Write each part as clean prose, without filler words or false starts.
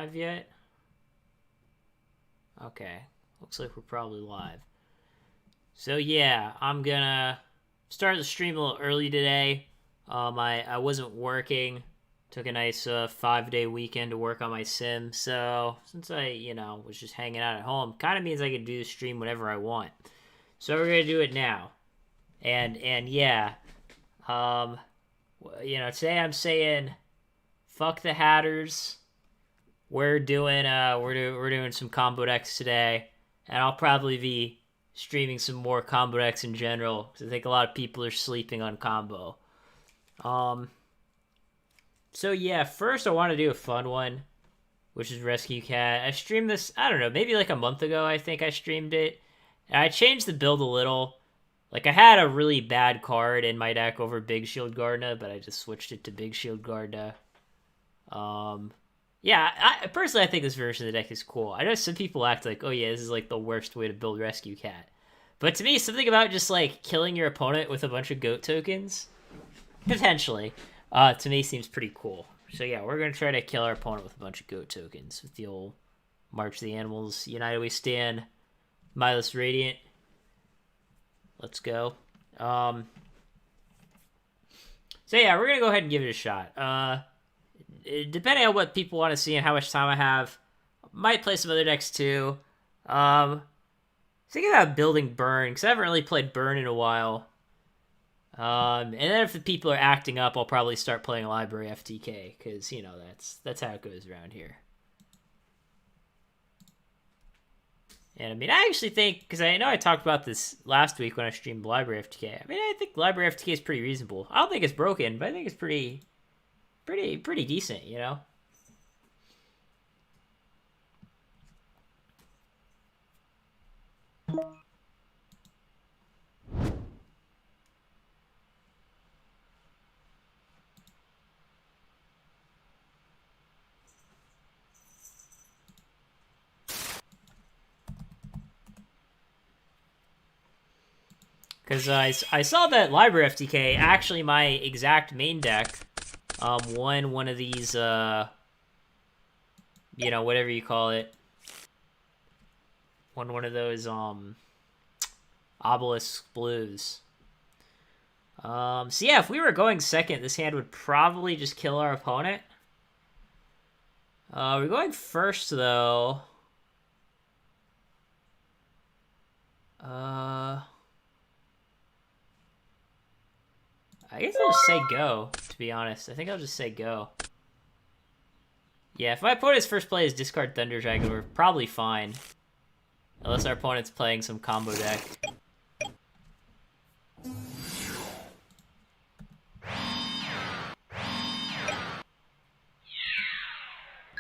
live yet? Okay. Looks like we're probably live. So yeah, I'm gonna start the stream a little early today. I wasn't working. Took a nice 5-day weekend to work on my sim. So since I was just hanging out at home, kind of means I can do the stream whenever I want. So we're gonna do it now. And yeah, today I'm saying fuck the hatters. We're doing some combo decks today, and I'll probably be streaming some more combo decks in general because I think a lot of people are sleeping on combo. So yeah, first I want to do a fun one, which is Rescue Cat. I streamed this, I don't know, maybe like a month ago. I think I streamed it, and I changed the build a little. Like, I had a really bad card in my deck over Big Shield Gardna, but I just switched it to Big Shield Gardna. Yeah, personally, I think this version of the deck is cool. I know some people act like, oh yeah, this is like the worst way to build Rescue Cat. But to me, something about just like killing your opponent with a bunch of goat tokens, potentially, to me seems pretty cool. So yeah, we're going to try to kill our opponent with a bunch of goat tokens with the old March of the Animals, United We Stand, Mindless Radiant. Let's go. So yeah, we're gonna go ahead and give it a shot. Depending on what people want to see and how much time I have, might play some other decks too. Thinking about building Burn, because I haven't really played Burn in a while. And then if the people are acting up, I'll probably start playing Library FTK, because that's how it goes around here. And I mean, I actually think, because I know I talked about this last week when I streamed Library FTK. I mean, I think Library FTK is pretty reasonable. I don't think it's broken, but I think it's pretty decent, you know? Because I saw that Library FTK, actually my exact main deck, won one of these, whatever you call it. Won one of those, Obelisk Blues. So yeah, if we were going second, this hand would probably just kill our opponent. We're going first, though. I guess I'll just say go, to be honest. I think I'll just say go. Yeah, if my opponent's first play is discard Thunder Dragon, we're probably fine. Unless our opponent's playing some combo deck.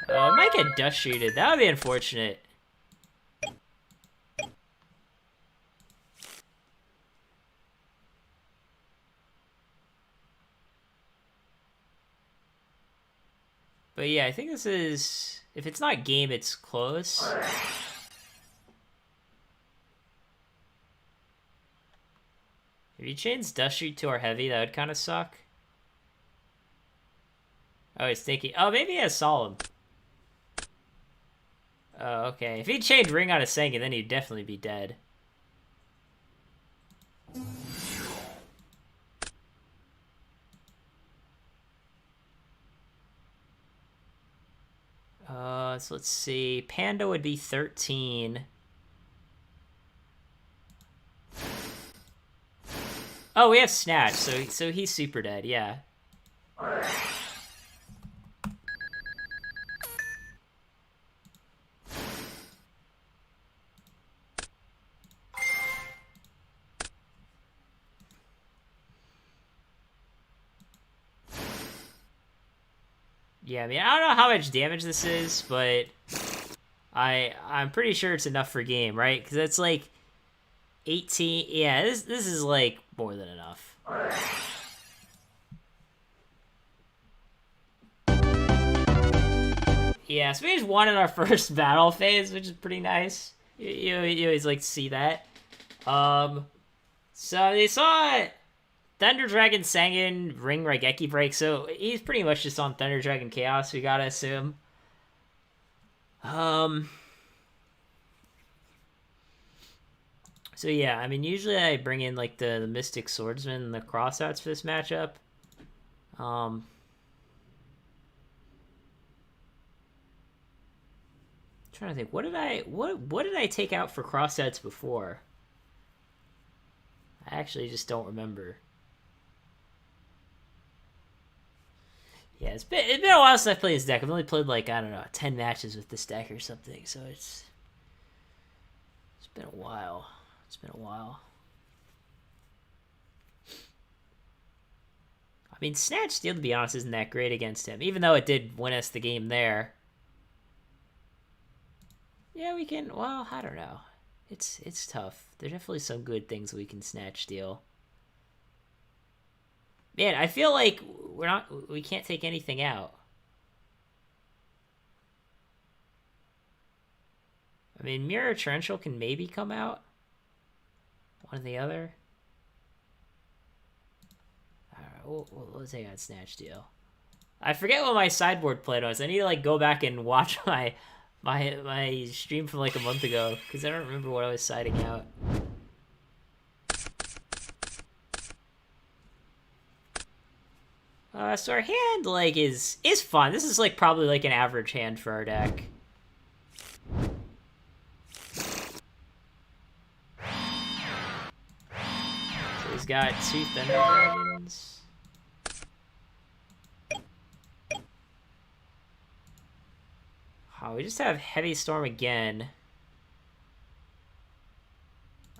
I might get Dust Sheeted. That would be unfortunate. But yeah, I think this is... If it's not game, it's close. If he chains Dust Sheet to our heavy, that would kind of suck. Oh, he's thinking... Oh, maybe he has Solemn. Oh, okay. If he chained Ring on a Sengen, then he'd definitely be dead. So let's see. Panda would be 13. Oh, we have Snatch, so he's super dead, yeah. Yeah, I mean, I don't know how much damage this is, but I'm pretty sure it's enough for game, right? Because that's like 18. Yeah, this is like more than enough. Yeah, so we just won in our first battle phase, which is pretty nice. You always like to see that. So they saw Thunder Dragon Sengen Ring Raigeki Break, so he's pretty much just on Thunder Dragon Chaos, we gotta assume. Um. So yeah, I mean, usually I bring in like the Mystic Swordsman and the Crossouts for this matchup. Um. Trying to think, what did I take out for Crossouts before? I actually just don't remember. Yeah, it's been a while since I played this deck. I've only played like, I don't know, 10 matches with this deck or something, so it's been a while. It's been a while. I mean, Snatch Steal, to be honest, isn't that great against him, even though it did win us the game there. Yeah, we can. Well, I don't know. It's tough. There's definitely some good things we can Snatch Steal. Man, I feel like we can't take anything out. I mean, Mirror Torrential can maybe come out. One or the other. Alright, we'll take out Snatch Steal. I forget what my sideboard play was. I need to like go back and watch my stream from like a month ago, because I don't remember what I was siding out. So our hand like is fun. This is like probably like an average hand for our deck. So he's got 2 Thunder Dragons. Oh, we just have Heavy Storm again.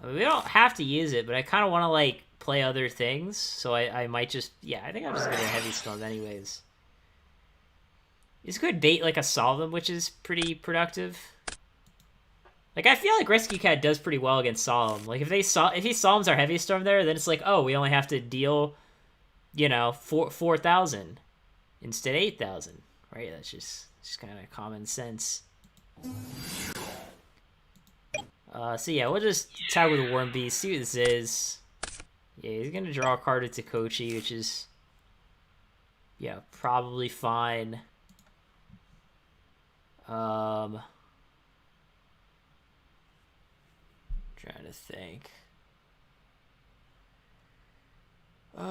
I mean, we don't have to use it, but I kind of want to like play other things, so I might just, yeah, I think I'm just gonna Heavy Storm anyways. It's good bait like a Solemn, which is pretty productive. Like, I feel like Rescue Cat does pretty well against Solemn. Like, if he Solemns our Heavy Storm there, then it's like, oh, we only have to deal, you know, 4,000 instead of 8,000, right? That's just kind of common sense. So yeah, we'll just tag with a Worm Beast, see what this is. Yeah, he's gonna draw a card with Takochi, which is, yeah, probably fine. Trying to think. You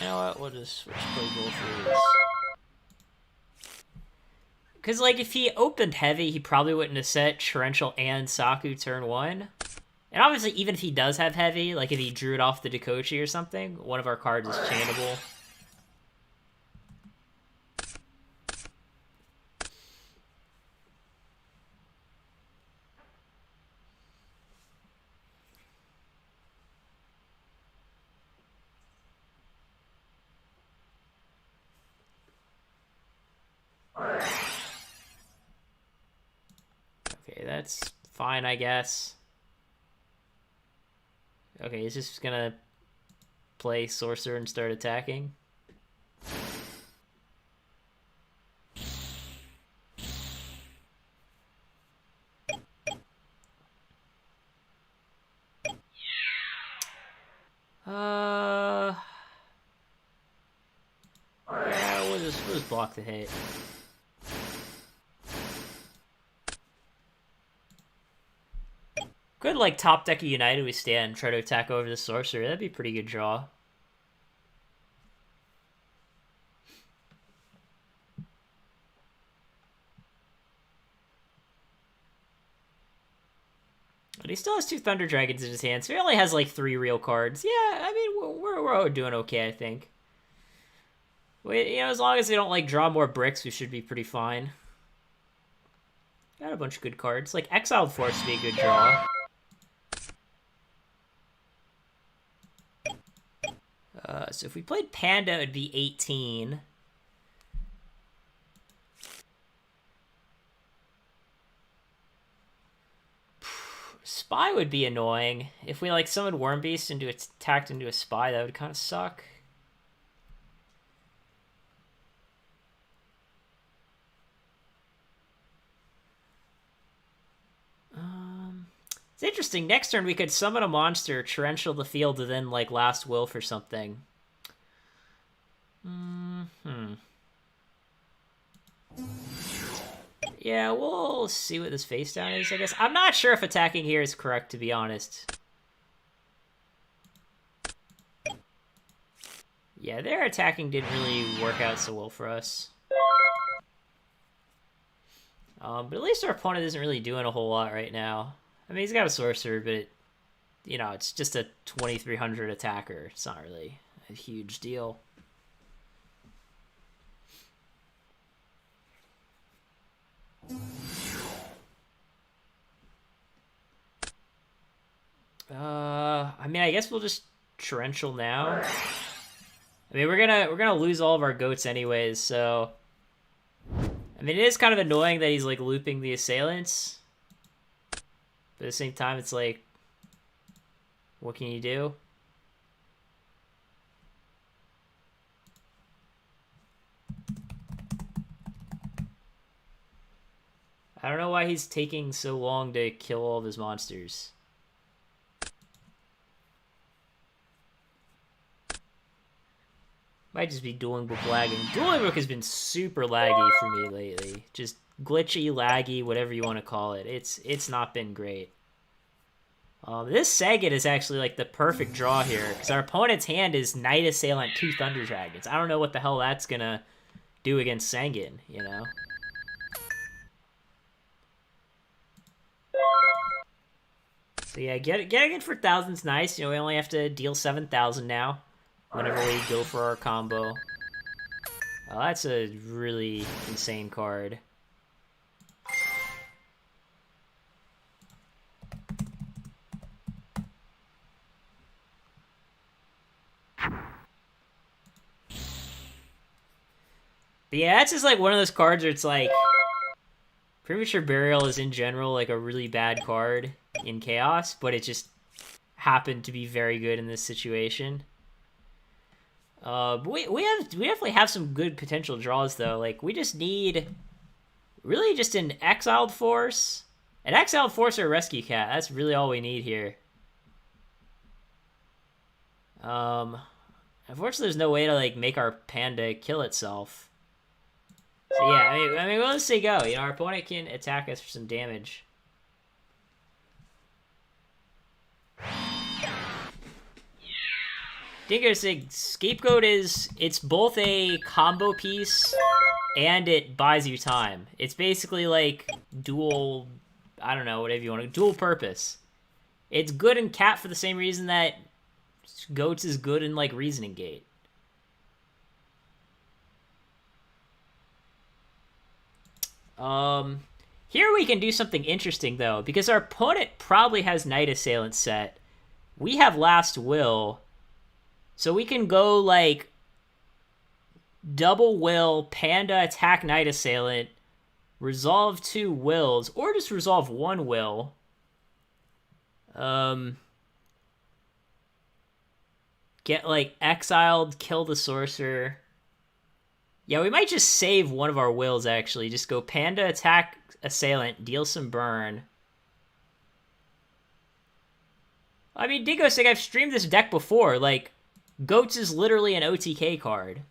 know what? We'll just play both of these. Because, like, if he opened heavy, he probably wouldn't have set Torrential and Saku turn 1. And obviously, even if he does have heavy, like if he drew it off the Dakochi or something, one of our cards is chainable. Okay, that's fine, I guess. Okay, he's just gonna play Sorcerer and start attacking. Yeah, we'll just block the hit. Could, like, top deck a United We Stand and try to attack over the Sorcerer. That'd be a pretty good draw. But he still has 2 Thunder Dragons in his hand, so he only has, like, 3 real cards. Yeah, I mean, we're doing okay, I think. You know, as long as they don't, like, draw more bricks, we should be pretty fine. Got a bunch of good cards. Like, Exiled Force would be a good draw. So if we played Panda, it would be 18. Spy would be annoying. If we, like, summoned Worm Beast and attacked into a Spy, that would kind of suck. It's interesting. Next turn, we could summon a monster, torrential the field, and then, like, Last Will for something. Yeah, we'll see what this face down is, I guess. I'm not sure if attacking here is correct, to be honest. Yeah, their attacking didn't really work out so well for us. But at least our opponent isn't really doing a whole lot right now. I mean, he's got a sorcerer, but, you know, it's just a 2300 attacker. It's not really a huge deal. I mean, I guess we'll just torrential now. I mean, we're gonna lose all of our goats anyways, so I mean, it is kind of annoying that he's like looping the assailants. But at the same time, it's like, what can you do? I don't know why he's taking so long to kill all of his monsters. Might just be Dueling Book lagging. Dueling Book has been super laggy for me lately. Just glitchy, laggy, whatever you want to call it. It's not been great. This Saget is actually like the perfect draw here, because our opponent's hand is Knight Assailant, 2 Thunder Dragons. I don't know what the hell that's gonna do against Sengin, you know? So yeah, getting it for 1,000's nice. You know, we only have to deal 7,000 now whenever we go for our combo. Oh, that's a really insane card. But yeah, that's just like one of those cards where it's like, Premature Burial is in general like a really bad card in Chaos, but it just happened to be very good in this situation. But we definitely have some good potential draws though. Like, we just need really just an Exiled Force, or a Rescue Cat. That's really all we need here. Unfortunately, there's no way to like make our panda kill itself. So yeah, I mean, we'll just say go. You know, our opponent can attack us for some damage. Dingo saying Scapegoat it's both a combo piece and it buys you time. It's basically like dual, I don't know, whatever you want to, dual purpose. It's good in Cat for the same reason that Goats is good in like Reasoning Gate. Here we can do something interesting though, because our opponent probably has Knight Assailant set. We have Last Will, so we can go like double will, panda attack Knight Assailant, resolve 2 wills, or just resolve 1 will. Get like exiled, kill the sorcerer. Yeah, we might just save one of our wills, actually. Just go panda, attack, assailant, deal some burn. I mean, Dingo's like, I've streamed this deck before. Like, Goats is literally an OTK card.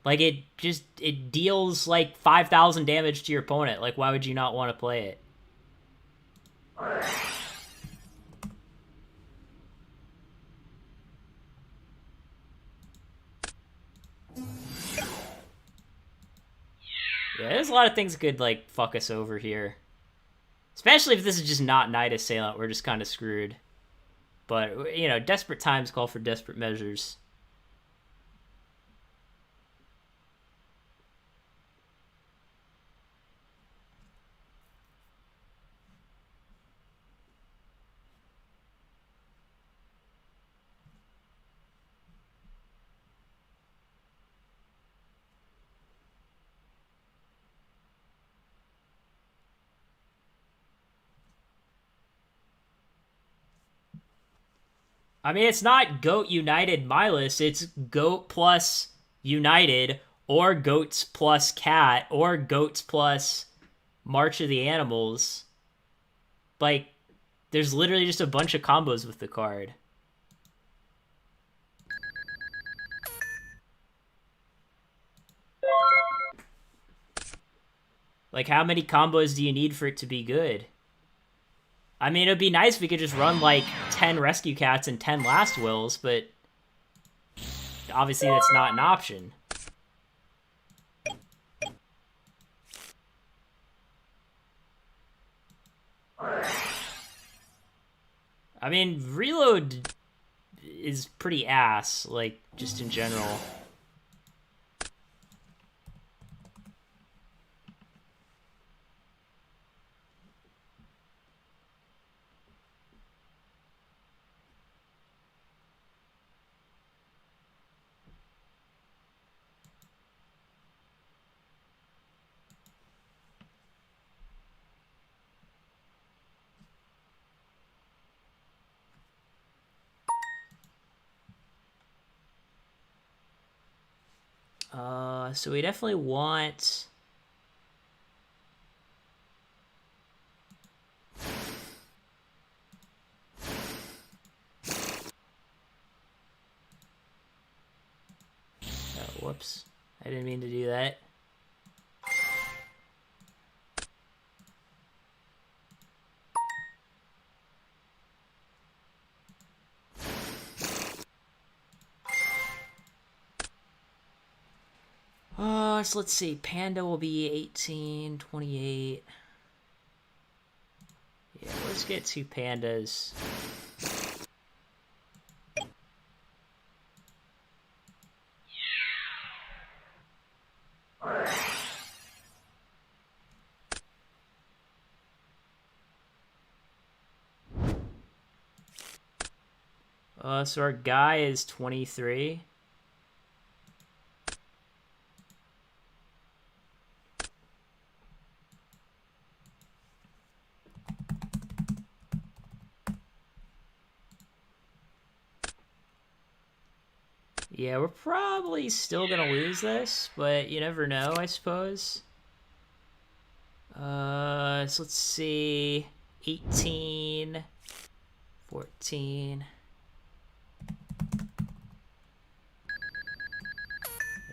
Like, it deals, like, 5,000 damage to your opponent. Like, why would you not want to play it? Yeah, there's a lot of things that could, like, fuck us over here. Especially if this is just not Knight Assailant, we're just kind of screwed. But, you know, desperate times call for desperate measures. I mean, it's not Goat United Milas, it's Goat plus United, or Goats plus Cat, or Goats plus March of the Animals. Like, there's literally just a bunch of combos with the card. Like, how many combos do you need for it to be good? I mean, it would be nice if we could just run, like, 10 Rescue Cats and 10 Last Wills, but obviously that's not an option. I mean, reload is pretty ass, like, just in general. So we definitely want... Oh, whoops. I didn't mean to do that. So let's see. Panda will be 18, 28. Yeah, let's get 2 pandas. So our guy is 23. Yeah, we're probably still gonna lose this, but you never know, I suppose. So let's see. 18, 14.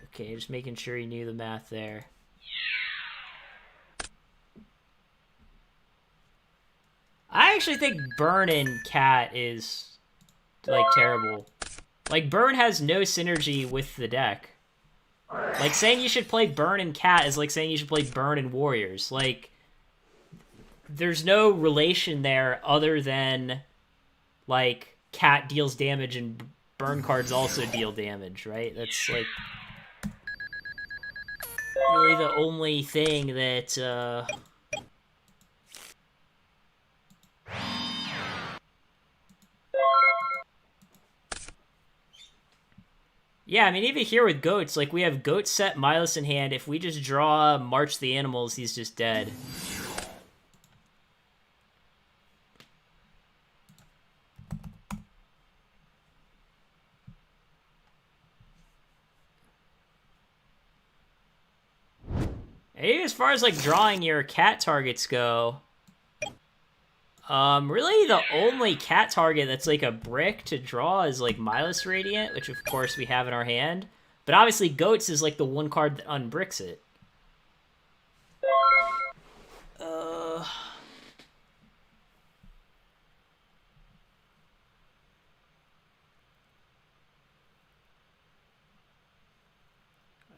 Okay, just making sure you knew the math there. I actually think Burn and Cat is, like, terrible. Like, Burn has no synergy with the deck. Like, saying you should play Burn and Cat is like saying you should play Burn and Warriors. Like, there's no relation there other than, like, Cat deals damage and Burn cards also deal damage, right? That's, like, really the only thing that, Yeah, I mean, even here with Goats, like, we have Goat set, Milos in hand. If we just draw March the Animals, he's just dead. And even as far as, like, drawing your cat targets go, really the only cat target that's, like, a brick to draw is, like, Milos Radiant, which, of course, we have in our hand. But obviously, Goats is, like, the one card that unbricks it.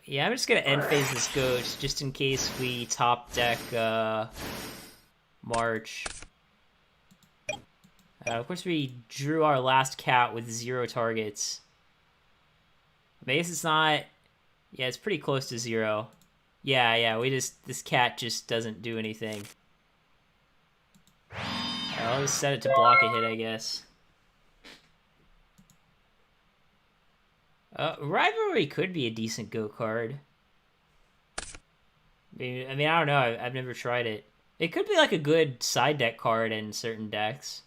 Yeah, I'm just gonna end phase this Goat, just in case we top deck, March. Of course, we drew our last cat with 0 targets. I guess it's not... Yeah, it's pretty close to 0. Yeah, this cat just doesn't do anything. I'll just set it to block a hit, I guess. Rivalry could be a decent go card. I mean, I don't know. I've never tried it. It could be like a good side deck card in certain decks.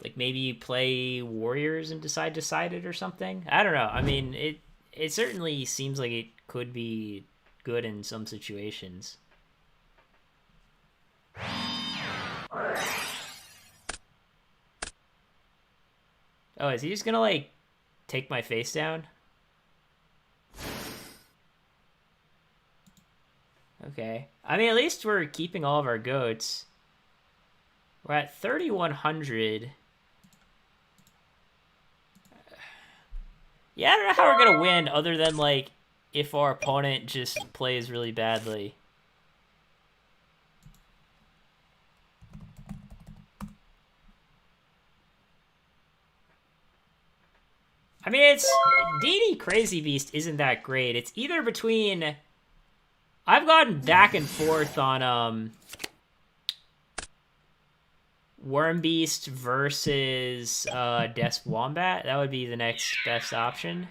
Like, maybe you play Warriors and decide it or something. I don't know. I mean, it certainly seems like it could be good in some situations. Oh, is he just gonna, like, take my face down? Okay. I mean, at least we're keeping all of our goats. We're at 3,100. Yeah, I don't know how we're gonna win other than, like, if our opponent just plays really badly. I mean, it's... DD Crazy Beast isn't that great. It's either between... I've gone back and forth on, Worm Beast versus, Death Wombat. That would be the next best option.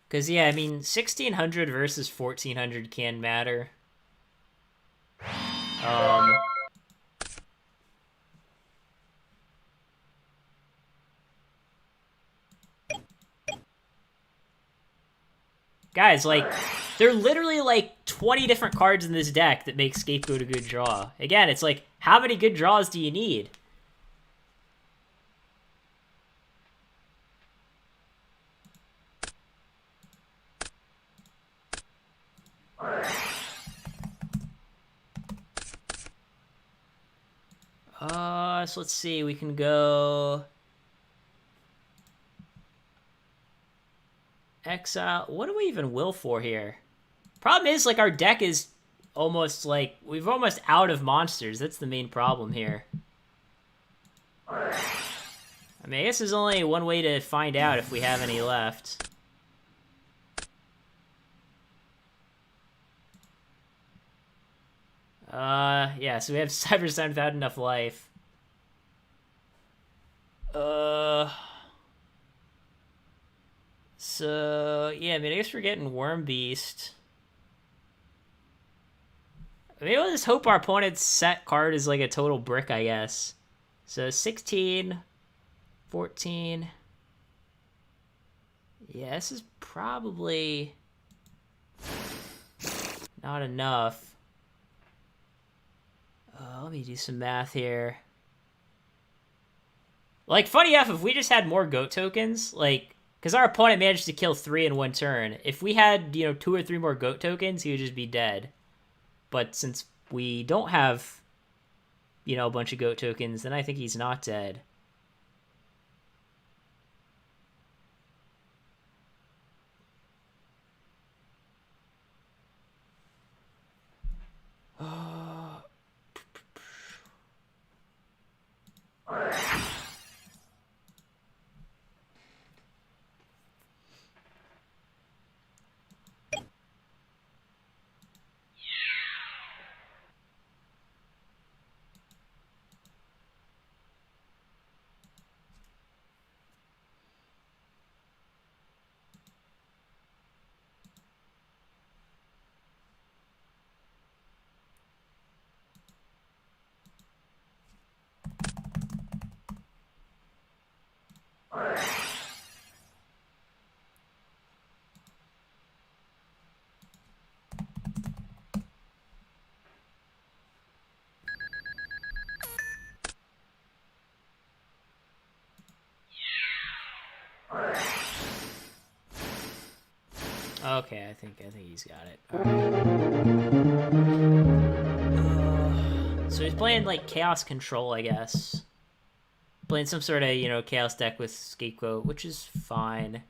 Because, yeah, I mean, 1,600 versus 1,400 can matter. Guys, like, there are literally, like, 20 different cards in this deck that make Scapegoat a good draw. Again, it's like, how many good draws do you need? So let's see, we can go... Exile. What do we even will for here? Problem is, like, our deck is almost, like, we've almost out of monsters. That's the main problem here. I mean, I guess there's only one way to find out if we have any left. Yeah, so we have Cyber Sun without enough life. So, yeah, I mean, I guess we're getting Worm Beast. Maybe we'll just hope our opponent's set card is like a total brick, I guess. So, 16, 14. Yeah, this is probably not enough. Let me do some math here. Like, funny enough, if we just had more goat tokens, like... Because our opponent managed to kill 3 in one turn. If we had, 2 or 3 more goat tokens, he would just be dead. But since we don't have, a bunch of goat tokens, then I think he's not dead. Okay, I think he's got it. So he's playing, like, Chaos Control, I guess. Playing some sort of, Chaos deck with Scapegoat, which is fine.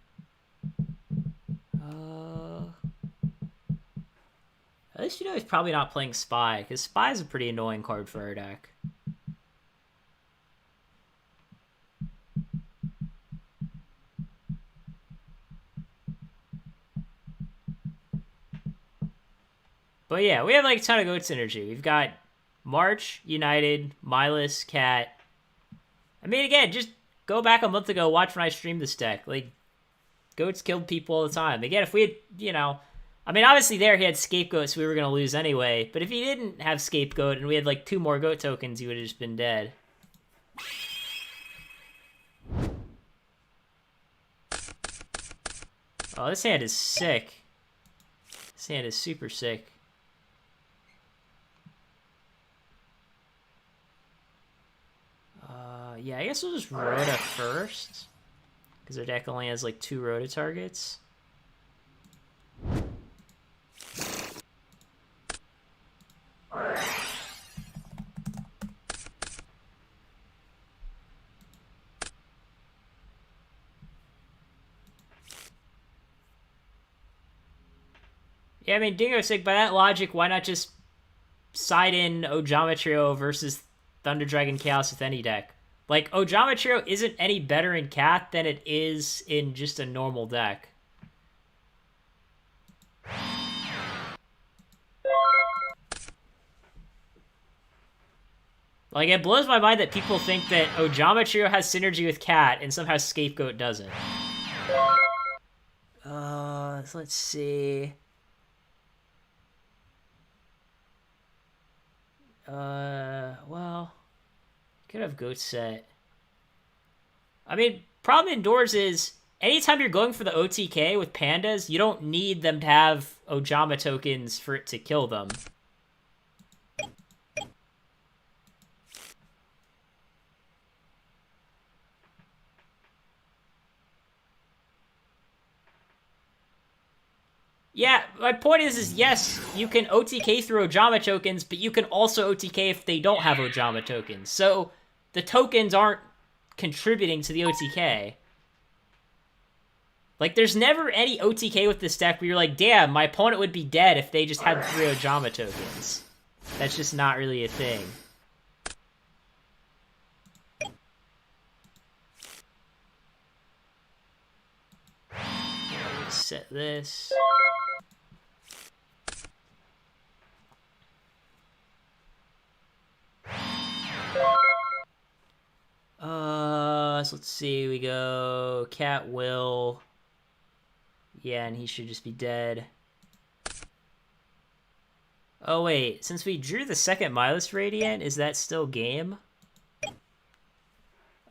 At least he's probably not playing Spy, because Spy is a pretty annoying card for our deck. But yeah, we have, like, a ton of goat synergy. We've got March, United, Milas, Cat. I mean, again, just go back a month ago, watch when I streamed this deck. Like, goats killed people all the time. Again, if we had, I mean, obviously there he had Scapegoat, so we were going to lose anyway. But if he didn't have Scapegoat and we had, like, 2 more goat tokens, he would have just been dead. Oh, this hand is sick. This hand is super sick. Yeah, I guess we'll just Rhoda first. Because our deck only has like 2 Rhoda targets. Yeah, I mean, Dingo Sig, by that logic, why not just side in Ojamatrio versus Thunder Dragon Chaos with any deck? Like, Ojamatrio isn't any better in Cat than it is in just a normal deck. Like, it blows my mind that people think that Ojamatrio has synergy with Cat and somehow Scapegoat doesn't. Let's see. Well, could have Goat Set. I mean, problem indoors is anytime you're going for the OTK with pandas, you don't need them to have Ojama tokens for it to kill them. Yeah, my point is yes, you can OTK through Ojama tokens, but you can also OTK if they don't have Ojama tokens. So the tokens aren't contributing to the OTK. Like, there's never any OTK with this deck where you're like, damn, my opponent would be dead if they just had 3 Ojama tokens. That's just not really a thing. Set this. So let's see, we go Cat Will. Yeah, and he should just be dead. Oh wait, since we drew the second Milas Radiant, is that still game?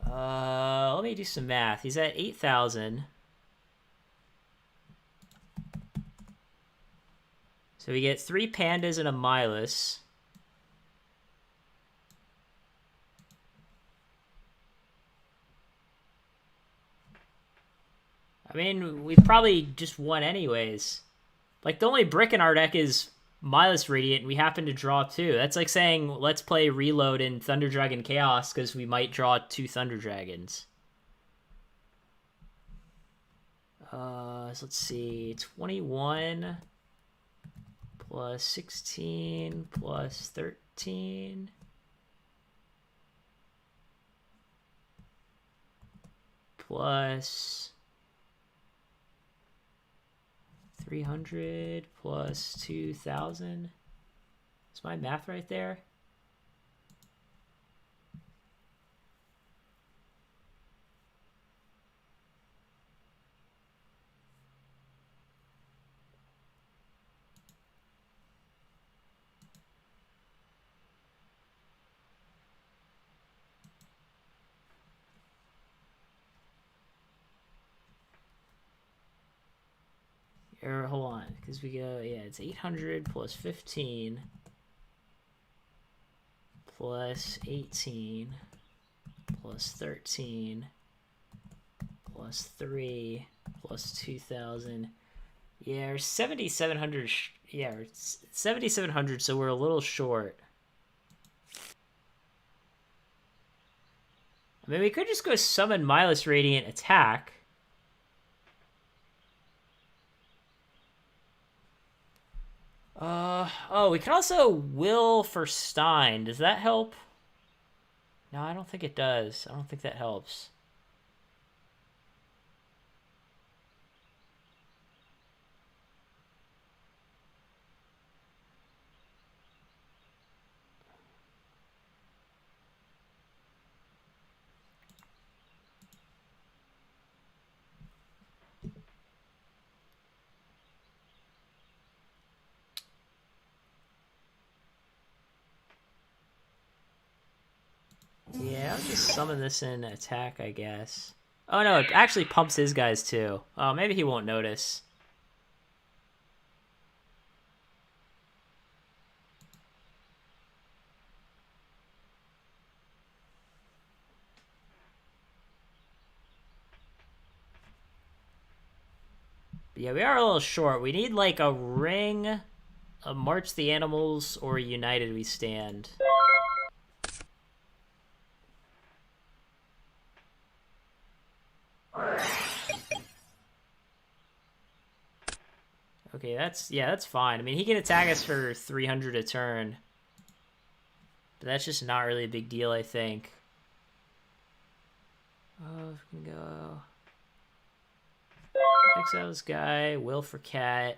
Let me do some math. He's at 8,000. So we get 3 pandas and a Milas. I mean, we probably just won anyways. Like, the only brick in our deck is Milas Radiant, and we happen to draw 2. That's like saying, let's play Reload in Thunder Dragon Chaos, because we might draw 2 Thunder Dragons. So let's see, 21 plus 16 plus 13 plus 300 plus 2,000. Is my math right there? Or hold on, because we go, yeah, it's 800 plus 15 plus 18 plus 13 plus 3 plus 2,000. Yeah, 7,700. Yeah, it's 7,700, so we're a little short. I mean, we could just go summon Milas Radiant attack. Oh, we can also will for Stein. Does that help? No, I don't think it does. I don't think that helps. Yeah, I'll just summon this in attack, I guess. Oh no, it actually pumps his guys too. Oh, maybe he won't notice. Yeah, we are a little short. We need like a ring, a march the animals, or a united we stand. Okay, that's fine. I mean, he can attack us for 300 a turn. But that's just not really a big deal, I think. Oh, we can go... Exile this guy, will for cat.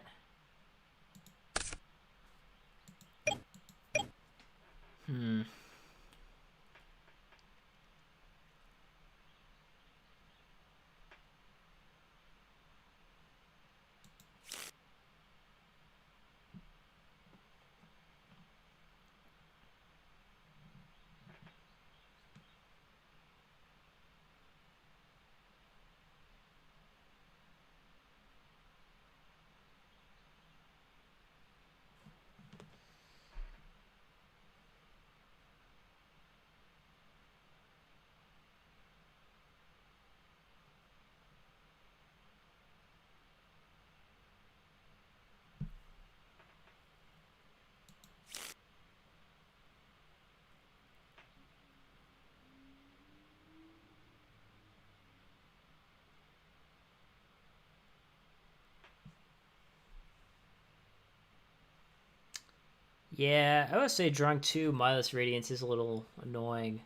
Yeah, I would say Drunk 2, Mindless Radiance is a little annoying.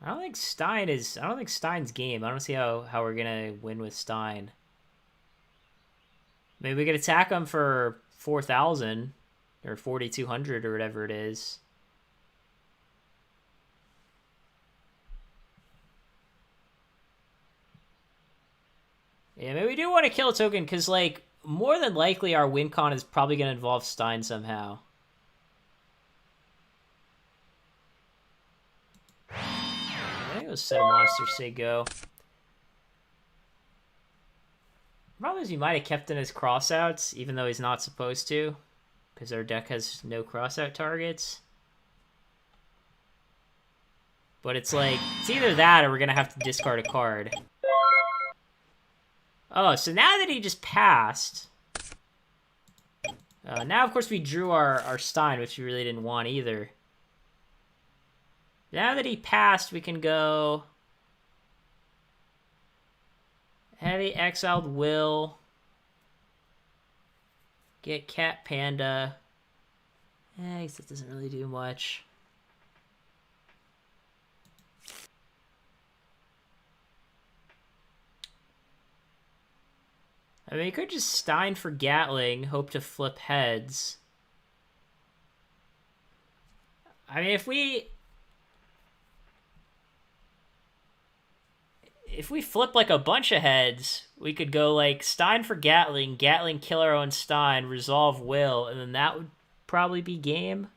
I don't think Stein's game. I don't see how we're gonna win with Stein. Maybe we could attack him for 4,000 or 4,200 or whatever it is. Yeah, maybe we do want to kill a token because, like, more than likely our win con is probably going to involve Stein somehow. I think it was set of monsters say go. Problem is he might have kept in his crossouts, even though he's not supposed to, because our deck has no crossout targets. But it's like, it's either that or we're going to have to discard a card. Oh, so now that he just passed... now, of course, we drew our Stein, which we really didn't want either. Now that he passed, we can go... Heavy exiled Will. Get Cat Panda. I guess that doesn't really do much. I mean, you could just Stein for Gatling, hope to flip heads. I mean, if we flip like a bunch of heads, we could go like Stein for Gatling, Gatling kill our own Stein, resolve Will, and then that would probably be game.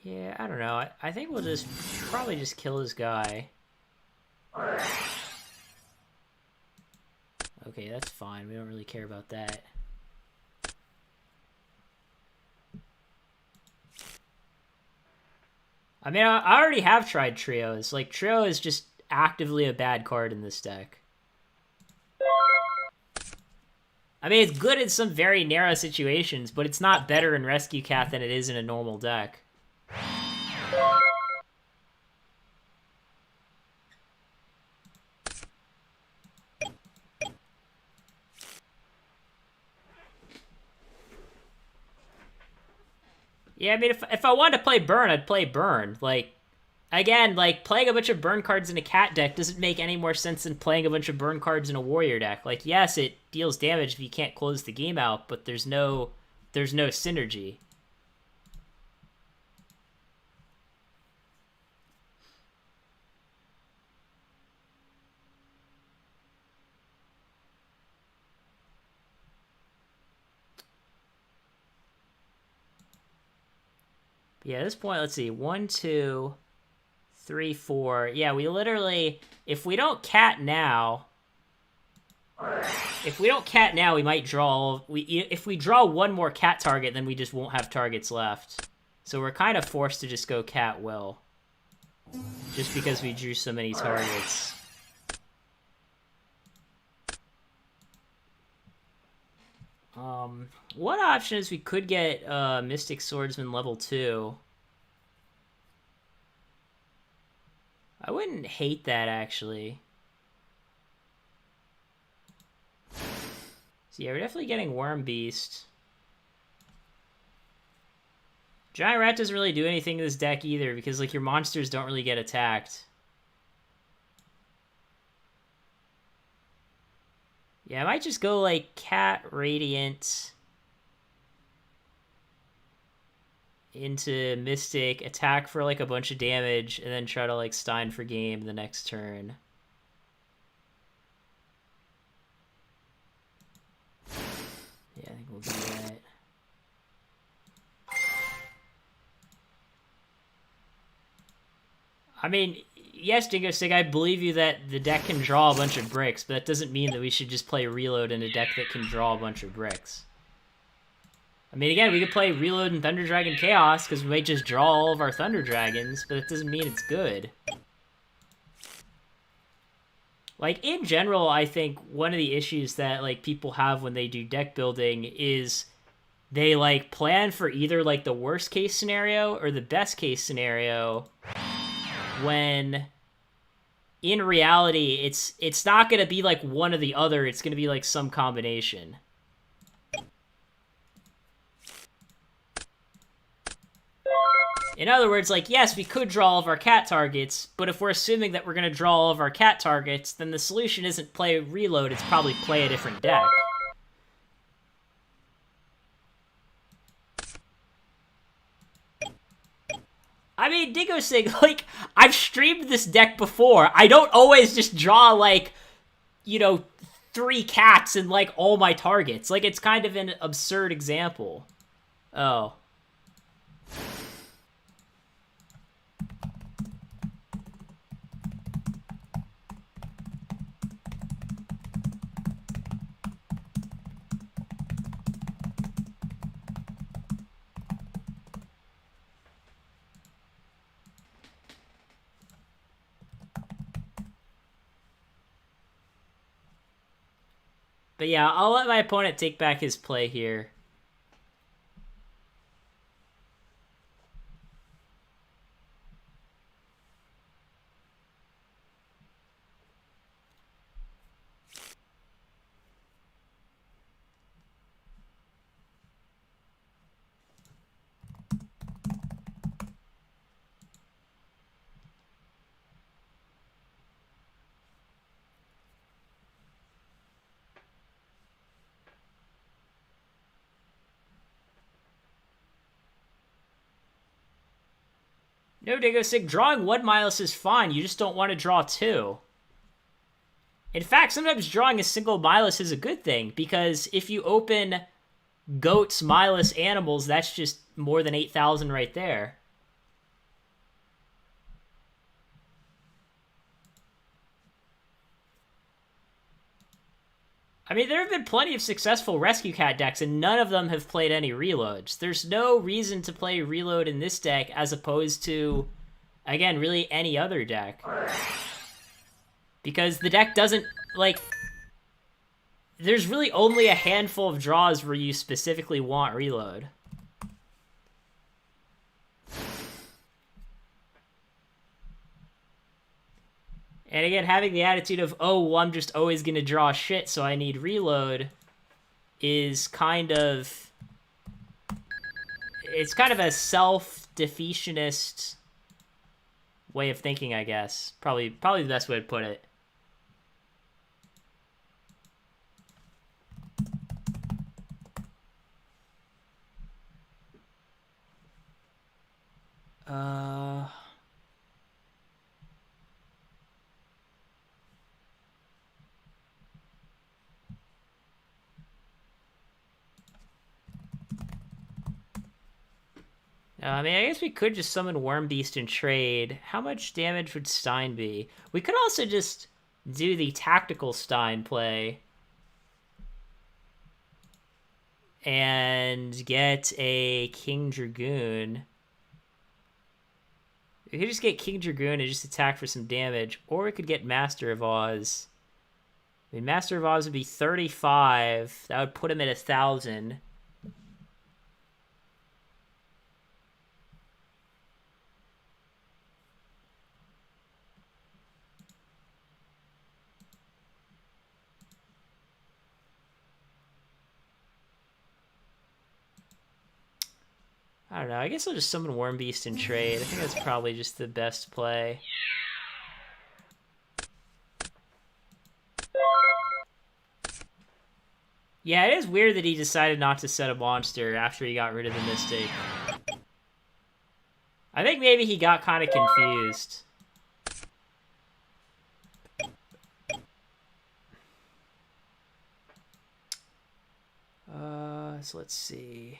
Yeah, I don't know. I think we'll just probably just kill this guy. Okay, that's fine. We don't really care about that. I mean, I already have tried Trios. Like, Trio is just actively a bad card in this deck. I mean, it's good in some very narrow situations, but it's not better in Rescue Cat than it is in a normal deck. Yeah, I mean, if I wanted to play Burn, I'd play Burn. Like, again, like, playing a bunch of Burn cards in a Cat deck doesn't make any more sense than playing a bunch of Burn cards in a Warrior deck. Like, yes, it deals damage if you can't close the game out, but there's no synergy. Yeah, at this point, let's see. 1, 2, 3, 4. Yeah, we literally... If we don't cat now... If we don't cat now, we might draw... If we draw one more cat target, then we just won't have targets left. So we're kind of forced to just go cat will. Just because we drew so many targets. One option is we could get Mystic Swordsman level 2. I wouldn't hate that, actually. So yeah, we're definitely getting Worm Beast. Giant Rat doesn't really do anything to this deck either, because like your monsters don't really get attacked. Yeah, I might just go like Cat Radiant into Mystic, attack for like a bunch of damage, and then try to like Stein for game the next turn. Yeah, I think we'll do that. I mean, yes, Dingo Stick, I believe you that the deck can draw a bunch of bricks, but that doesn't mean that we should just play Reload in a deck that can draw a bunch of bricks. I mean, again, we could play Reload and Thunder Dragon Chaos, because we might just draw all of our Thunder Dragons, but it doesn't mean it's good. Like, in general, I think one of the issues that, like, people have when they do deck building is they, like, plan for either, like, the worst-case scenario or the best-case scenario, when in reality, it's not going to be, like, one or the other. It's going to be, like, some combination. In other words, like, yes, we could draw all of our cat targets, but if we're assuming that we're going to draw all of our cat targets, then the solution isn't play Reload, it's probably play a different deck. I mean, Dingo Sig, like, I've streamed this deck before. I don't always just draw, like, you know, 3 cats and, like, all my targets. Like, it's kind of an absurd example. Oh. But yeah, I'll let my opponent take back his play here. No, Dingo Sig, drawing 1 Miles is fine, you just don't want to draw 2. In fact, sometimes drawing a single Miles is a good thing, because if you open goats, Miles, animals, that's just more than 8,000 right there. I mean, there have been plenty of successful Rescue Cat decks, and none of them have played any Reloads. There's no reason to play Reload in this deck as opposed to, again, really any other deck. Because the deck doesn't, like... There's really only a handful of draws where you specifically want Reload. And again, having the attitude of, oh, well, I'm just always going to draw shit, so I need Reload, is kind of... It's kind of a self-defeationist way of thinking, I guess. Probably the best way to put it. I mean, I guess we could just summon Worm Beast and trade. How much damage would Stein be? We could also just do the tactical Stein play and get a King Dragoon. We could just get King Dragoon and just attack for some damage, or we could get Master of Oz. I mean, Master of Oz would be 35. That would put him at 1,000. I don't know. I guess I'll just summon Worm Beast and trade. I think that's probably just the best play. Yeah, it is weird that he decided not to set a monster after he got rid of the Mystic. I think maybe he got kind of confused. So let's see.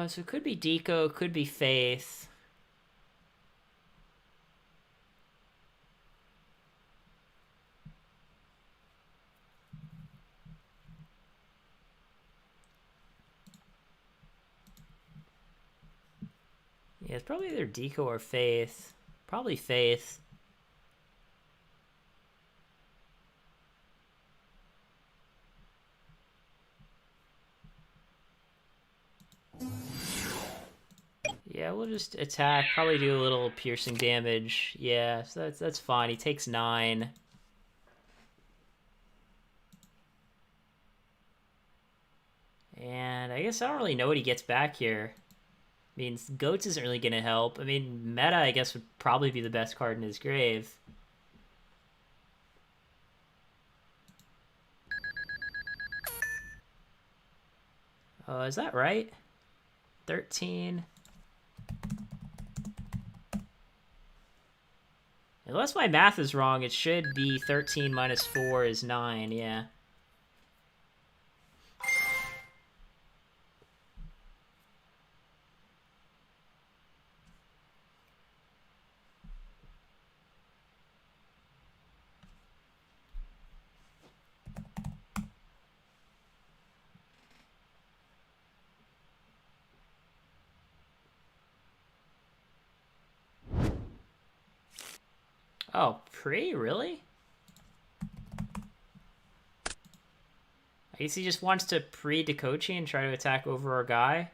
So it could be Deco, could be Faith. Yeah, it's probably either Deco or Faith. Probably Faith. Yeah, we'll just attack. Probably do a little piercing damage. Yeah, so that's fine. He takes 9. And I guess I don't really know what he gets back here. I mean, Goats isn't really going to help. I mean, Meta, I guess, would probably be the best card in his grave. Oh, is that right? 13. Unless my math is wrong, it should be 13 minus 4 is 9, yeah. Oh, Pre? Really? I guess he just wants to pre-Dekochi and try to attack over our guy.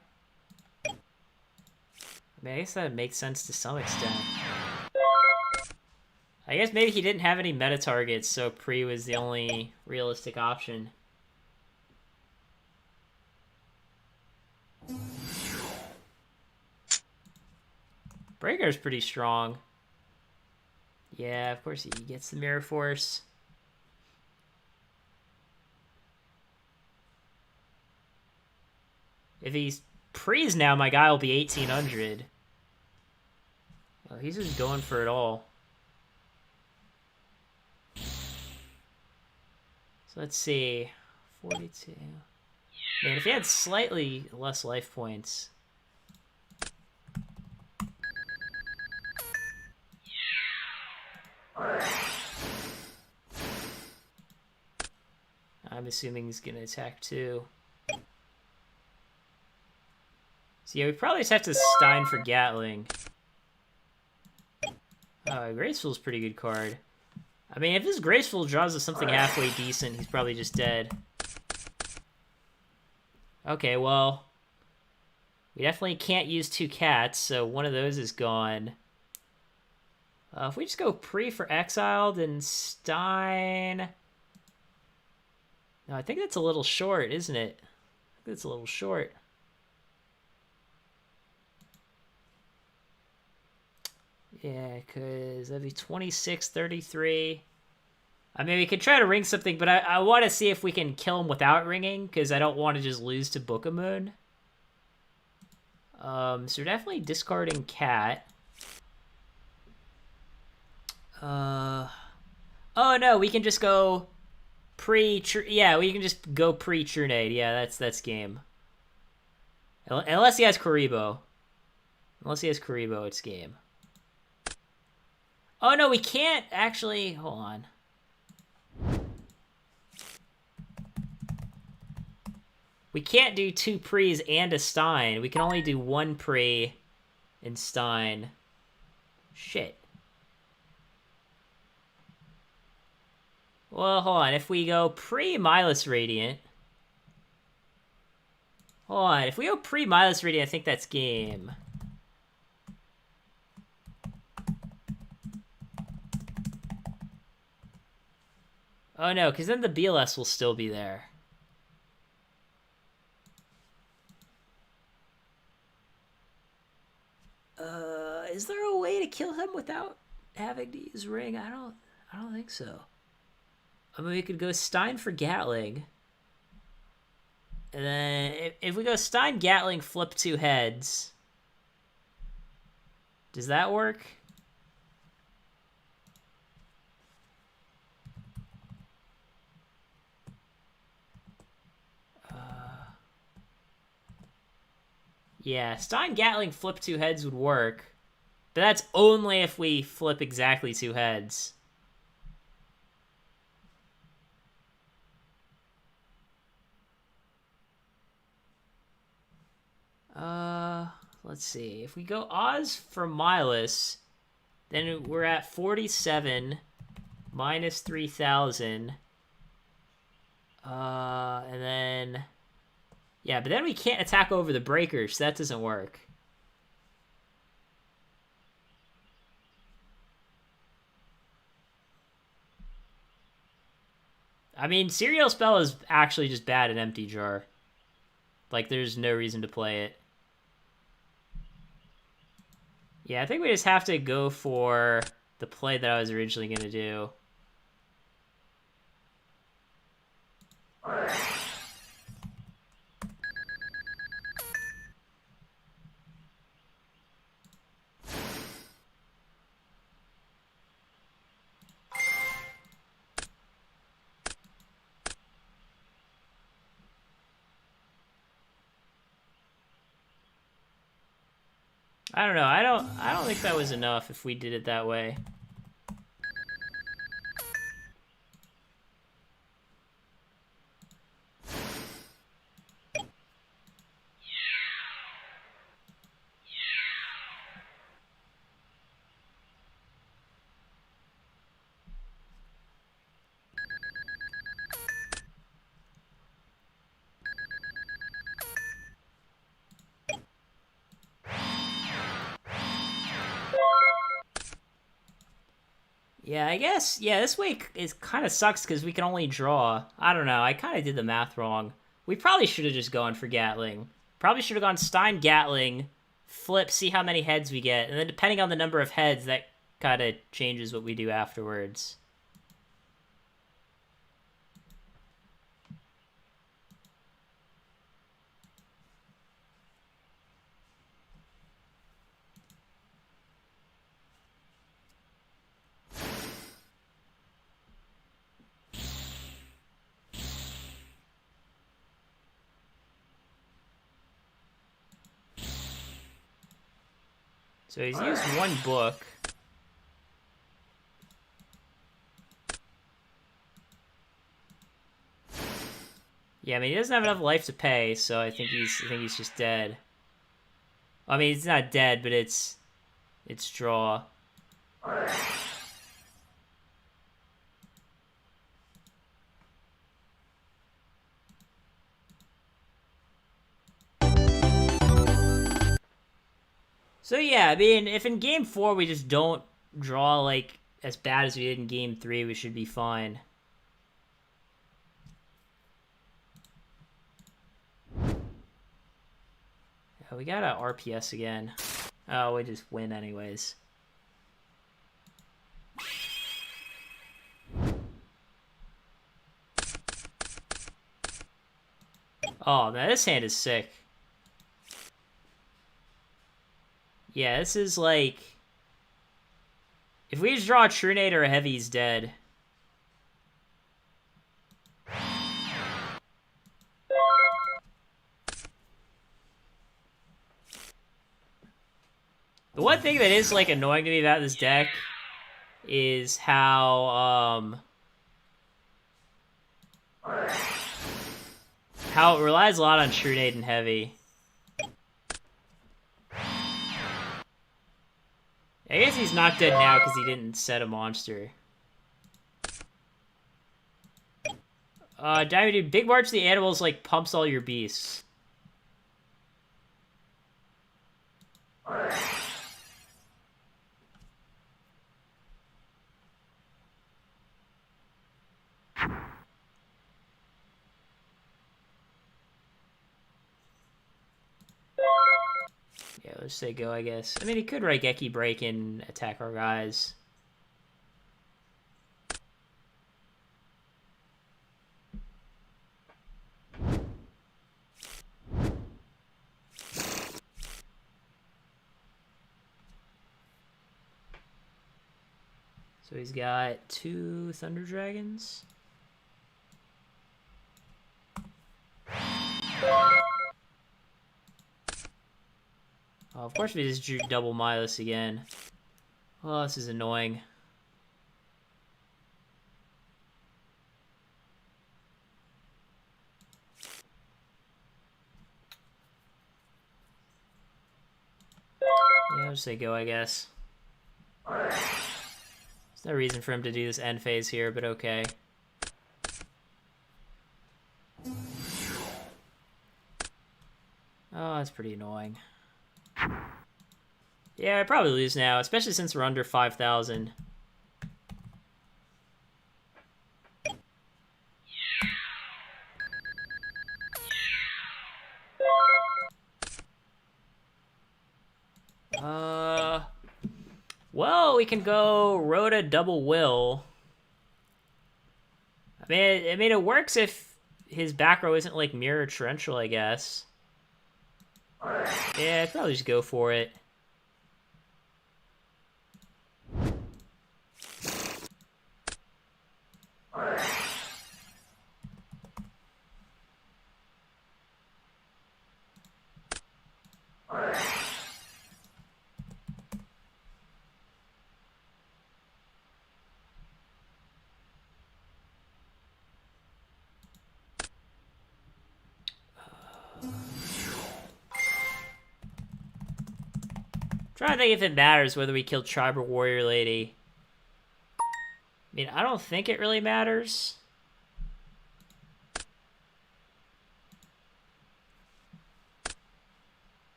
I mean, I guess that makes sense to some extent. I guess maybe he didn't have any meta targets, so Pre was the only realistic option. Breaker's pretty strong. Yeah, of course he gets the Mirror Force. If he's Pre's now, my guy will be 1,800. Oh, he's just going for it all. So let's see. 42. Man, if he had slightly less life points. I'm assuming he's going to attack too. So yeah, we probably just have to Stein for Gatling. Graceful's a pretty good card. I mean, if this Graceful draws us something halfway decent, he's probably just dead. Okay, well, we definitely can't use 2 cats, so one of those is gone. If we just go Pre for Exiled and Stein... No, I think that's a little short, isn't it? I think that's a little short. Yeah, because that'd be 26, 33. I mean, we could try to ring something, but I want to see if we can kill him without ringing, because I don't want to just lose to Book of Moon. So we're definitely discarding Cat. Oh no, we can just go yeah, we can just go pre-Trunade. Yeah, that's game. Unless he has Karibo. Unless he has Karibo, it's game. Oh no, we can't actually. Hold on. We can't do 2 pre's and a Stein. We can only do 1 pre in Stein. Shit. Well, hold on. If we go pre-Milus Radiant... Hold on. If we go pre-Milus Radiant, I think that's game. Oh no, because then the BLS will still be there. Is there a way to kill him without having to use Ring? I don't think so. I mean, we could go Stein for Gatling. And then if we go Stein, Gatling, flip 2 heads. Does that work? Yeah, Stein, Gatling, flip 2 heads would work. But that's only if we flip exactly 2 heads. Let's see. If we go Oz for Milus, then we're at 47 minus 3,000. And then... Yeah, but then we can't attack over the breakers, so that doesn't work. I mean, Serial Spell is actually just bad at Empty Jar. Like, there's no reason to play it. Yeah, I think we just have to go for the play that I was originally going to do. I don't know. I don't think that was enough if we did it that way. Yeah, I guess, yeah, this way it kind of sucks because we can only draw. I don't know, I kind of did the math wrong. We probably should have just gone for Gatling. Probably should have gone Stein, Gatling, flip, see how many heads we get, and then depending on the number of heads, that kind of changes what we do afterwards. So he's used 1 book. Yeah, I mean he doesn't have enough life to pay, so I think he's just dead. I mean he's not dead, but it's draw. So yeah, I mean, if in game 4 we just don't draw, like, as bad as we did in game 3, we should be fine. Yeah, we got a RPS again. Oh, we just win anyways. Oh, man, this hand is sick. Yeah, this is like... If we just draw a True Nade or a Heavy, he's dead. The one thing that is, like, annoying to me about this deck is how it relies a lot on True Nade and Heavy. I guess he's not dead now because he didn't set a monster. Diamond Dude, Big March the Animals, like, pumps all your beasts. Yeah, let's say go, I guess. I mean, he could Raigeki break and attack our guys. So he's got 2 Thunder Dragons. Oh, of course we just drew double Milos again. Oh, this is annoying. Yeah, I'll just say go, I guess. There's no reason for him to do this end phase here, but okay. Oh, that's pretty annoying. Yeah, I probably lose now, especially since we're under 5,000. Well, we can go Rhoda double Will. I mean, it works if his back row isn't like Mirror Torrential, I guess. Yeah, I'd probably just go for it. Trying to think if it matters whether we kill Tribe or Warrior Lady. I mean, I don't think it really matters.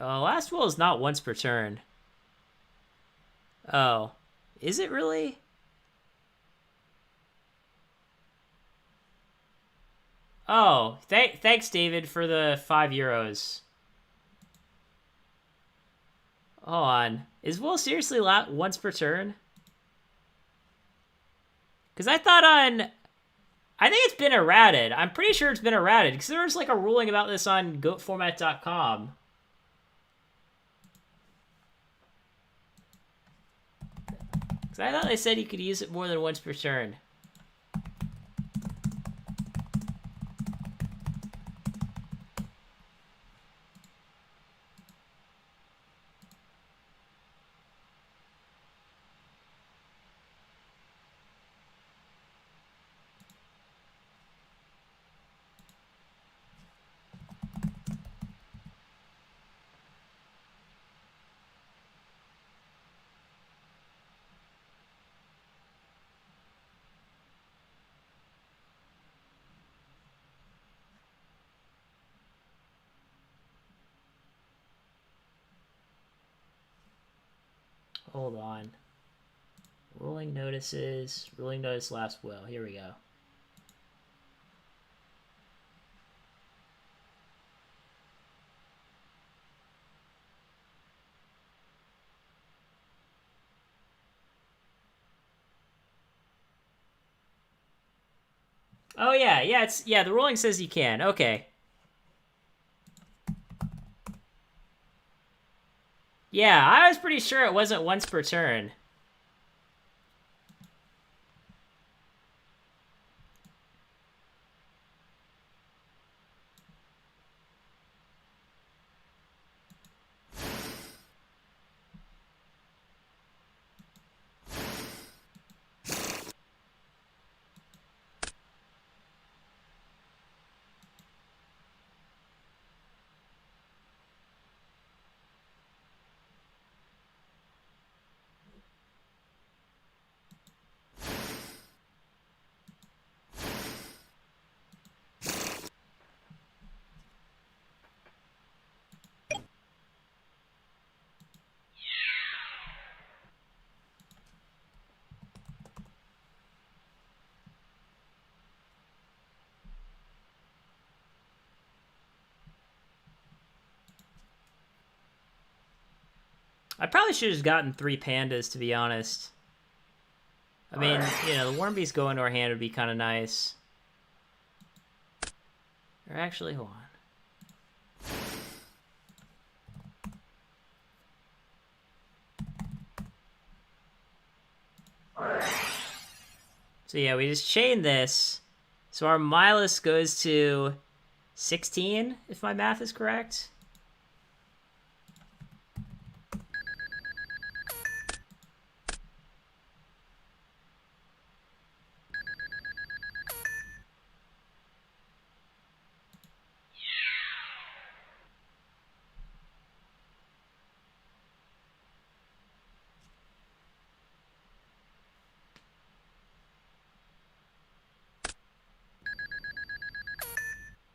Last will is not once per turn. Oh. Is it really? Oh, thanks, David, for the €5. Hold on. Is will seriously once per turn? Because I thought I think it's been errated. I'm pretty sure it's been errated, because there was like a ruling about this on goatformat.com. Because I thought they said you could use it more than once per turn. Hold on. Ruling notices. Ruling notice last will. Here we go. Oh yeah, yeah, the ruling says you can. Okay. Yeah, I was pretty sure it wasn't once per turn. I probably should have just gotten 3 pandas, to be honest. I mean, you know, the Worm Beast going to our hand would be kind of nice. Or actually, hold on. So yeah, we just chain this. So our Milus goes to 16, if my math is correct.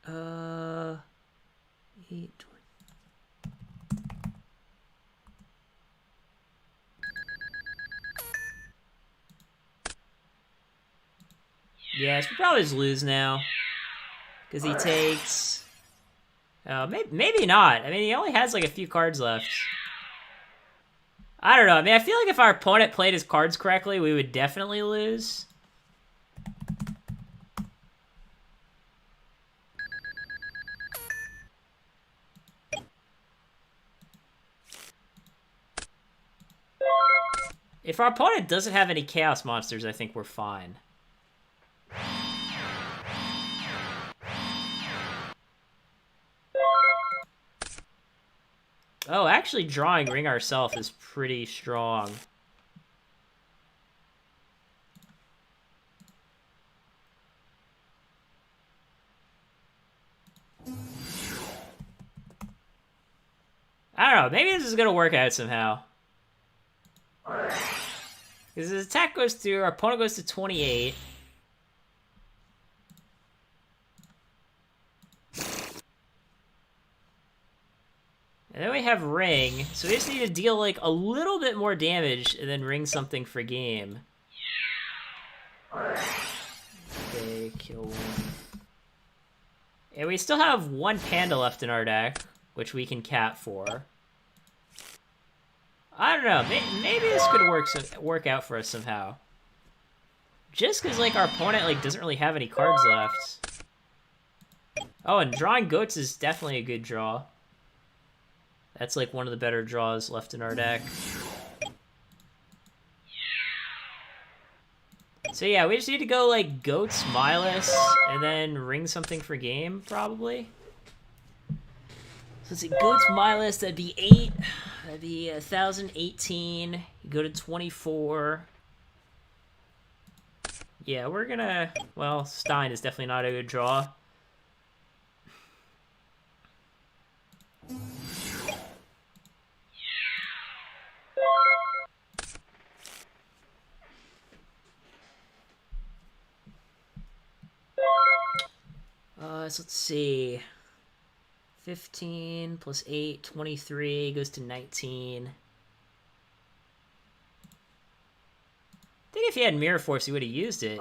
Uh, 8. Yeah, we probably just lose now. Because he takes... maybe not. I mean, he only has like a few cards left. I don't know. I mean, I feel like if our opponent played his cards correctly, we would definitely lose. If our opponent doesn't have any Chaos Monsters, I think we're fine. Oh, actually drawing Ring ourselves is pretty strong. I don't know, maybe this is gonna work out somehow. Because his attack goes to, our opponent goes to 28. And then we have Ring, so we just need to deal like a little bit more damage and then ring something for game. Okay, kill one. And we still have 1 Panda left in our deck, which we can cap for. I don't know, maybe this could work out for us somehow. Just because like our opponent like doesn't really have any cards left. Oh, and drawing goats is definitely a good draw. That's like one of the better draws left in our deck. So yeah, we just need to go like goats, Milus, and then ring something for game, probably. So let's see, goats, Milus, that'd be 8. That'd be 1,018. You go to 24. Yeah, we're gonna... Well, Stein is definitely not a good draw. So let's see. 15 plus 8, 23, goes to 19. I think if he had Mirror Force, he would have used it.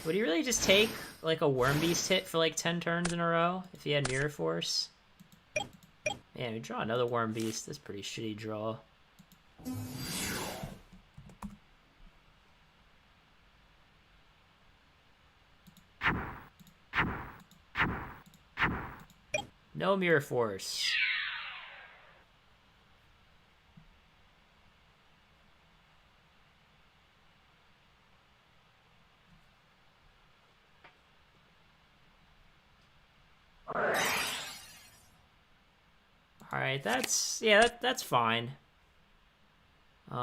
Would he really just take, like, a Worm Beast hit for, like, 10 turns in a row if he had Mirror Force? Man, we draw another Worm Beast. That's a pretty shitty draw. No mirror force. Alright, that's... Yeah, that's fine. If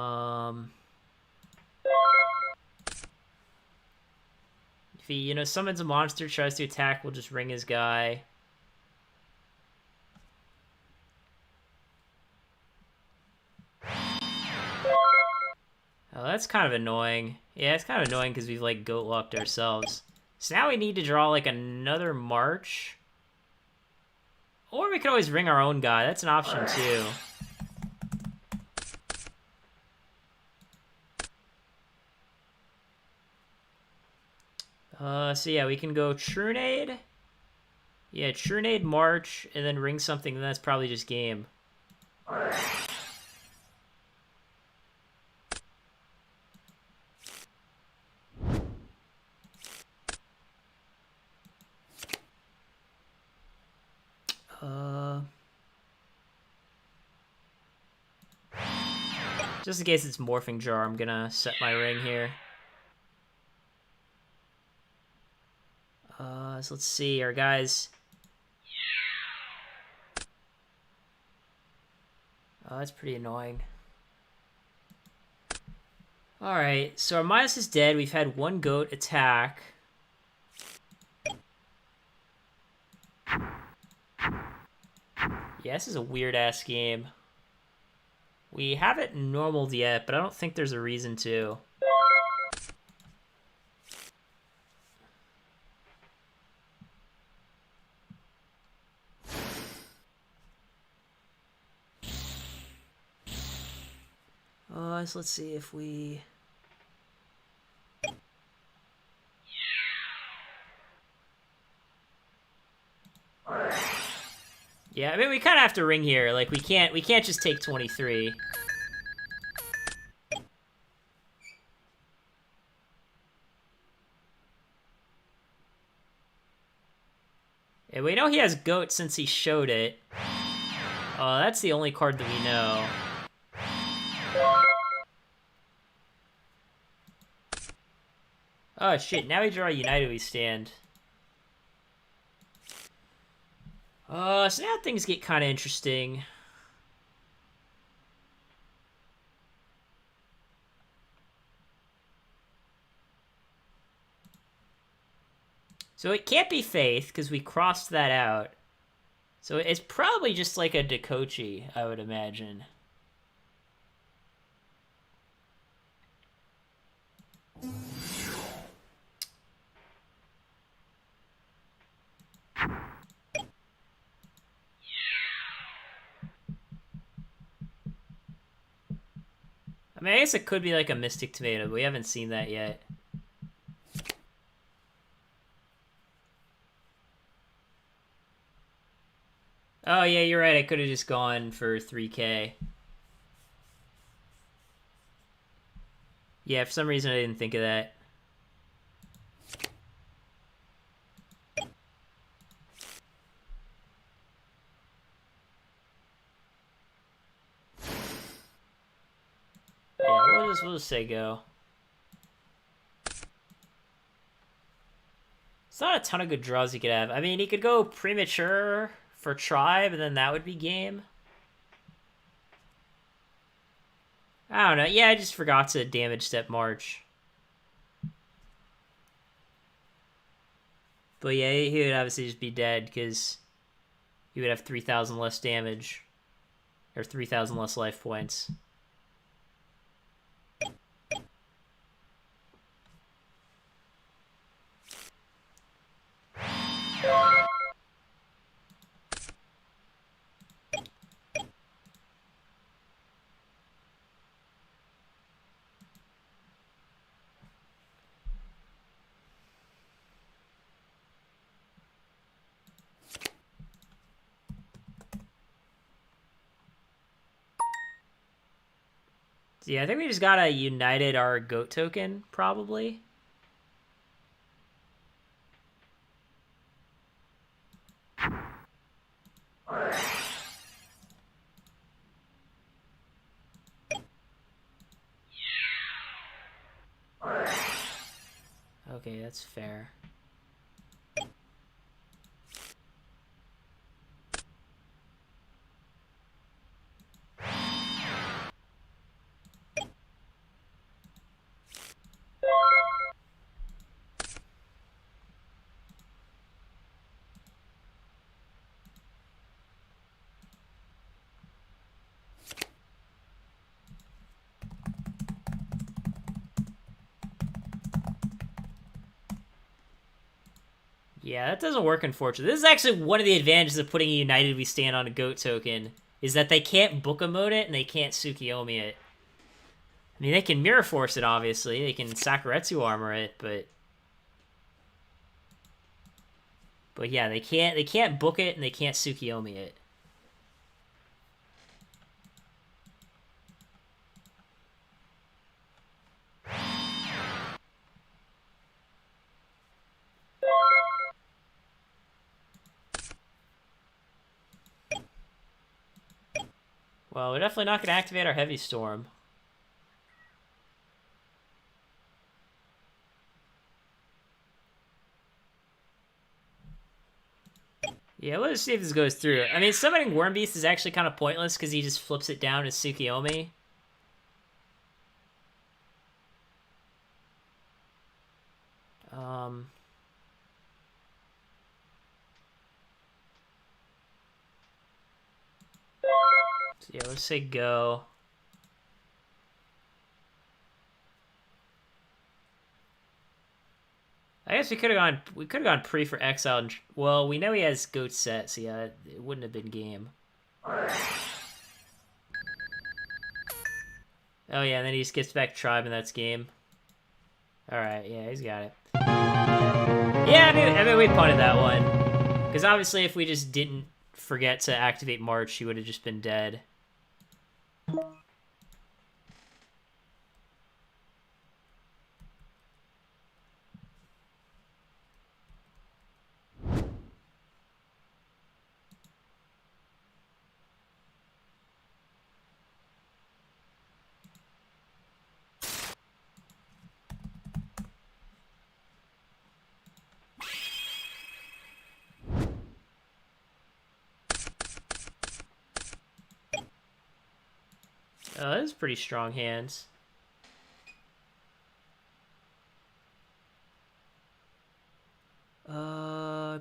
he, summons a monster, tries to attack, we'll just ring his guy. Oh, that's kind of annoying. Yeah, it's kind of annoying because we've, like, goat-locked ourselves. So now we need to draw, like, another march. Or we could always ring our own guy. That's an option, too. So yeah, we can go Trunade. Yeah, Trunade, March, and then ring something, and that's probably just game. Just in case it's Morphing Jar, I'm gonna set my ring here. So let's see, our guys... Oh, that's pretty annoying. Alright, so our Midas is dead. We've had one goat attack. Yeah, this is a weird-ass game. We haven't normaled yet, but I don't think there's a reason to. So let's see if we... Yeah, I mean, we kind of have to ring here. Like, we can't just take 23. Yeah, we know he has goat since he showed it. Oh, that's the only card that we know. Oh, shit. Now we draw United We Stand. So now things get kind of interesting. So it can't be Faith, because we crossed that out. So it's probably just like a Dekochi, I would imagine. I mean, I guess it could be like a Mystic Tomato, but we haven't seen that yet. Oh, yeah, you're right. I could have just gone for 3K. Yeah, for some reason I didn't think of that. Yeah, we'll just say go. It's not a ton of good draws he could have. I mean, he could go Premature for Tribe, and then that would be game. I don't know. Yeah, I just forgot to damage step March. But yeah, he would obviously just be dead, because he would have 3,000 less damage. Or 3,000 less life points. So yeah, I think we just gotta united our goat token, probably. Okay, that's fair. Yeah, that doesn't work, unfortunately. This is actually one of the advantages of putting a United We Stand on a GOAT token, is that they can't book emote it and they can't Tsukiyomi it. I mean, they can Mirror Force it, obviously. They can Sakuretsu Armor it, but... But yeah, they can't book it and they can't Tsukiyomi it. Well, we're definitely not going to activate our Heavy Storm. Yeah, let's see if this goes through. I mean, summoning Worm Beast is actually kind of pointless because he just flips it down as Tsukiyomi. So yeah, let's say go. I guess we could have gone pre for exile. And, well, we know he has goat set, so yeah, it wouldn't have been game. Oh yeah, and then he just gets back tribe and that's game. All right, yeah, he's got it. Yeah, I mean we punted that one because obviously if we just didn't forget to activate March, he would have just been dead. Oh, that's pretty strong hands. Yeah,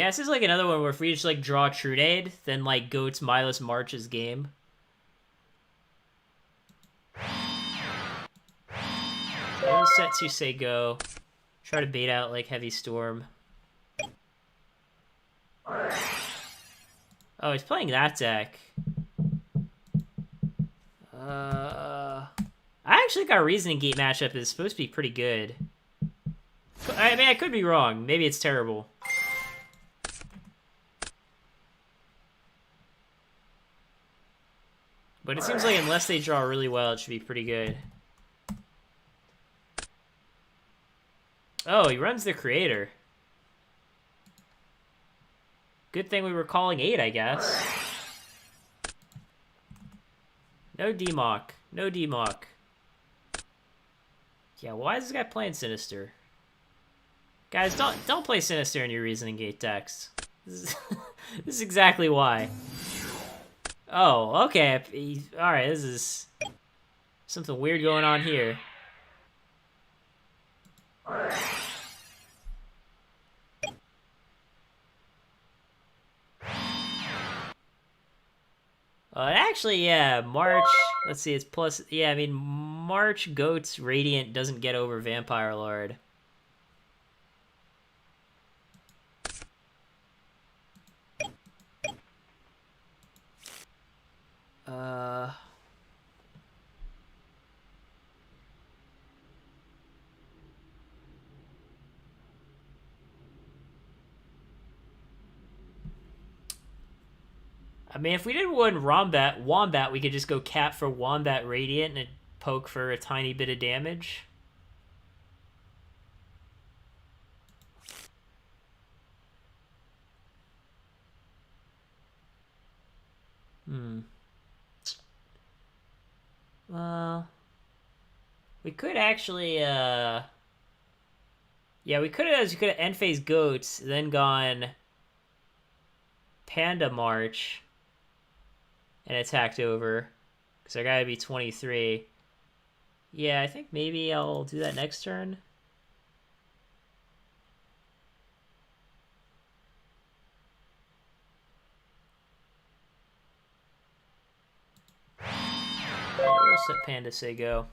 this is like another one where if we just like draw Trunade, then like Goats Milos March's game. So let's set to say go. Try to bait out like Heavy Storm. Oh, he's playing that deck. I actually think our Reasoning Gate matchup is supposed to be pretty good. I mean, I could be wrong. Maybe it's terrible. But it seems like unless they draw really well, it should be pretty good. Oh, he runs the Creator. Good thing we were calling 8, I guess. No Demock. No Demock. Yeah, why is this guy playing Sinister? Guys, don't play Sinister in your Reasoning Gate decks. This is exactly why. Oh, okay. Alright, this is something weird going on here. Actually, yeah, March, let's see, it's plus, yeah, I mean, March Goats Radiant doesn't get over Vampire Lord. I mean, if we did one Wombat, we could just go Cat for Wombat Radiant and poke for a tiny bit of damage. We could actually, yeah, we could have end phase goats, then gone Panda March and attacked over. Because I gotta be 23. Yeah, I think maybe I'll do that next turn. Yeah, we'll set Panda say go.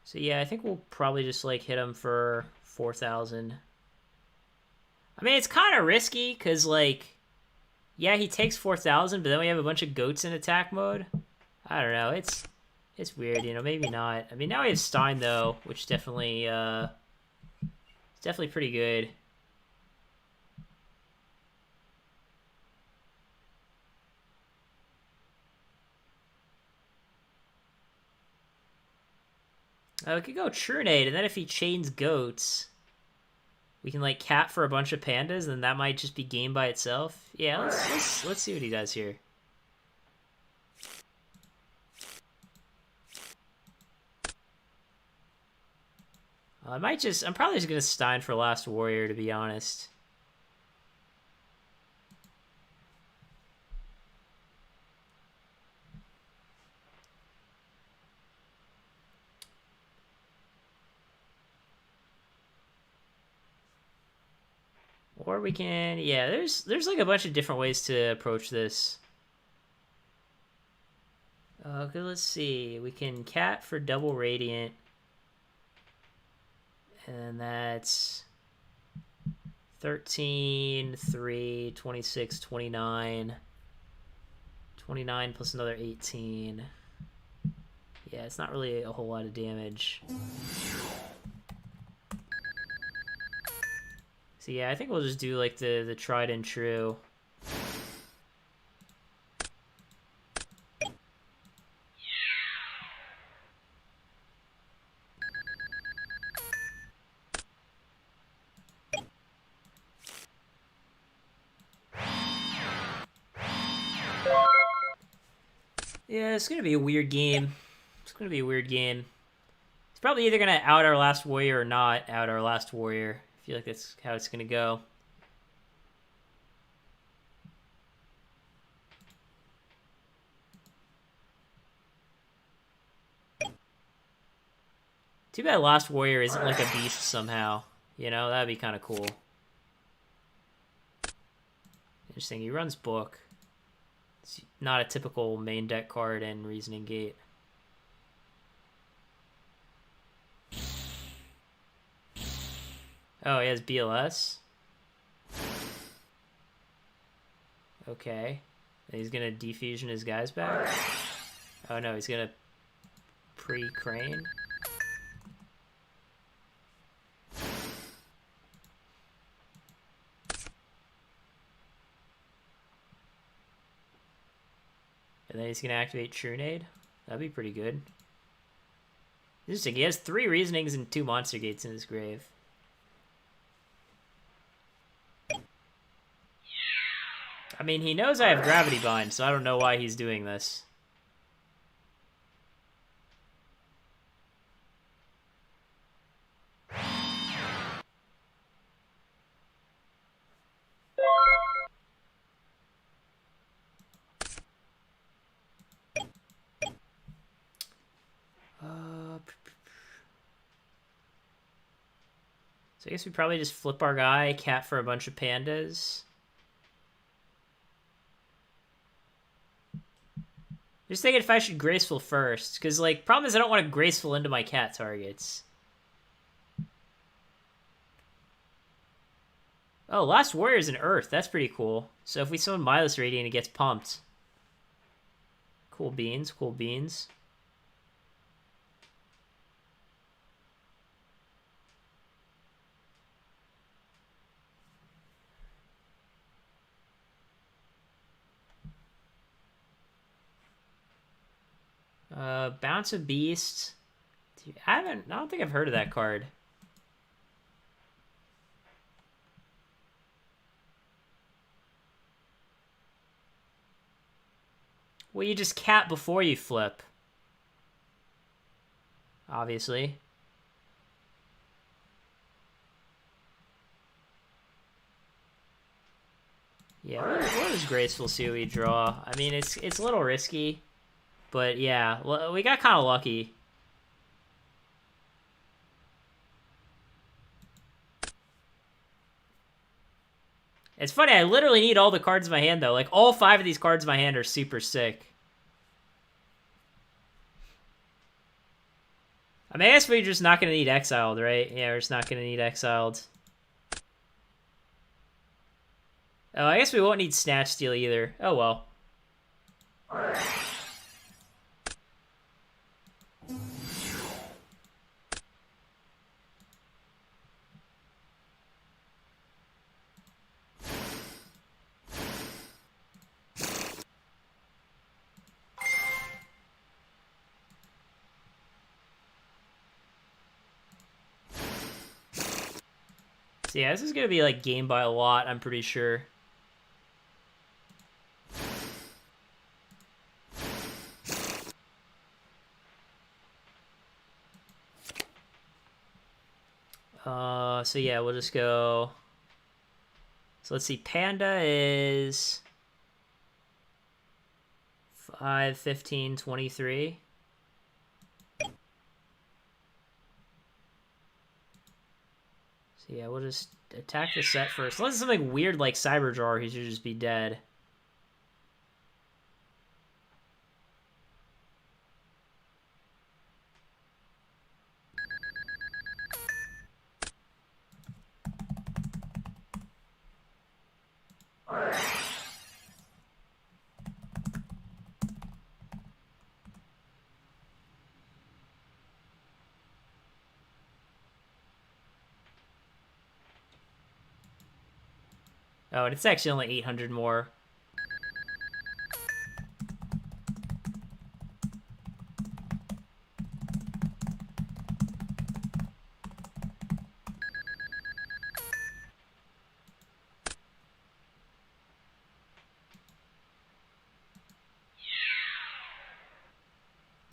So yeah, I think we'll probably just like hit him for 4,000. I mean, it's kind of risky because like, yeah, he takes 4,000, but then we have a bunch of goats in attack mode. I don't know. It's weird, you know. Maybe not. I mean, now we have Stein though, which definitely it's definitely pretty good. We could go Trunade, and then if he chains goats, we can like cap for a bunch of pandas, and that might just be game by itself. Yeah, let's see what he does here. I'm probably just gonna Stein for Last Warrior, to be honest. Or we can, yeah, there's like a bunch of different ways to approach this. Okay, let's see. We can cat for double radiant. And that's 13, 3, 26, 29. 29 plus another 18. Yeah, it's not really a whole lot of damage. So yeah, I think we'll just do like the tried and true. Yeah, it's gonna be a weird game. It's gonna be a weird game. It's probably either gonna out our Last Warrior or not out our Last Warrior. I feel like that's how it's gonna go. Too bad Last Warrior isn't like a beast somehow. You know, that'd be kind of cool. Interesting. He runs Book. It's not a typical main deck card in Reasoning Gate. Oh, he has BLS? Okay. And he's gonna defusion his guys back? Oh no, he's gonna pre-crane? And then he's gonna activate Trunade? That'd be pretty good. Interesting, he has 3 Reasonings and 2 Monster Gates in his grave. I mean, he knows I have Gravity Bind, so I don't know why he's doing this. So I guess we probably just flip our guy, cat for a bunch of pandas. Just thinking if I should graceful first, because like problem is I don't want to graceful into my cat targets. Oh, Last Warrior's an Earth. That's pretty cool. So if we summon Mindless Radiant, it gets pumped. Cool beans, cool beans. Bounce a Beast. Dude, I don't think I've heard of that card. Well, you just cap before you flip. Obviously. Yeah, what is Graceful? See what we draw. I mean, it's a little risky, but yeah, well, we got kind of lucky. It's funny, I literally need all the cards in my hand, though. Like, all 5 of these cards in my hand are super sick. I mean, I guess we're just not going to need Exiled, right? Yeah, we're just not going to need Exiled. Oh, I guess we won't need Snatch Steal either. Oh, well. So yeah, this is going to be, like, game by a lot, I'm pretty sure. So yeah, we'll just go... So let's see, Panda is 5, 15, 23. So yeah, we'll just attack the set first. Unless it's something weird like Cyberjar, he should just be dead. Oh, and it's actually only 800 more.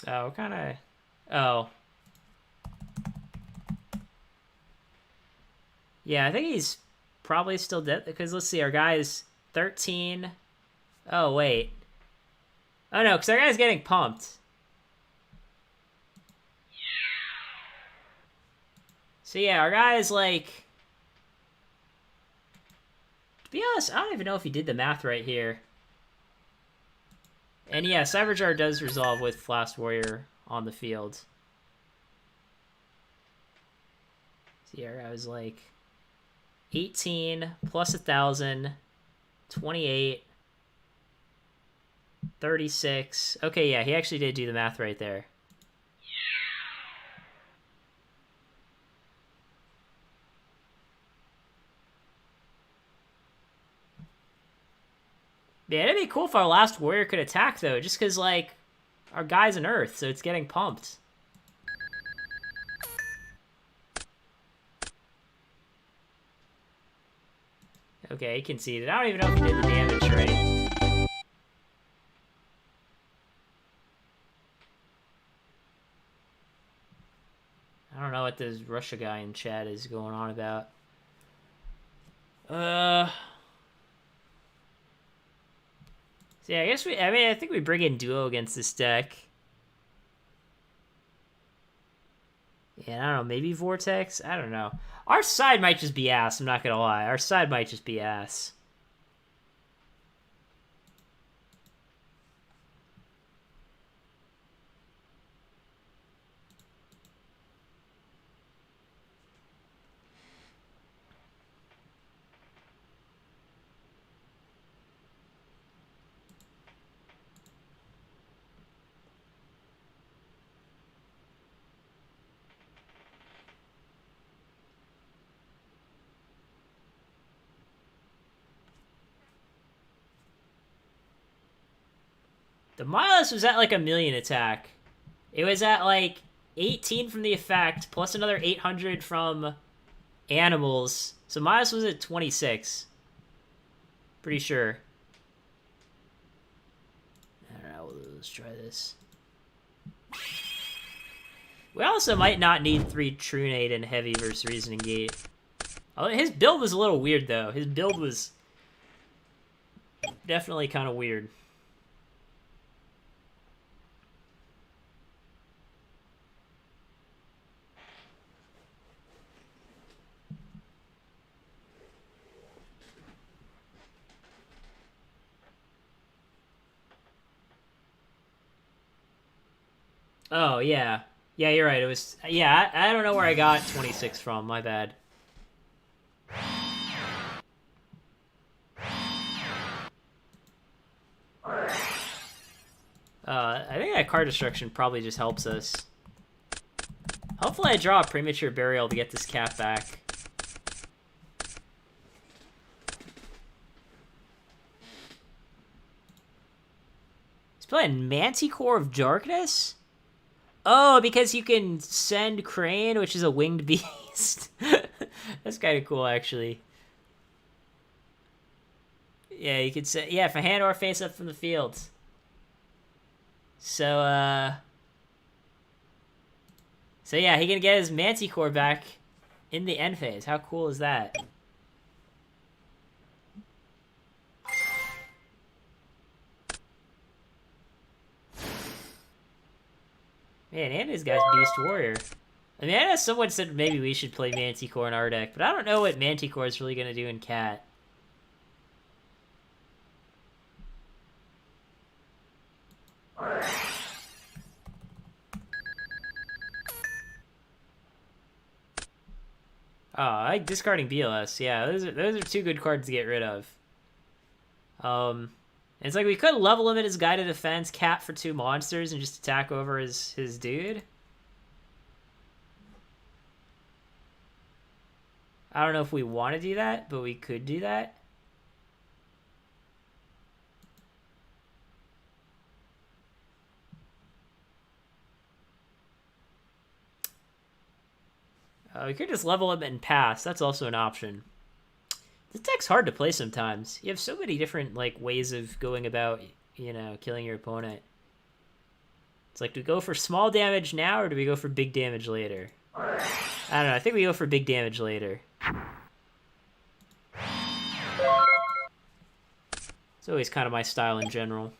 Oh, kind of... Oh. Yeah, I think he's probably still dead, because let's see, our guy is 13. Oh, wait. Oh, no, because our guy's getting pumped. So, yeah, our guy is, like... To be honest, I don't even know if he did the math right here. And, yeah, Cyberjar does resolve with Flask Warrior on the field. So, yeah, our guy was, like... 18 plus 1,000, 28, 36. Okay, yeah, he actually did do the math right there. Yeah, it'd be cool if our last warrior could attack, though, just because, like, our guy's an Earth, so it's getting pumped. Okay, he conceded. I don't even know if he did the damage right. I don't know what this Russia guy in chat is going on about. So yeah, I guess I think we bring in Duo against this deck. Yeah, I don't know, maybe Vortex? I don't know. Our side might just be ass, I'm not gonna lie. Our side might just be ass. The Miles was at like 1,000,000 attack. It was at like 18 from the effect, plus another 800 from animals. So Midas was at 26. Pretty sure. I don't know, let's try this. We also might not need 3 Trunade and Heavy versus Reasoning Gate. Oh, his build was a little weird, though. His build was definitely kind of weird. Oh, yeah. Yeah, you're right. It was... Yeah, I don't know where I got 26 from. My bad. I think that card destruction probably just helps us. Hopefully I draw a premature burial to get this cat back. He's playing Manticore of Darkness? Oh, because you can send Crane, which is a winged beast. That's kind of cool, actually. Yeah, you could say... Yeah, if a hand or face up from the field. So, So yeah, he can get his Manticore back in the end phase. How cool is that? Man, and his guy's Beast Warrior. I mean, I know someone said maybe we should play Manticore in our deck, but I don't know what Manticore is really going to do in Cat. Oh, I like discarding BLS. Yeah, those are 2 good cards to get rid of. It's like we could level limit his Guided Defense, Cat for 2 monsters, and just attack over his dude. I don't know if we want to do that, but we could do that. We could just level him and pass. That's also an option. This deck's hard to play sometimes. You have so many different like ways of going about, you know, killing your opponent. It's like, do we go for small damage now, or do we go for big damage later? I don't know. I think we go for big damage later. It's always kind of my style in general.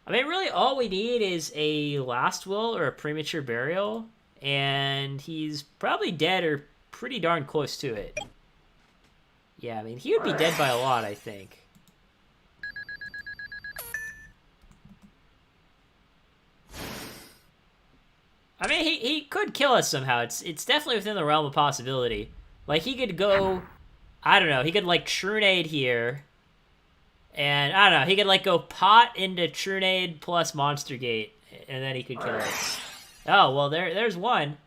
I mean, really, all we need is a Last Will or a Premature Burial, and he's probably dead or pretty darn close to it. Yeah, I mean, he would be dead by a lot, I think. I mean, he could kill us somehow. It's definitely within the realm of possibility. Like, he could go... I don't know. He could, like, Trunade here. And, I don't know. He could, like, go Pot into Trunade plus Monster Gate. And then he could kill us. Oh, well, there's one.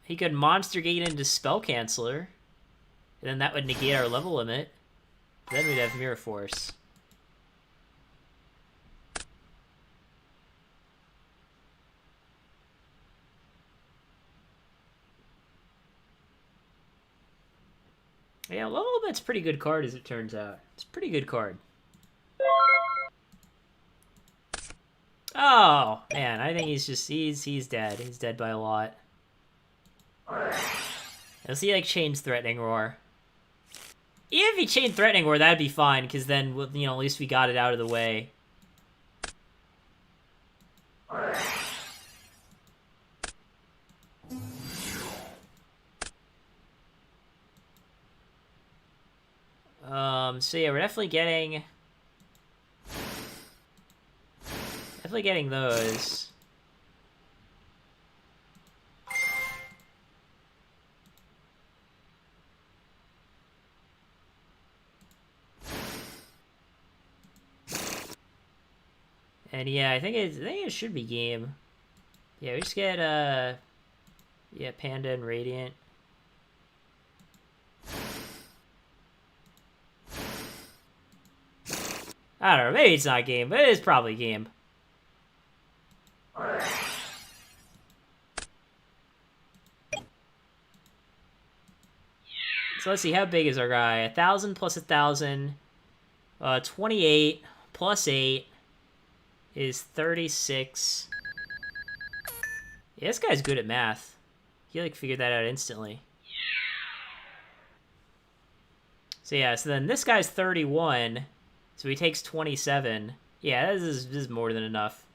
He could Monster Gate into Spell Canceller. And then that would negate our level limit. Then we'd have Mirror Force. Yeah, level limit's a pretty good card, as it turns out. It's a pretty good card. Oh, man, I think he's dead. He's dead by a lot. Let's see, like, Chain's Threatening Roar. Even if he chained Threatening Roar, that'd be fine, because then, you know, at least we got it out of the way. So yeah, we're definitely getting those. And yeah, I think it should be game. Yeah, we just get yeah, Panda and Radiant. I don't know. Maybe it's not game, but it is probably game. So let's see. How big is our guy? 1,000 plus 1,000. 28 plus 8 is 36. Yeah, this guy's good at math. He like figured that out instantly. So yeah, so then this guy's 31, so he takes 27. Yeah, this is more than enough.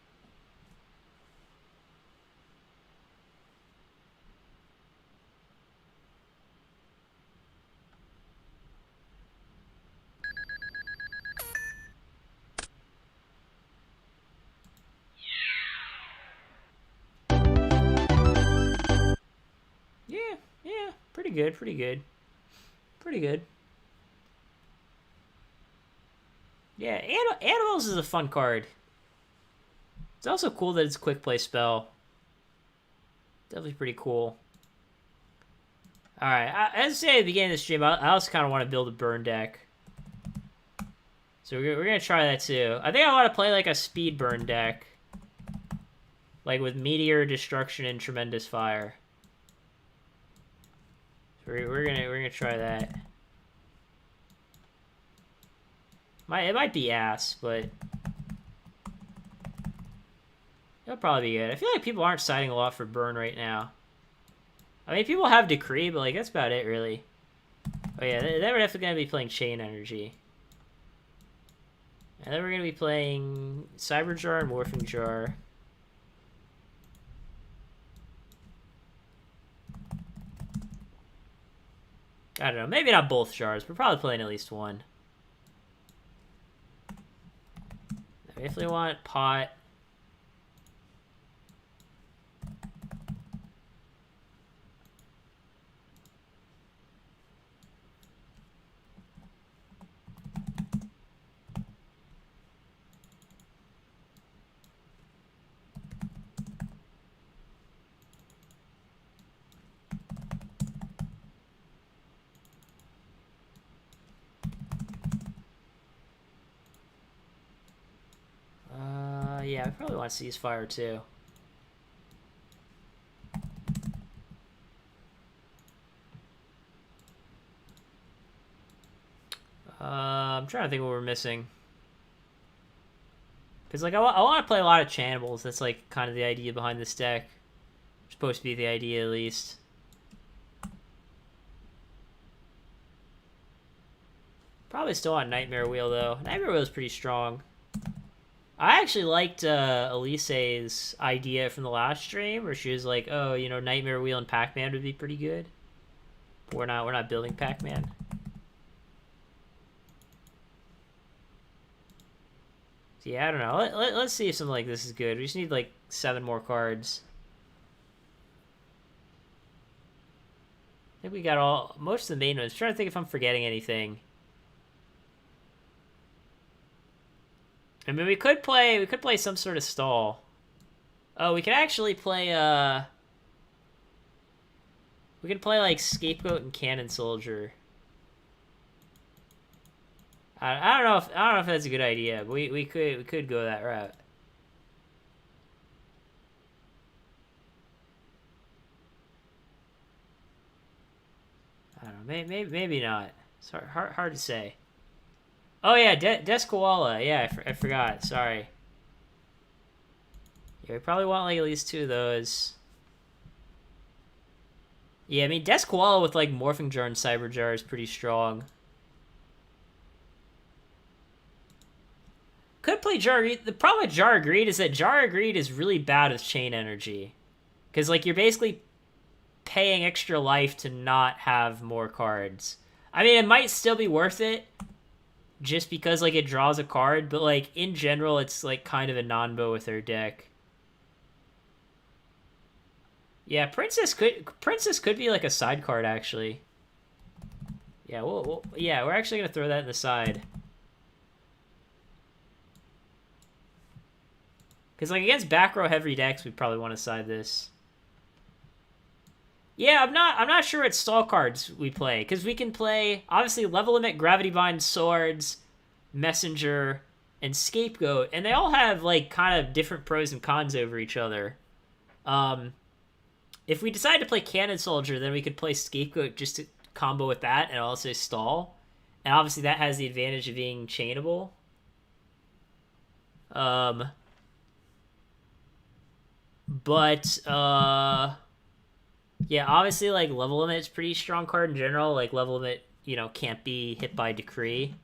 Yeah, pretty good, pretty good. Pretty good. Yeah, Animals is a fun card. It's also cool that it's a quick play spell. Definitely pretty cool. Alright, as I say at the beginning of the stream, I also kind of want to build a burn deck. So we're going to try that too. I think I want to play like a speed burn deck. Like with Meteor, Destruction, and Tremendous Fire. So we're gonna try that. It might be ass, but it'll probably be good. I feel like people aren't siding a lot for burn right now. I mean, people have Decree, but like that's about it, really. Oh yeah, then we're definitely gonna be playing Chain Energy, and then we're gonna be playing Cyber Jar and Morphing Jar. I don't know, maybe not both jars. We're probably playing at least one. If we want pot. Yeah, I probably want to seize fire too. I'm trying to think what we're missing. Because, like, I want to play a lot of channels. That's, like, kind of the idea behind this deck. Supposed to be the idea, at least. Probably still on Nightmare Wheel, though. Nightmare Wheel is pretty strong. I actually liked Elise's idea from the last stream, where she was like, "Oh, you know, Nightmare Wheel and Pac-Man would be pretty good." But we're not building Pac-Man. So yeah, I don't know. Let's see if something like this is good. We just need like 7 more cards. I think we got most of the main ones. I'm trying to think if I'm forgetting anything. I mean, we could play some sort of stall. Oh, we could actually play we could play like Scapegoat and Cannon Soldier. I don't know if that's a good idea, but we could go that route. I don't know, maybe not. It's hard to say. Oh yeah, Koala. Yeah, I forgot. Sorry. Yeah, we probably want like at least 2 of those. Yeah, I mean, Koala with like Morphing Jar and Cyber Jar is pretty strong. Could play Jar Greed. The problem with Jar Greed is that Jar Greed is really bad with Chain Energy. Because like you're basically paying extra life to not have more cards. I mean, it might still be worth it. Just because, like, it draws a card, but, like, in general, it's, like, kind of a non-bo with their deck. Yeah, Princess could be, like, a side card, actually. Yeah, we're actually gonna throw that in the side. Because, like, against back row heavy decks, we probably want to side this. Yeah, I'm not sure what stall cards we play, because we can play, obviously, Level Limit, Gravity Bind, Swords, Messenger, and Scapegoat, and they all have like kind of different pros and cons over each other. Um, if we decide to play Cannon Soldier, then we could play Scapegoat just to combo with that and also stall. And obviously that has the advantage of being chainable. But yeah, obviously like level limit is pretty strong card in general. Like level limit, can't be hit by decree.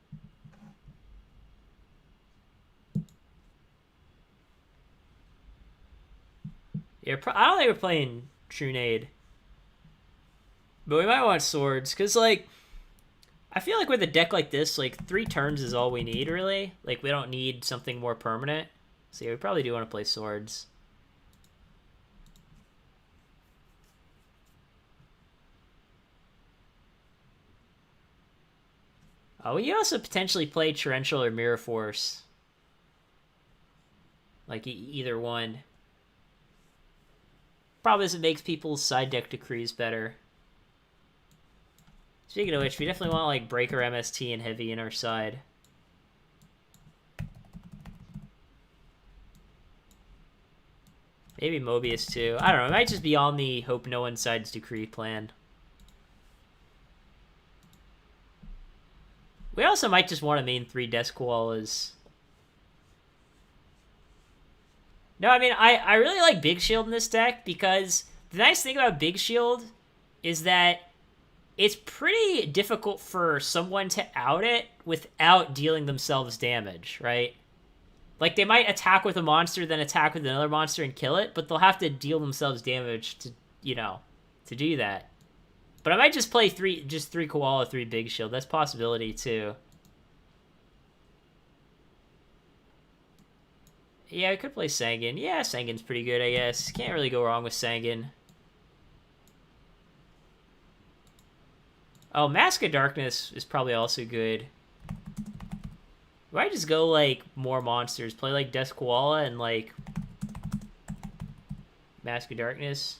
Yeah, I don't think we're playing Trunade. But we might want swords, because, like, I feel like with a deck like this, like, 3 turns is all we need, really. Like, we don't need something more permanent. So yeah, we probably do want to play swords. Oh, we also potentially play Torrential or Mirror Force. Like, either one. Problem is it makes people's side deck decrees better. Speaking of which, we definitely want, like, Breaker, MST, and Heavy in our side. Maybe Mobius, too. I don't know. It might just be on the hope no one sides decree plan. We also might just want to main 3 Desk Koalas. No, I mean, I really like Big Shield in this deck because the nice thing about Big Shield is that it's pretty difficult for someone to out it without dealing themselves damage, right? Like, they might attack with a monster, then attack with another monster and kill it, but they'll have to deal themselves damage to, to do that. But I might just play 3 Koala, 3 Big Shield. That's a possibility, too. Yeah, I could play Sangan. Yeah, Sangan's pretty good, I guess. Can't really go wrong with Sangan. Oh, Mask of Darkness is probably also good. Might just go, like, more monsters. Play, like, Death Koala and, like, Mask of Darkness.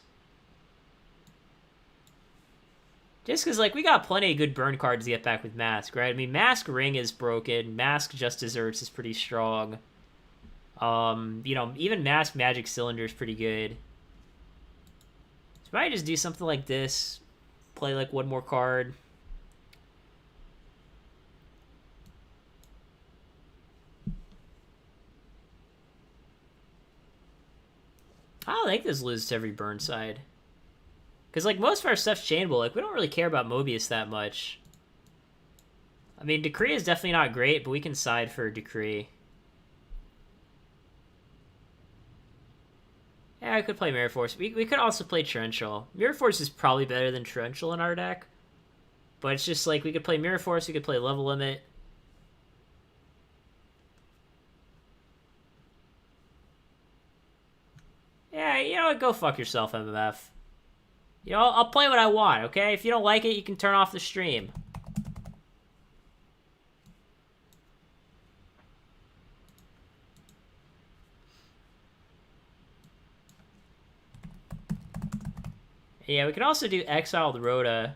Just because, like, we got plenty of good burn cards to get back with Mask, right? I mean, Mask Ring is broken. Mask Just Desserts is pretty strong. Even Mask Magic Cylinder is pretty good. So might just do something like this. Play, like, one more card. I don't think this loses to every burn side. Because, like, most of our stuff's chainable. Like, we don't really care about Mobius that much. I mean, Decree is definitely not great, but we can side for Decree. Yeah, I could play Mirror Force. We could also play Torrential. Mirror Force is probably better than Torrential in our deck. But it's just like, we could play Mirror Force, we could play Level Limit. Yeah, you know what? Go fuck yourself, MMF. I'll play what I want, okay? If you don't like it, you can turn off the stream. Yeah, we could also do Exiled Rhoda.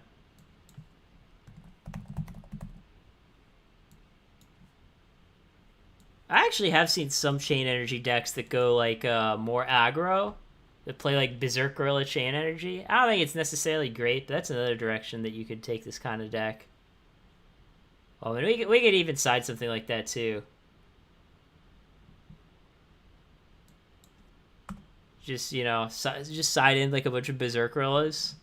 I actually have seen some Chain Energy decks that go, like, more aggro. That play, like, Berserk Gorilla Chain Energy. I don't think it's necessarily great, but that's another direction that you could take this kind of deck. Oh, and we could even side something like that, too. Just, just side in, like, a bunch of Berserk Gorillas.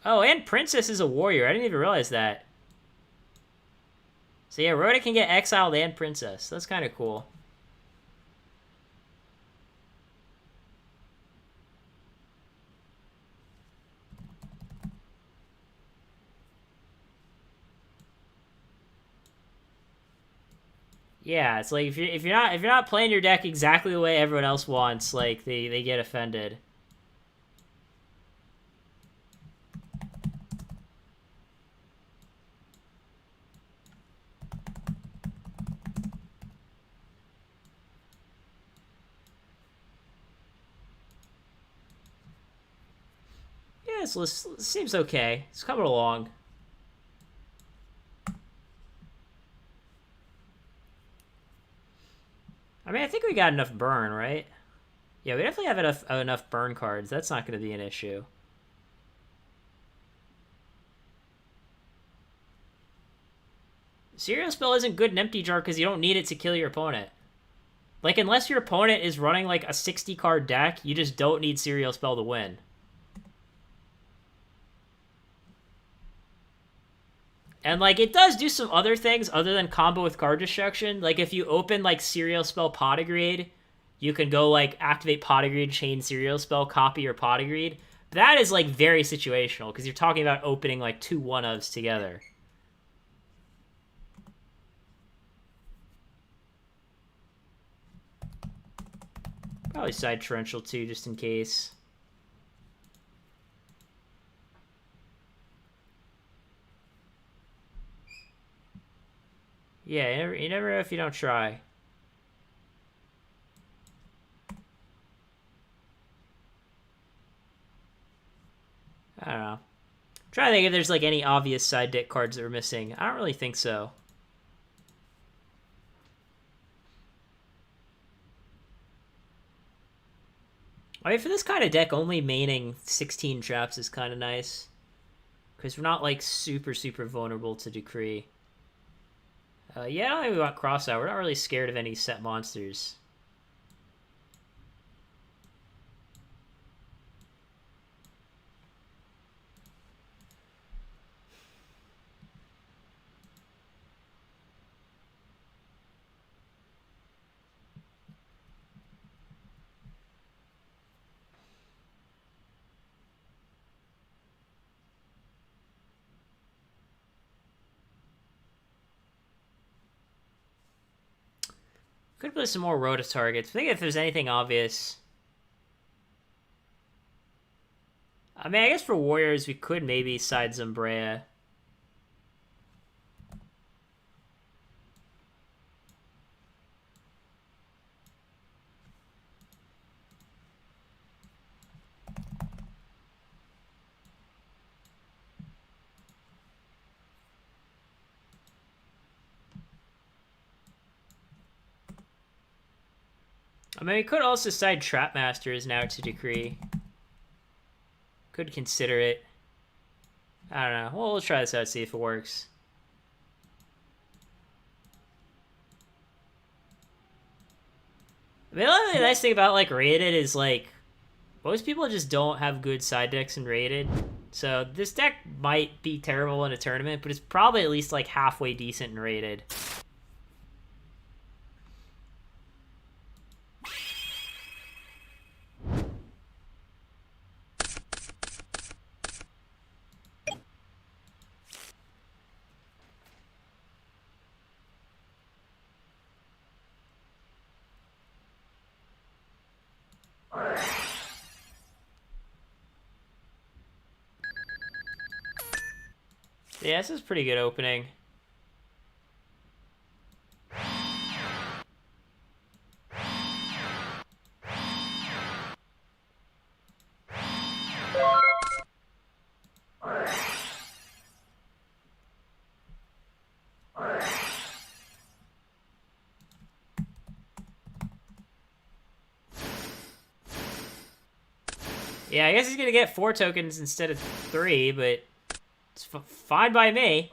Oh, and Princess is a warrior. I didn't even realize that. So yeah, Rhoda can get exiled and Princess. That's kind of cool. Yeah, it's like if you're not playing your deck exactly the way everyone else wants, like they get offended. Yeah, this seems okay. It's coming along. I mean, I think we got enough burn, right? Yeah, we definitely have enough burn cards. That's not going to be an issue. Serial Spell isn't good in Empty Jar because you don't need it to kill your opponent. Like, unless your opponent is running, like, a 60-card deck, you just don't need Serial Spell to win. And, like, it does do some other things other than combo with card destruction. Like, if you open, like, Serial Spell Potigrade, you can go, like, activate Potigrade, chain Serial Spell, copy your Potigrade. That is, like, very situational, because you're talking about opening, like, 2 1-ofs together. Probably side Torrential, too, just in case. Yeah, you never know if you don't try. I don't know. I'm trying to think if there's, like, any obvious side deck cards that we're missing. I don't really think so. I mean, for this kind of deck, only maining 16 traps is kind of nice. Because we're not, like, super, super vulnerable to Decree. Yeah, I don't think we want Crossout. We're not really scared of any set monsters. Could play some more Rota targets. I think if there's anything obvious. I mean, I guess for Warriors, we could maybe side Zumbrea. I mean, we could also side Trap Masters now to Decree. Could consider it. I don't know. Well, we'll try this out, see if it works. I mean, the nice thing about, like, Rated is, like, most people just don't have good side decks in Rated. So this deck might be terrible in a tournament, but it's probably at least, like, halfway decent in Rated. Yeah, this is a pretty good opening. Yeah, I guess he's gonna get 4 tokens instead of 3, but it's fine by me.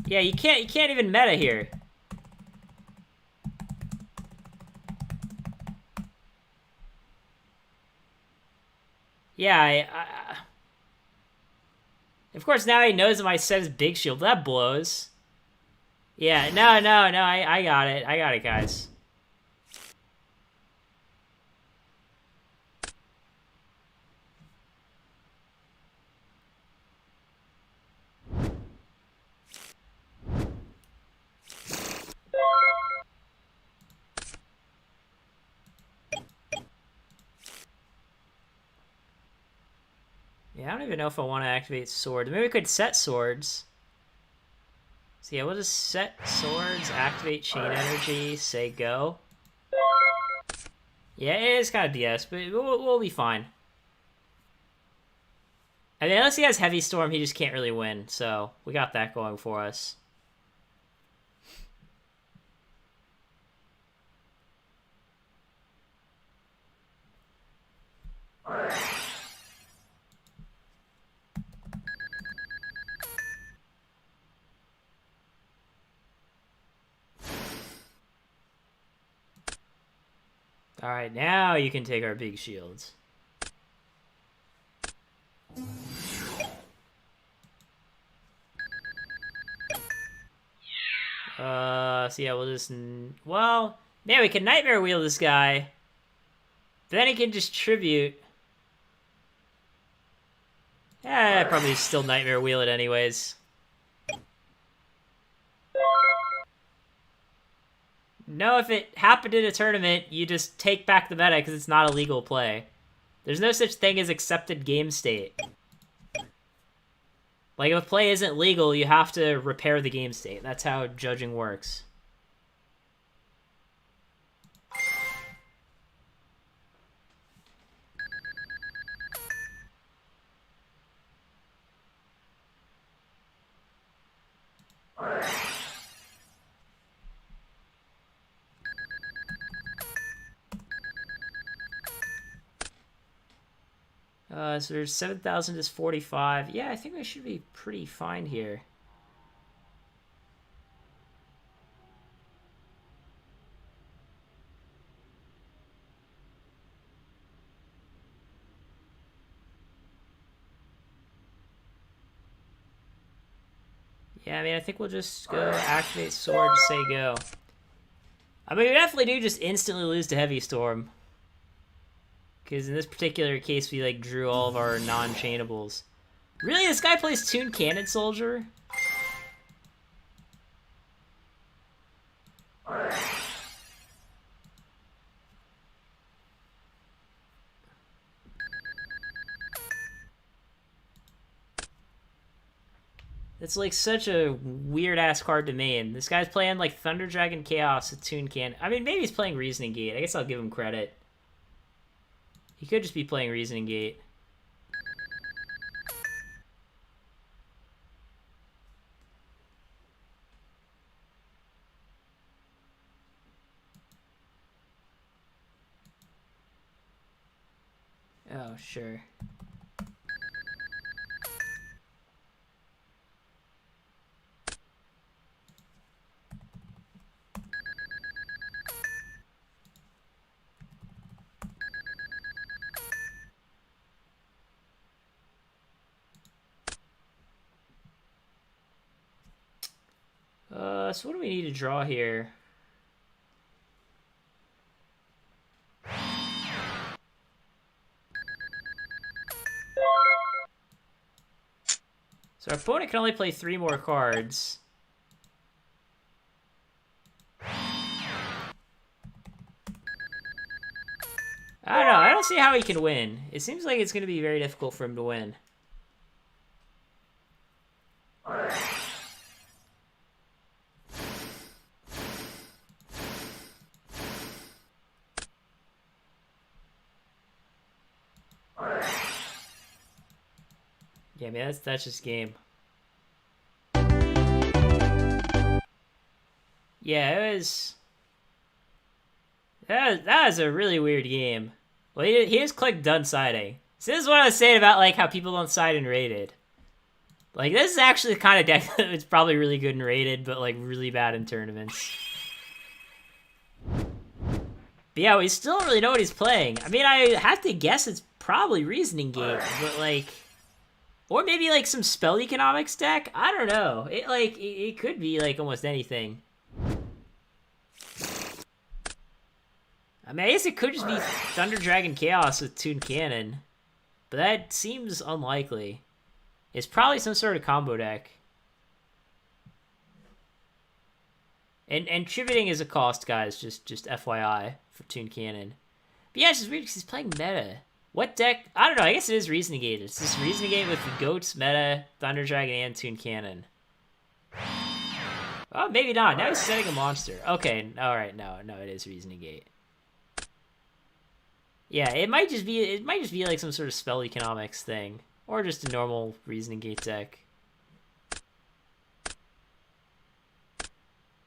Yeah, you can't even meta here. Yeah, of course now he knows that my set is Big Shield. That blows. Yeah, no, I got it. I got it, guys. Yeah, I don't even know if I want to activate swords. Maybe we could set swords. So yeah, we'll just set swords, activate chain energy, say go. Yeah, it is kind of DS, but we'll be fine. I mean, unless he has Heavy Storm, he just can't really win, so we got that going for us. Alright, now you can take our big shields. So yeah, we'll just... Well, yeah, we can Nightmare Wheel this guy. Then he can just Tribute. Yeah, probably still Nightmare Wheel it anyways. No, if it happened in a tournament, you just take back the meta because it's not a legal play. There's no such thing as accepted game state. Like, if a play isn't legal, you have to repair the game state. That's how judging works. So there's 7,000 is 45. Yeah, I think we should be pretty fine here. Yeah, I mean, I think we'll just go activate sword, say go. I mean, we definitely do just instantly lose to Heavy Storm. Because in this particular case, we, like, drew all of our non-chainables. Really? This guy plays Toon Cannon Soldier? It's, like, such a weird-ass card to main. This guy's playing, like, Thunder Dragon Chaos with Toon Cannon. I mean, maybe he's playing Reasoning Gate. I guess I'll give him credit. He could just be playing Reasoning Gate. Oh, sure. So what do we need to draw here? So our opponent can only play 3 more cards. I don't know. I don't see how he can win. It seems like it's going to be very difficult for him to win. Yeah, man, that's just game. Yeah, it was... That was a really weird game. Well, he just clicked done siding. So this is what I was saying about, like, how people don't side in rated. Like, this is actually the kind of deck that's probably really good in rated, but, like, really bad in tournaments. But yeah, we still don't really know what he's playing. I mean, I have to guess it's probably Reasoning Gate, but, like... Or maybe, like, some Spell Economics deck? I don't know. It could be, like, almost anything. I mean, I guess it could just be Thunder Dragon Chaos with Toon Cannon. But that seems unlikely. It's probably some sort of combo deck. And tributing is a cost, guys, just FYI, for Toon Cannon. But yeah, it's just weird because he's playing meta. What deck? I don't know, I guess it is Reasoning Gate. It's just Reasoning Gate with the Goats, Meta, Thunder Dragon, and Toon Cannon. Oh, maybe not. Now he's setting a monster. Okay, alright, no, it is Reasoning Gate. Yeah, it might just be like some sort of spell economics thing. Or just a normal reasoning gate deck.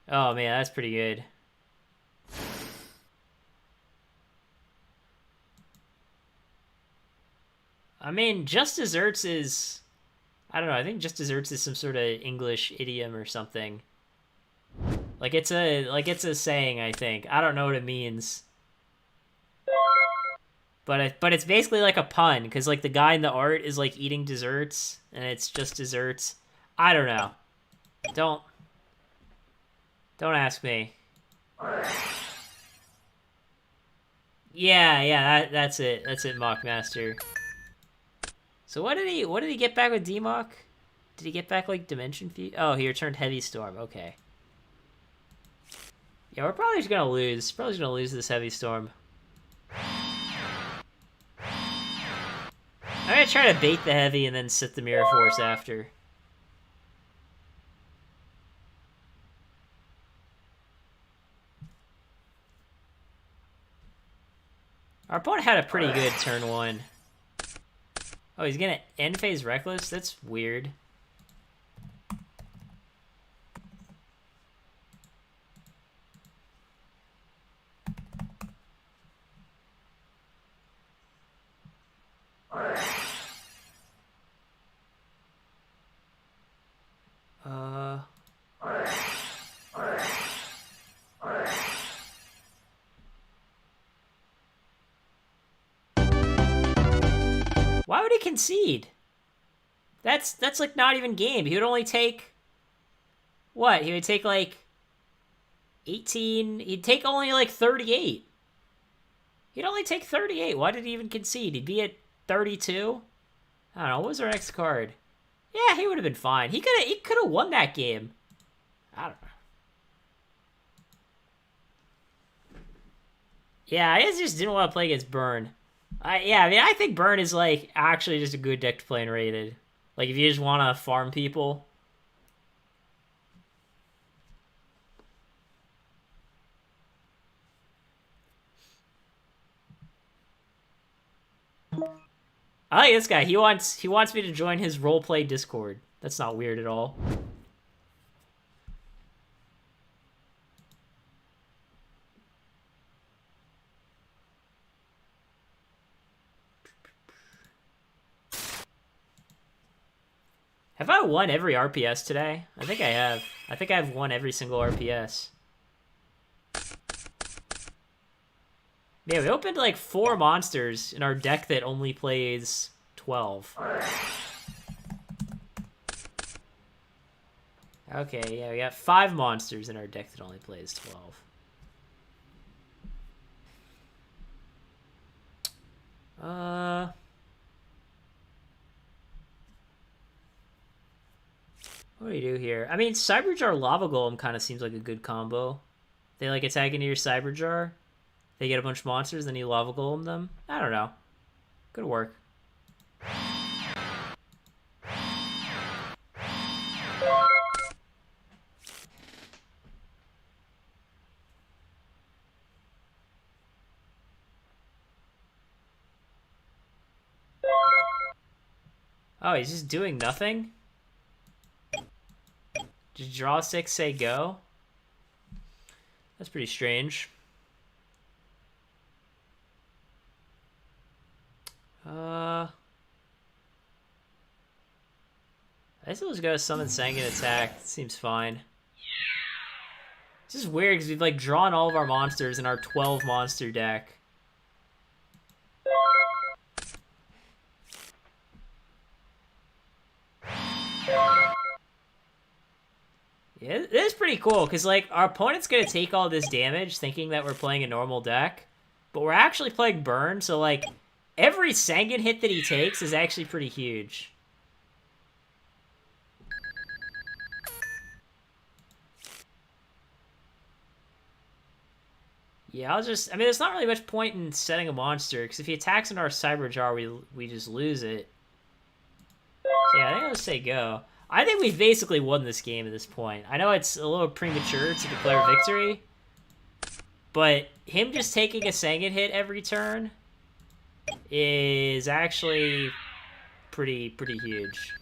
Oh man, that's pretty good. I mean, just desserts is... I don't know, I think just desserts is some sort of English idiom or something. Like it's a saying, I think. I don't know what it means. But it's basically like a pun, because like the guy in the art is like eating desserts, and it's just desserts. I don't know. Don't don't ask me. Yeah, that's it. That's it, Mockmaster. So what did he get back with Demock? Did he get back like Dimension Feed? Oh, he returned Heavy Storm. Okay. Yeah, we're probably just gonna lose. Probably just gonna lose this Heavy Storm. I'm gonna try to bait the Heavy and then sit the Mirror Force after. Our opponent had a pretty good turn one. Oh, he's gonna end phase Reckless? That's weird. Why would he concede? That's like not even game. He would only take what? He would take like 18. He'd take only like 38. He'd only take 38. Why did he even concede? He'd be at 32. I don't know. What was our next card? Yeah, he would have been fine. He could have won that game. I don't know. Yeah, I just didn't want to play against Burn. I mean, I think Burn is like actually just a good deck to play in rated. Like if you just want to farm people. I like this guy. He wants me to join his roleplay Discord. That's not weird at all. Have I won every RPS today? I think I have. I think I've won every single RPS. Yeah, we opened like 4 monsters in our deck that only plays 12. Okay, yeah, we got 5 monsters in our deck that only plays 12. What do you do here? I mean, Cyberjar Lava Golem kind of seems like a good combo. They like attack into your Cyberjar. They get a bunch of monsters, then you Lava Golem them. I don't know. Could work. Oh, he's just doing nothing? Just draw 6, say go? That's pretty strange. I guess we'll just go summon Sanguine Attack. Seems fine. This is weird because we've like drawn all of our monsters in our 12 monster deck. Yeah, it is pretty cool because like our opponent's gonna take all this damage thinking that we're playing a normal deck, but we're actually playing Burn, so like every Sanguine hit that he takes is actually pretty huge. Yeah, I mean, there's not really much point in setting a monster, because if he attacks into our Cyberjar, we just lose it. So yeah, I think I'll just say go. I think we've basically won this game at this point. I know it's a little premature to declare victory, but him just taking a Sanguine hit every turn is actually pretty huge.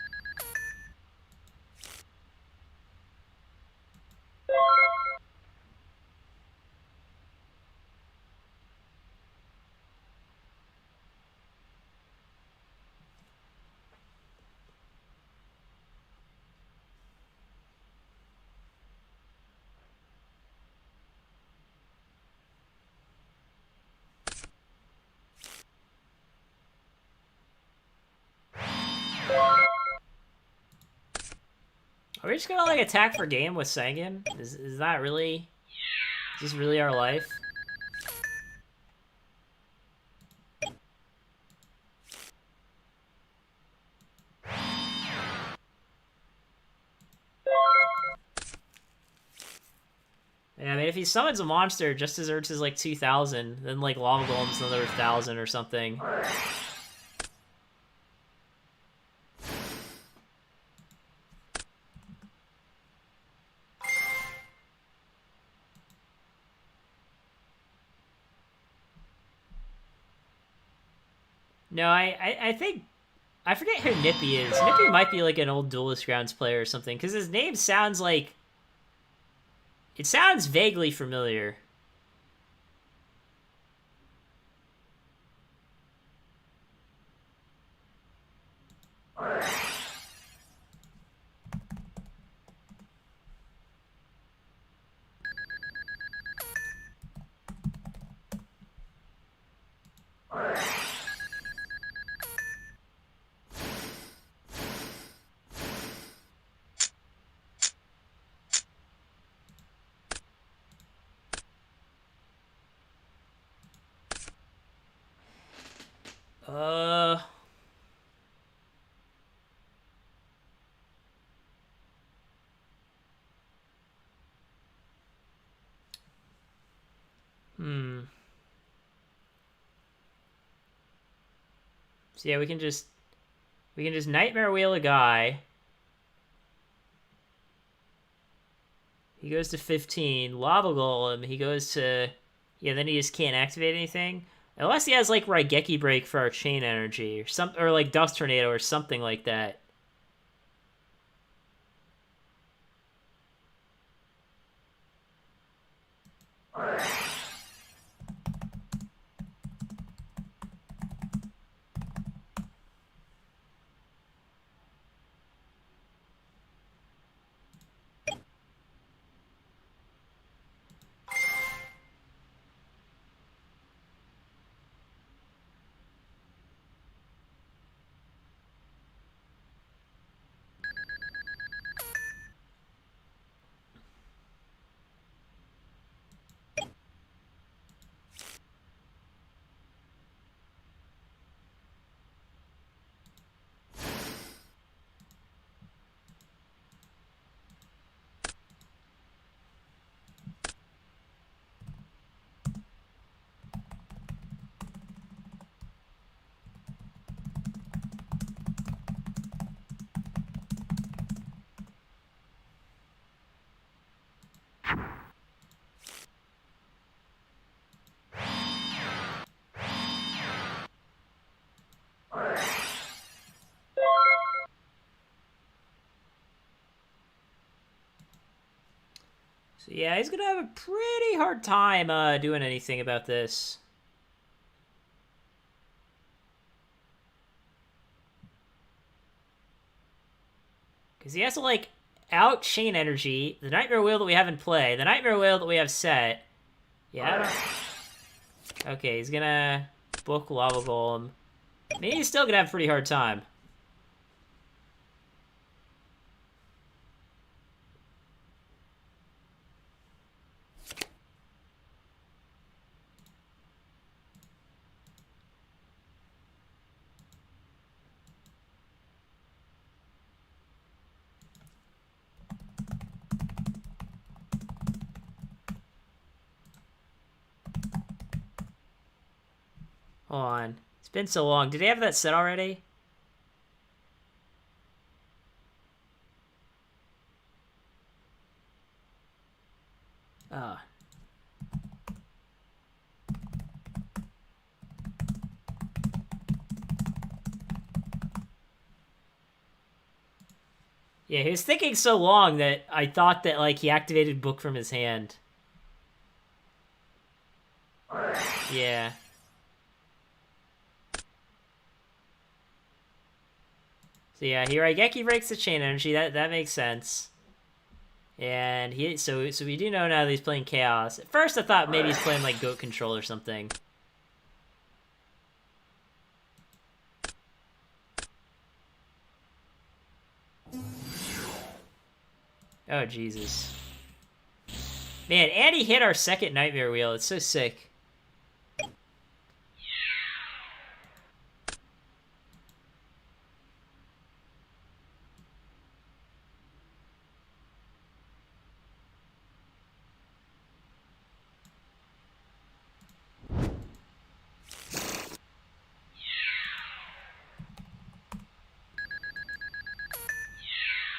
Are we just gonna like attack for game with Sangan? Is that really? Is this really our life? Yeah, I mean, if he summons a monster just as Ertz is like 2,000, then like Lava Golem's another 1,000 or something. No, I think I forget who Nippy is. Nippy might be like an old Duelist Grounds player or something, because his name sounds like it sounds vaguely familiar. Uh, hmm. So yeah, we can just Nightmare Wheel a guy. He goes to 15. Lava Golem, he goes to... Yeah, then he just can't activate anything. Unless he has, like, Raigeki Break for our Chain Energy, or like, Dust Tornado, or something like that. So yeah, he's gonna have a pretty hard time doing anything about this. Because he has to, like, out Chain Energy, the Nightmare Wheel that we have in play, the Nightmare Wheel that we have set. Yeah, Okay, he's gonna book Lava Golem. Maybe he's still gonna have a pretty hard time. Hold on. It's been so long. Did he have that set already? Ah. Yeah, he was thinking so long that I thought that, like, he activated book from his hand. Yeah. So yeah, here Raigeki breaks the chain energy. That makes sense. And so we do know now that he's playing Chaos. At first I thought maybe he's playing like Goat Control or something. Oh Jesus. Man, and he hit our second Nightmare Wheel. It's so sick.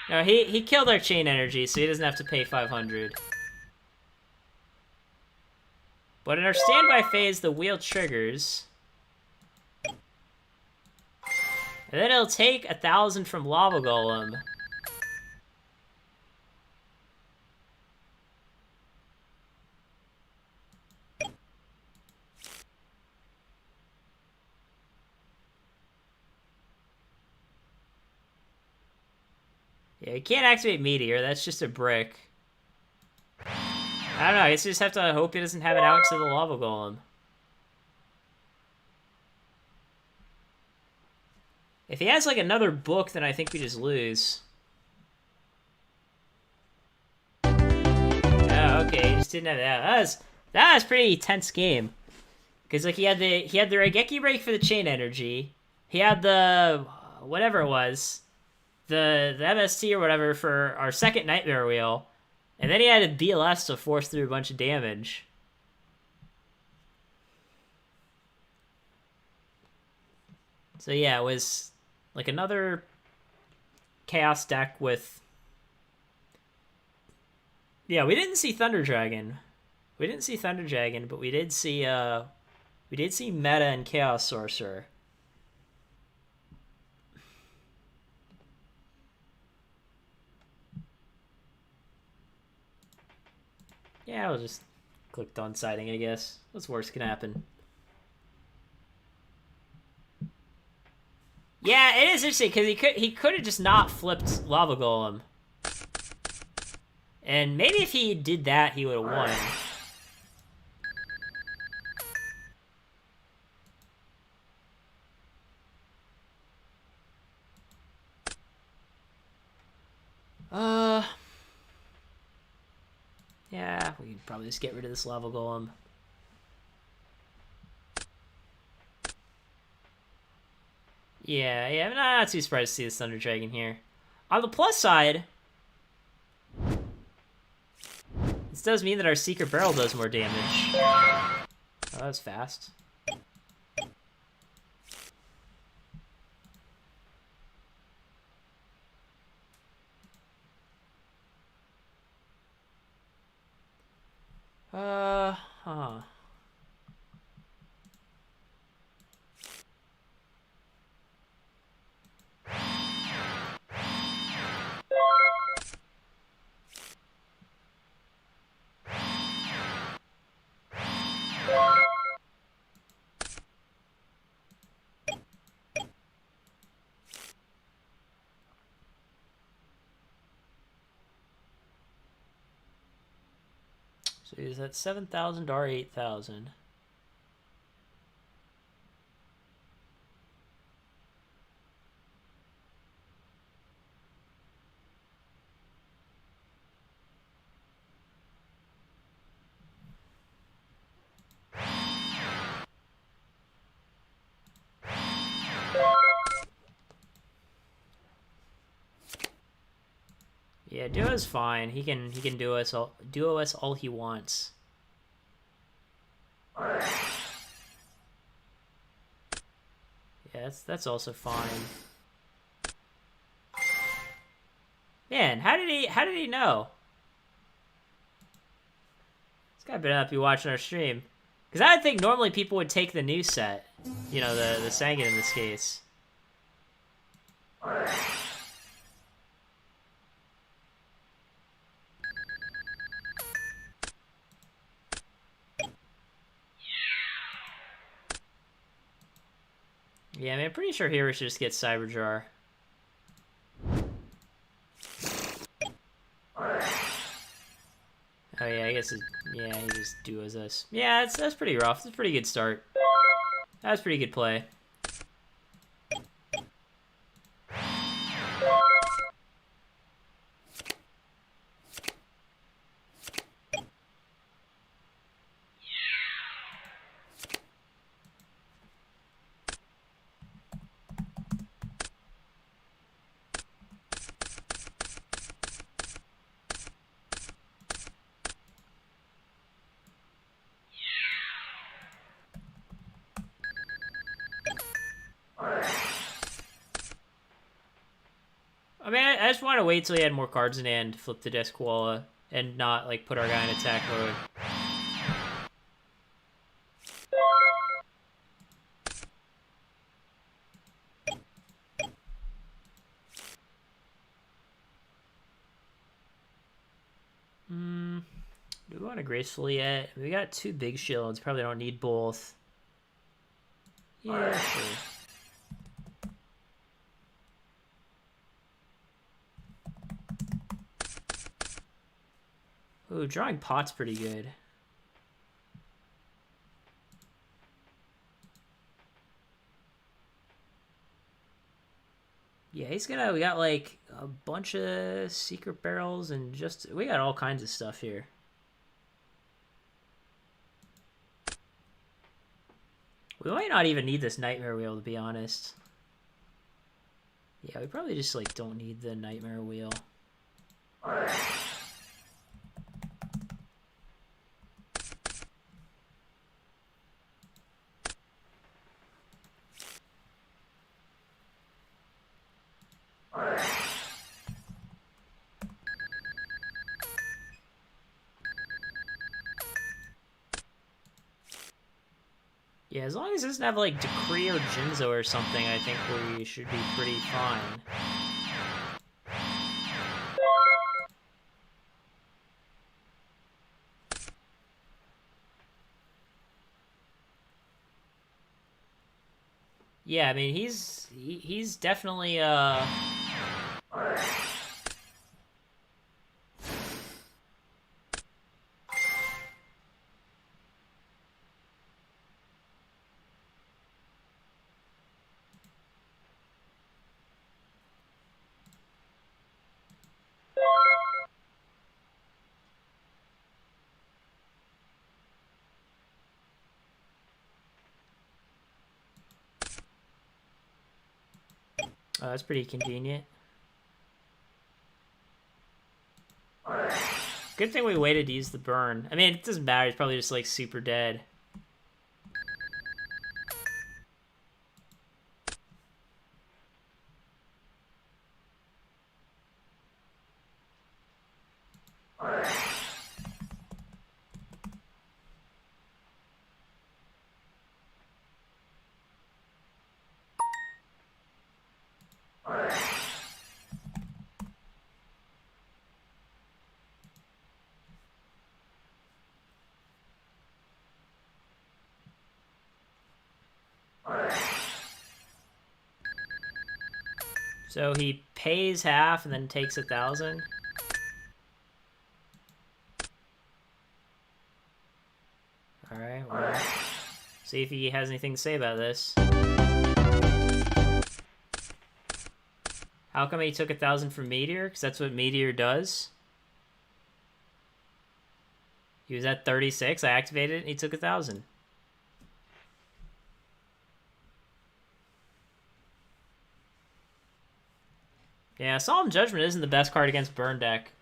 No, he killed our chain energy, so he doesn't have to pay 500. But in our standby phase, the wheel triggers. And then it'll take 1,000 from Lava Golem. Yeah, you can't activate Meteor. That's just a brick. I don't know. I guess you just have to hope he doesn't have it out to the Lava Golem. If he has, like, another book, then I think we just lose. Oh, okay. He just didn't have that. That was a pretty tense game. Because, like, he had the Raigeki break for the chain energy. He had the... whatever it was. The MST or whatever for our second Nightmare Wheel. And then he had a BLS to force through a bunch of damage. So yeah, it was like another Chaos deck with... Yeah, we didn't see Thunder Dragon. We didn't see Thunder Dragon, but we did see Meta and Chaos Sorcerer. Yeah, I'll just click on siding, I guess. What's worse can happen? Yeah, it is interesting because he could have just not flipped Lava Golem, and maybe if he did that, he would have won. Yeah, we could probably just get rid of this Lava Golem. Yeah, I'm not too surprised to see this Thunder Dragon here. On the plus side, this does mean that our Secret Barrel does more damage. Oh, that was fast. Huh. So is that 7,000 or 8,000? Yeah, Duo's fine. He can duo us all he wants. Yeah, that's also fine. Man, how did he know? This guy better not be watching our stream. Because I would think normally people would take the new set. You know, the Sangan in this case. Yeah, I mean, I'm pretty sure here we should just get Cyberjar. Oh yeah, I guess yeah, he just duos us. Yeah, that's pretty rough. It's a pretty good start. That was pretty good play. I mean, I just want to wait till he had more cards in hand to flip the Desquala and not, like, put our guy in attack mode. Do we want to gracefully yet? We got 2 big shields. Probably don't need both. Yeah, sure. Ooh, drawing pot's pretty good. Yeah, we got like a bunch of secret barrels and we got all kinds of stuff here. We might not even need this nightmare wheel, to be honest. Yeah, we probably just like don't need the nightmare wheel. Yeah, as long as it doesn't have like Decree or Jinzo or something, I think we should be pretty fine. Yeah, I mean he's definitely oh, that's pretty convenient. Good thing we waited to use the burn. I mean, it doesn't matter. He's probably just like super dead. So he pays half and then takes 1,000. All right, well, see if he has anything to say about this. How come he took 1,000 from Meteor? Because that's what Meteor does. He was at 36. I activated it, and he took 1,000. Yeah, Solemn Judgment isn't the best card against Burn deck.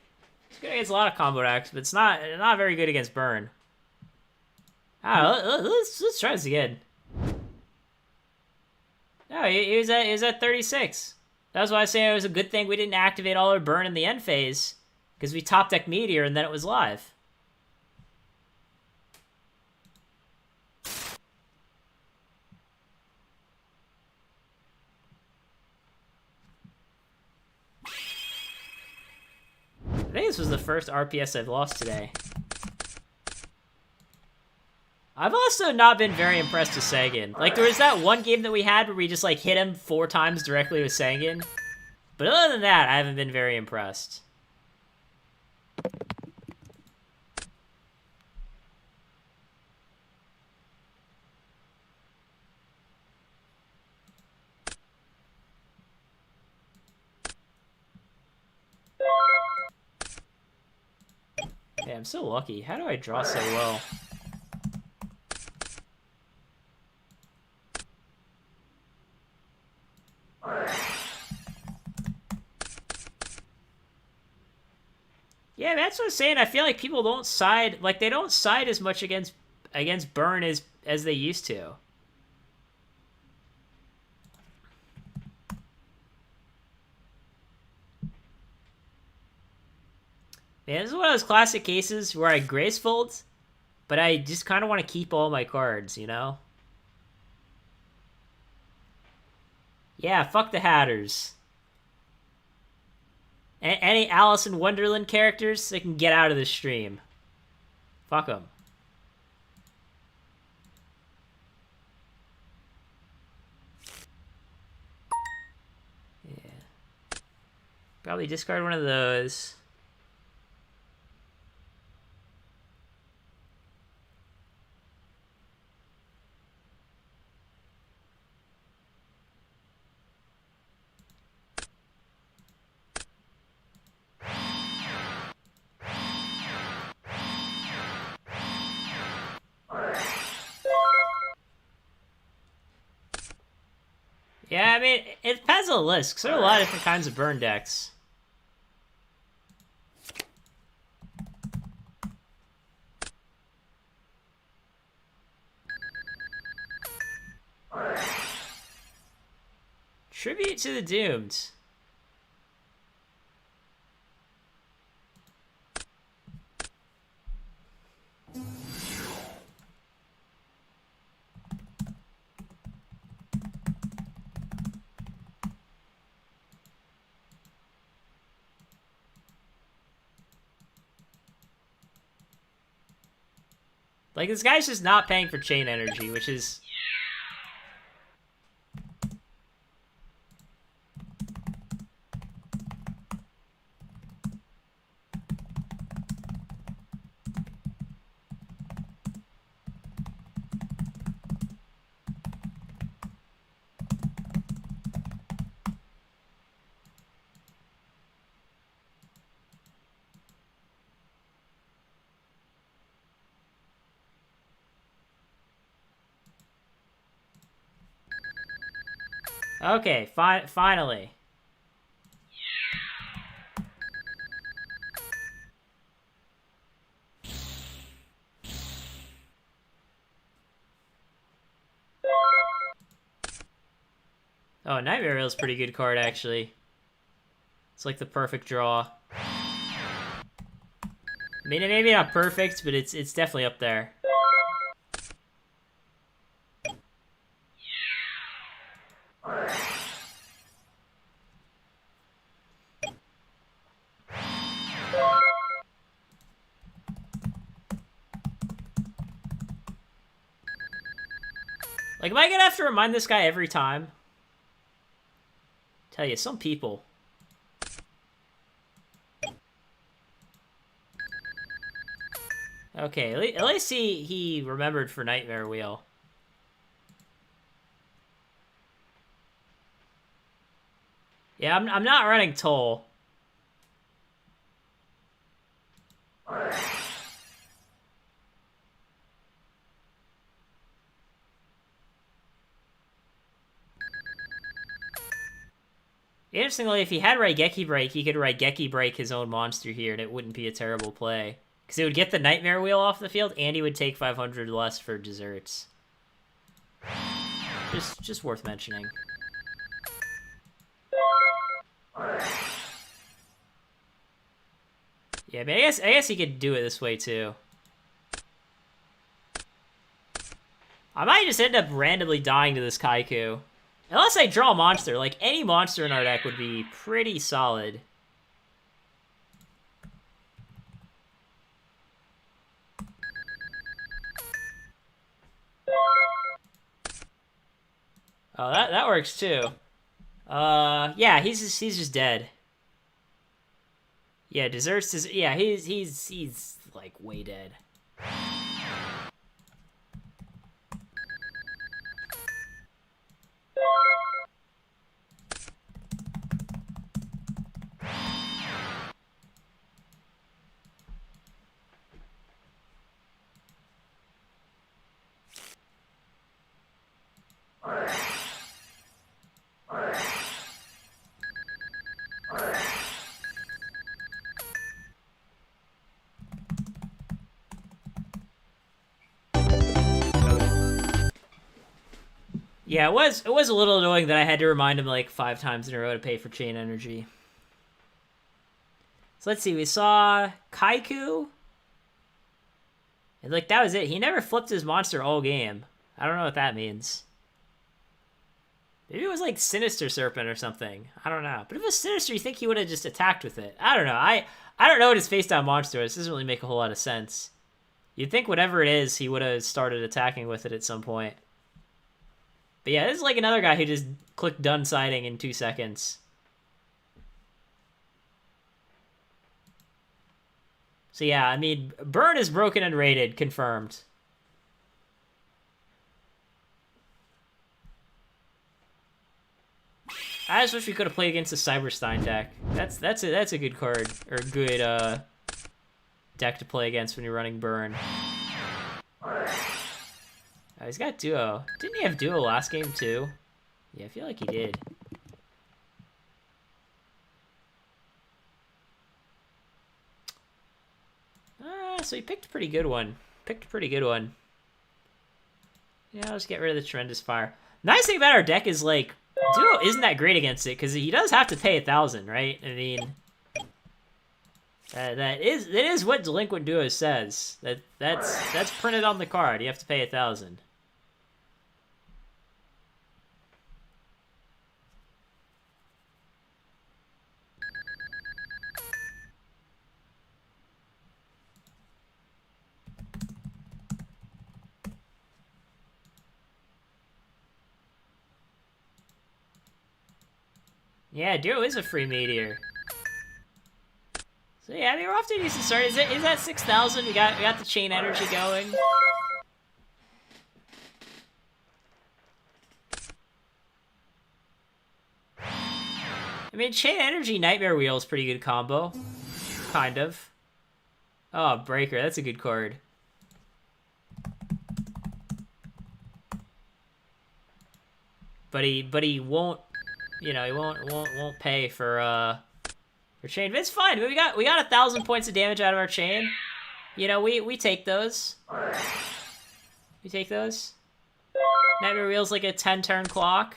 It's good against a lot of combo decks, but it's not very good against Burn. Let's try this again. No, he was at 36. That was why I say it was a good thing we didn't activate all our Burn in the end phase, because we top deck Meteor and then it was live. I think this was the first RPS I've lost today. I've also not been very impressed with Sagan. Like, there was that one game that we had where we just, like, hit him 4 times directly with Sagan. But other than that, I haven't been very impressed. Yeah, I'm so lucky. How do I draw so low? Yeah, that's what I'm saying. I feel like people don't side, like, they don't side as much against Burn as they used to. Man, this is one of those classic cases where I gracefold, but I just kind of want to keep all my cards, you know? Yeah, fuck the Hatters. Any Alice in Wonderland characters, they can get out of this stream. Fuck them. Yeah. Probably discard one of those. Yeah, I mean, it depends on the list, because there are a lot of different kinds of burn decks. Tribute to the Doomed. Like, this guy's just not paying for chain energy, which is... Okay, finally. Oh, Nightmare Wheel's a pretty good card, actually. It's like the perfect draw. I mean, maybe not perfect, but it's definitely up there. Like, am I gonna have to remind this guy every time? Tell you, some people. Okay, at least he remembered for Nightmare Wheel. Yeah, I'm not running Toll. Interestingly, if he had Raigeki Break, he could Raigeki Break his own monster here, and it wouldn't be a terrible play. Because it would get the Nightmare Wheel off the field, and he would take 500 less for desserts. Just worth mentioning. Yeah, but I guess he could do it this way, too. I might just end up randomly dying to this Kaiku. Unless I draw a monster. Like, any monster in our deck would be pretty solid. Oh, that works too. Yeah, he's just dead. Yeah, desserts is yeah, he's like way dead. Yeah, it was a little annoying that I had to remind him like 5 times in a row to pay for chain energy. So let's see, we saw Kaiku. And like that was it. He never flipped his monster all game. I don't know what that means. Maybe it was like Sinister Serpent or something. I don't know. But if it was Sinister, you think he would have just attacked with it. I don't know. I don't know what his face down monster is. This doesn't really make a whole lot of sense. You'd think whatever it is, he would have started attacking with it at some point. But yeah, this is like another guy who just clicked done siding in 2 seconds. So yeah, I mean, Burn is broken and rated, confirmed. I just wish we could have played against the Cyberstein deck. That's a good card, or a good deck to play against when you're running Burn. Oh, he's got Duo. Didn't he have Duo last game too? Yeah, I feel like he did. So he picked a pretty good one. Yeah, let's get rid of the Tremendous Fire. Nice thing about our deck is, like, Duo isn't that great against it, because he does have to pay 1,000, right? I mean, that is what Delinquent Duo says. That's printed on the card. You have to pay 1,000. Yeah, Duo is a free meteor. So yeah, I mean, we're off to a decent start. Is that 6,000? We got the chain energy going. I mean, chain energy nightmare wheel is pretty good combo, kind of. Oh, breaker, that's a good card. But he won't. You know, he won't pay for chain. But it's fine. We got 1,000 points of damage out of our chain. You know, we take those. We take those. Nightmare Wheel's like a 10-turn clock.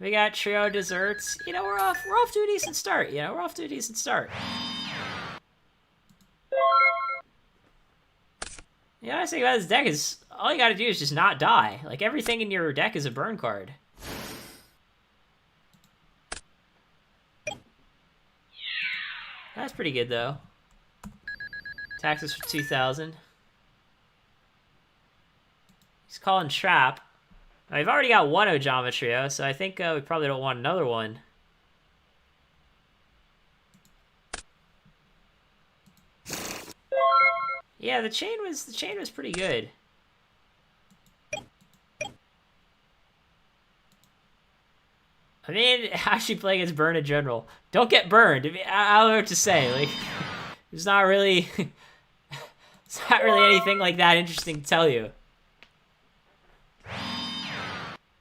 We got Trio Desserts. You know, we're off to a decent start. The honest thing about this deck is all you gotta do is just not die. Like, everything in your deck is a burn card. That's pretty good, though. Taxes for 2,000. He's calling Trap. Now, we've already got one Ojama Trio, so I think we probably don't want another one. Yeah, the chain was pretty good. I mean, actually play against Burn in general. Don't get burned. I mean, I don't know what to say. Like, there's not really anything like that interesting to tell you.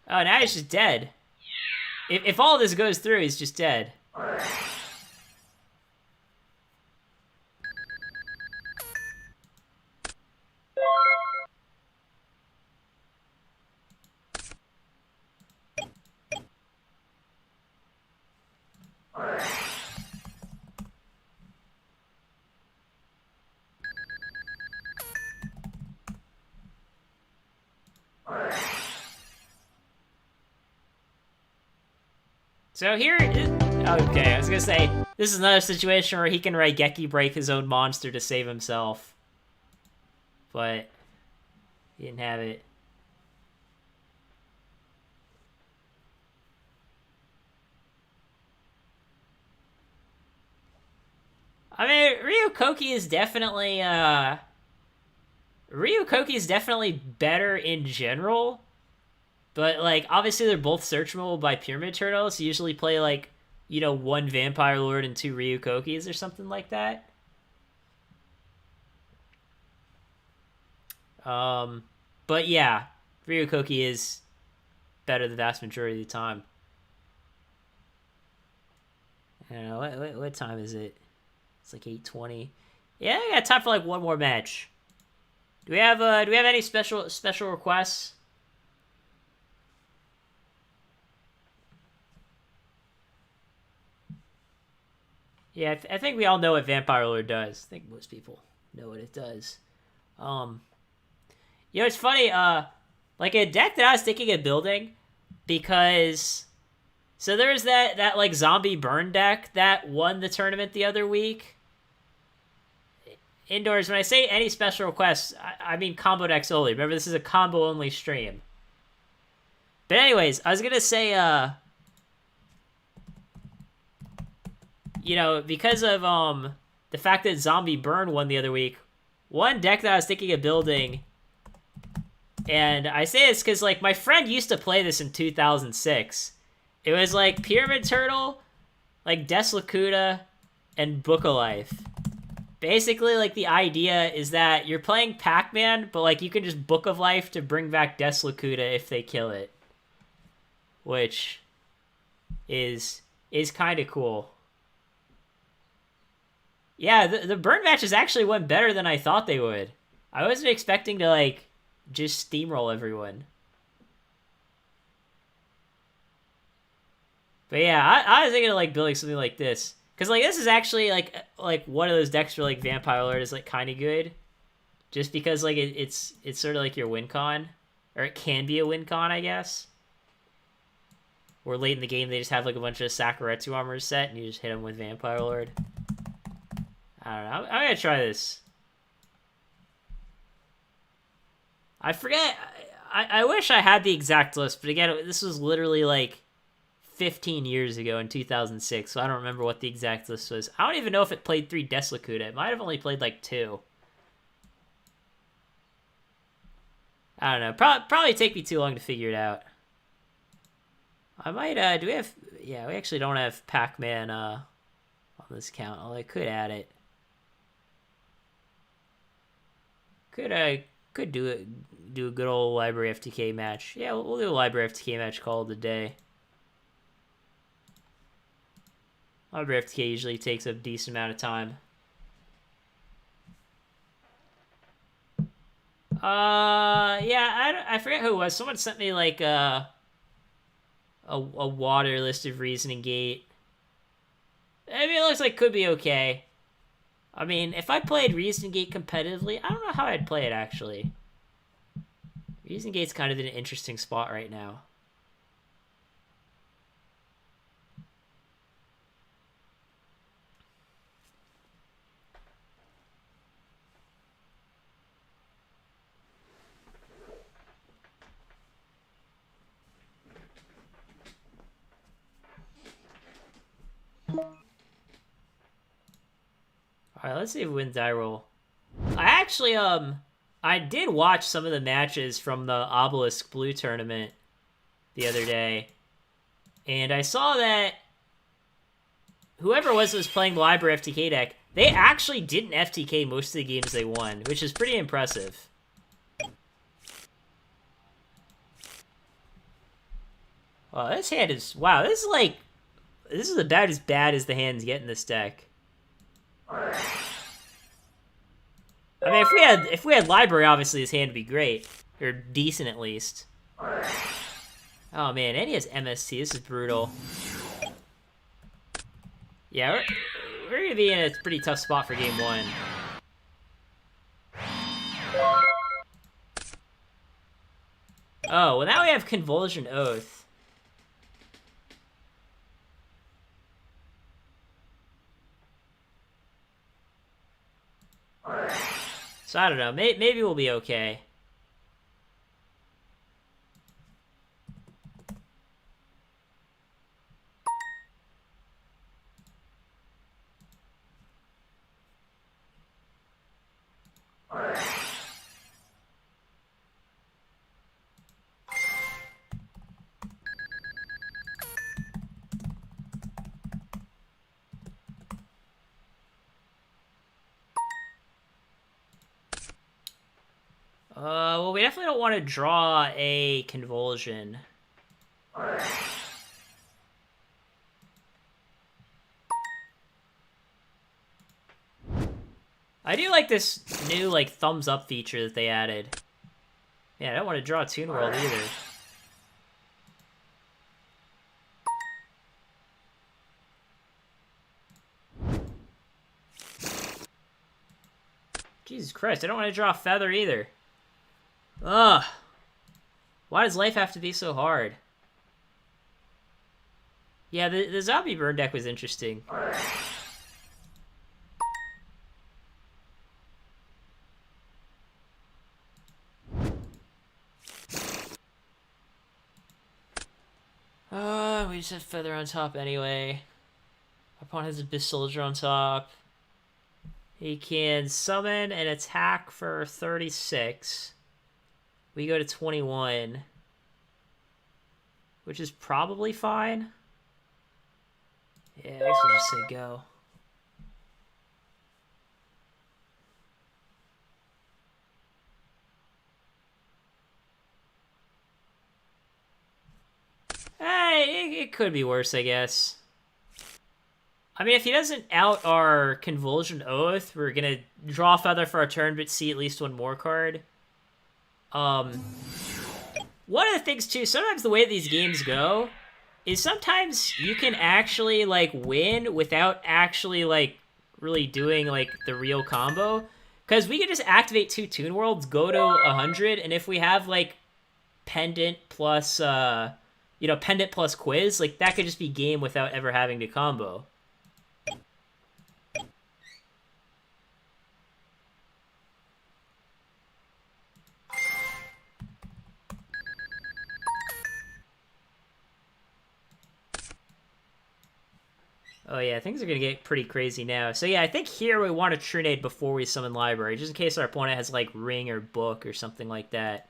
Oh, now he's just dead. If all this goes through, he's just dead. So here, okay, I was gonna say, this is another situation where he can Raigeki break his own monster to save himself. but he didn't have it. I mean, Ryokoki is definitely better in general, but like obviously they're both searchable by Pyramid Turtle, so you usually play like, you know, one Vampire Lord and two Ryukokis or something like that. But yeah, Ryokoki is better the vast majority of the time. I don't know, what time is it? It's like 8:20. Yeah, I got time for like one more match. Do we have any special requests? Yeah, I think we all know what Vampire Lord does. I think most people know what it does. You know, it's funny. Like a deck that I was thinking of building, because so there's that like zombie burn deck that won the tournament the other week. Indoors, when I say any special requests, I mean combo decks only. Remember, this is a combo only stream. But anyways, I was gonna say, you know, because of the fact that Zombie Burn won the other week, one deck that I was thinking of building, and I say this because like my friend used to play this in 2006. It was like Pyramid Turtle, like Deslakuta, and Book of Life. Basically, like, the idea is that you're playing Pac-Man, but, like, you can just Book of Life to bring back Deslakuta if they kill it. Which is kind of cool. Yeah, the burn matches actually went better than I thought they would. I wasn't expecting to, like, just steamroll everyone. But yeah, I was thinking of, like, building something like this. Because, like, this is actually, like one of those decks where, like, Vampire Lord is, like, kind of good. Just because, like, it's sort of like your win con. Or it can be a win con, I guess. Or late in the game, they just have, like, a bunch of Sakuretsu armors set, and you just hit them with Vampire Lord. I don't know. I'm gonna try this. I forget. I wish I had the exact list, but again, this was literally, like, 15 years ago in 2006, so I don't remember what the exact list was. I don't even know if it played 3 Deslakuta. It might have only played like 2. I don't know. Probably take me too long to figure it out. I might, do we have, yeah, we actually don't have Pac-Man, on this count, although I could add it. Could do a good old Library FTK match. Yeah, we'll do a Library FTK match called a day. Library FTK usually takes a decent amount of time. Yeah, I forget who it was. Someone sent me, like, a water list of Reasoning Gate. I mean, it looks like it could be okay. I mean, if I played Reasoning Gate competitively, I don't know how I'd play it, actually. Reasoning Gate's kind of in an interesting spot right now. Alright, let's see if we win die roll. I actually, I did watch some of the matches from the Obelisk Blue tournament the other day. And I saw that whoever was playing the Library FTK deck, they actually didn't FTK most of the games they won, which is pretty impressive. Wow, this hand is... Wow, this is like... This is about as bad as the hands get in this deck. I mean, if we had Library, obviously this hand would be great. Or decent, at least. Oh, man, and he has MST. This is brutal. Yeah, we're going to be in a pretty tough spot for game 1. Oh, well, now we have Convulsion Oath. So I don't know. Maybe we'll be okay. Well, we definitely don't want to draw a convulsion. I do like this new, like, thumbs up feature that they added. Yeah, I don't want to draw Toon World either. Jesus Christ, I don't want to draw a feather either. Ugh. Why does life have to be so hard? Yeah, the zombie burn deck was interesting. We just have feather on top anyway. Our opponent has Abyss Soldier on top. He can summon and attack for 36. We go to 21. Which is probably fine. Yeah, I guess we'll just say go. Hey, it could be worse, I guess. I mean, if he doesn't out our Convulsion Oath, we're gonna draw a feather for our turn, but see at least one more card. One of the things, too, sometimes the way these games go is sometimes you can actually, like, win without actually, like, really doing, like, the real combo. Because we can just activate 2 Toon Worlds, go to 100, and if we have, like, Pendant plus, Pendant plus Quiz, like, that could just be game without ever having to combo. Oh yeah, things are going to get pretty crazy now. So yeah, I think here we want to Trinade before we summon Library, just in case our opponent has, like, Ring or Book or something like that.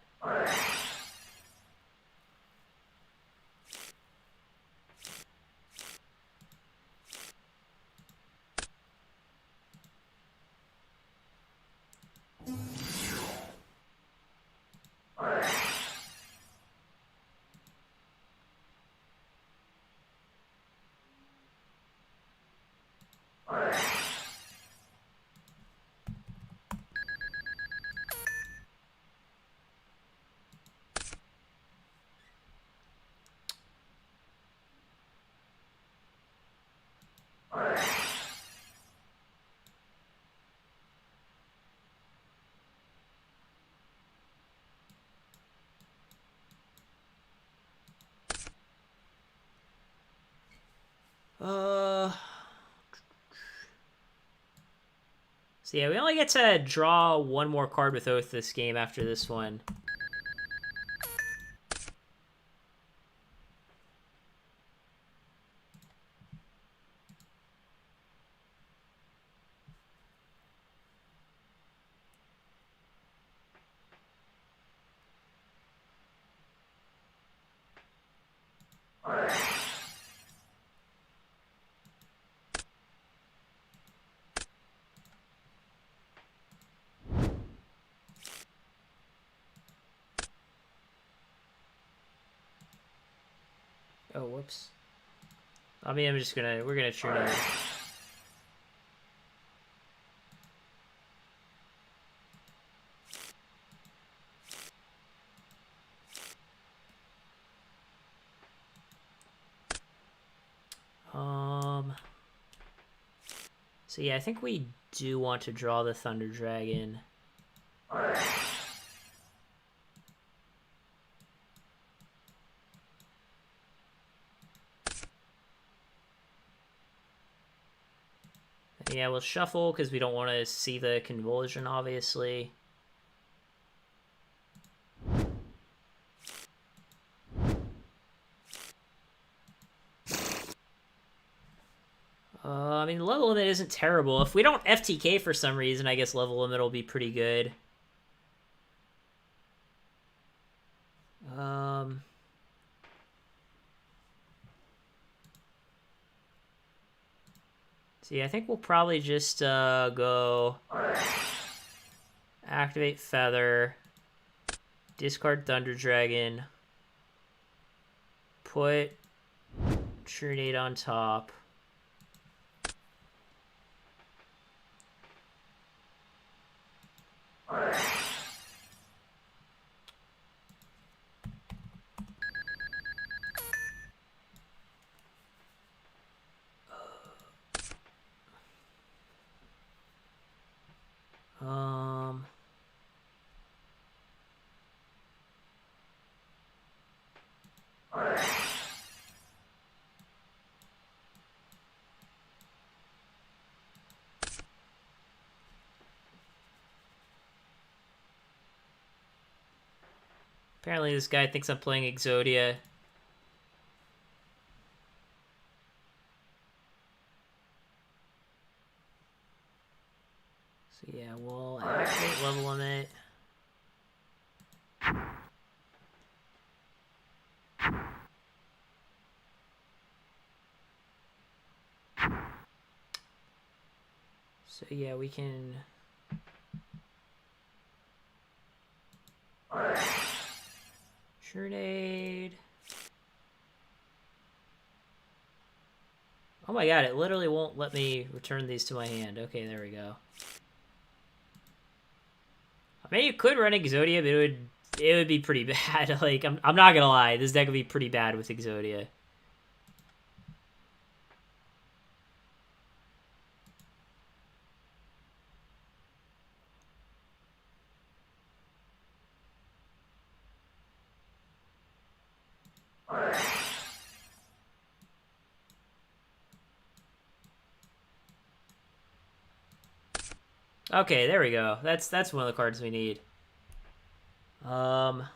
So yeah, we only get to draw one more card with Oath this game after this one. Oh, whoops. I mean, we're gonna Trinade. So yeah, I think we do want to draw the Thunder Dragon. I Yeah, we'll shuffle because we don't want to see the convulsion, obviously. I mean, level limit isn't terrible. If we don't FTK for some reason, I guess level limit will be pretty good. See, I think we'll probably just go activate Feather, discard Thunder Dragon, put Trinade on top. Apparently this guy thinks I'm playing Exodia. So yeah, we'll activate level limit. So yeah, we can... Trinade. Oh my god, it literally won't let me return these to my hand. Okay, there we go. I mean, you could run Exodia, but it would be pretty bad. Like, I'm not gonna lie, this deck would be pretty bad with Exodia. Okay, there we go. That's one of the cards we need. So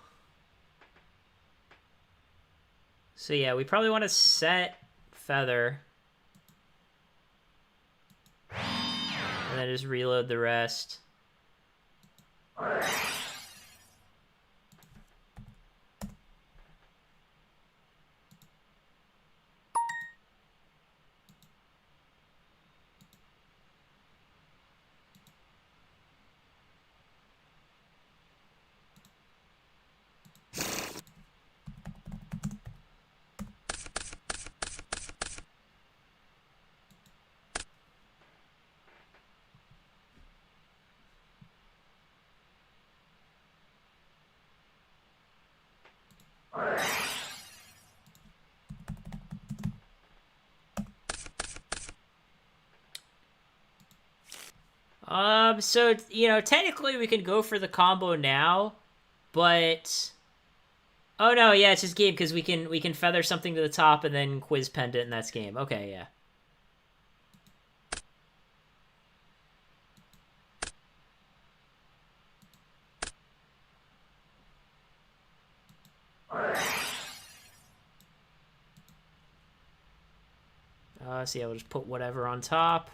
yeah, we probably want to set Feather. And then just reload the rest. So, you know, technically we can go for the combo now, but... Oh no, yeah, it's just game, because we can feather something to the top and then quiz pendant, and that's game. Okay, yeah. So yeah, we'll just put whatever on top.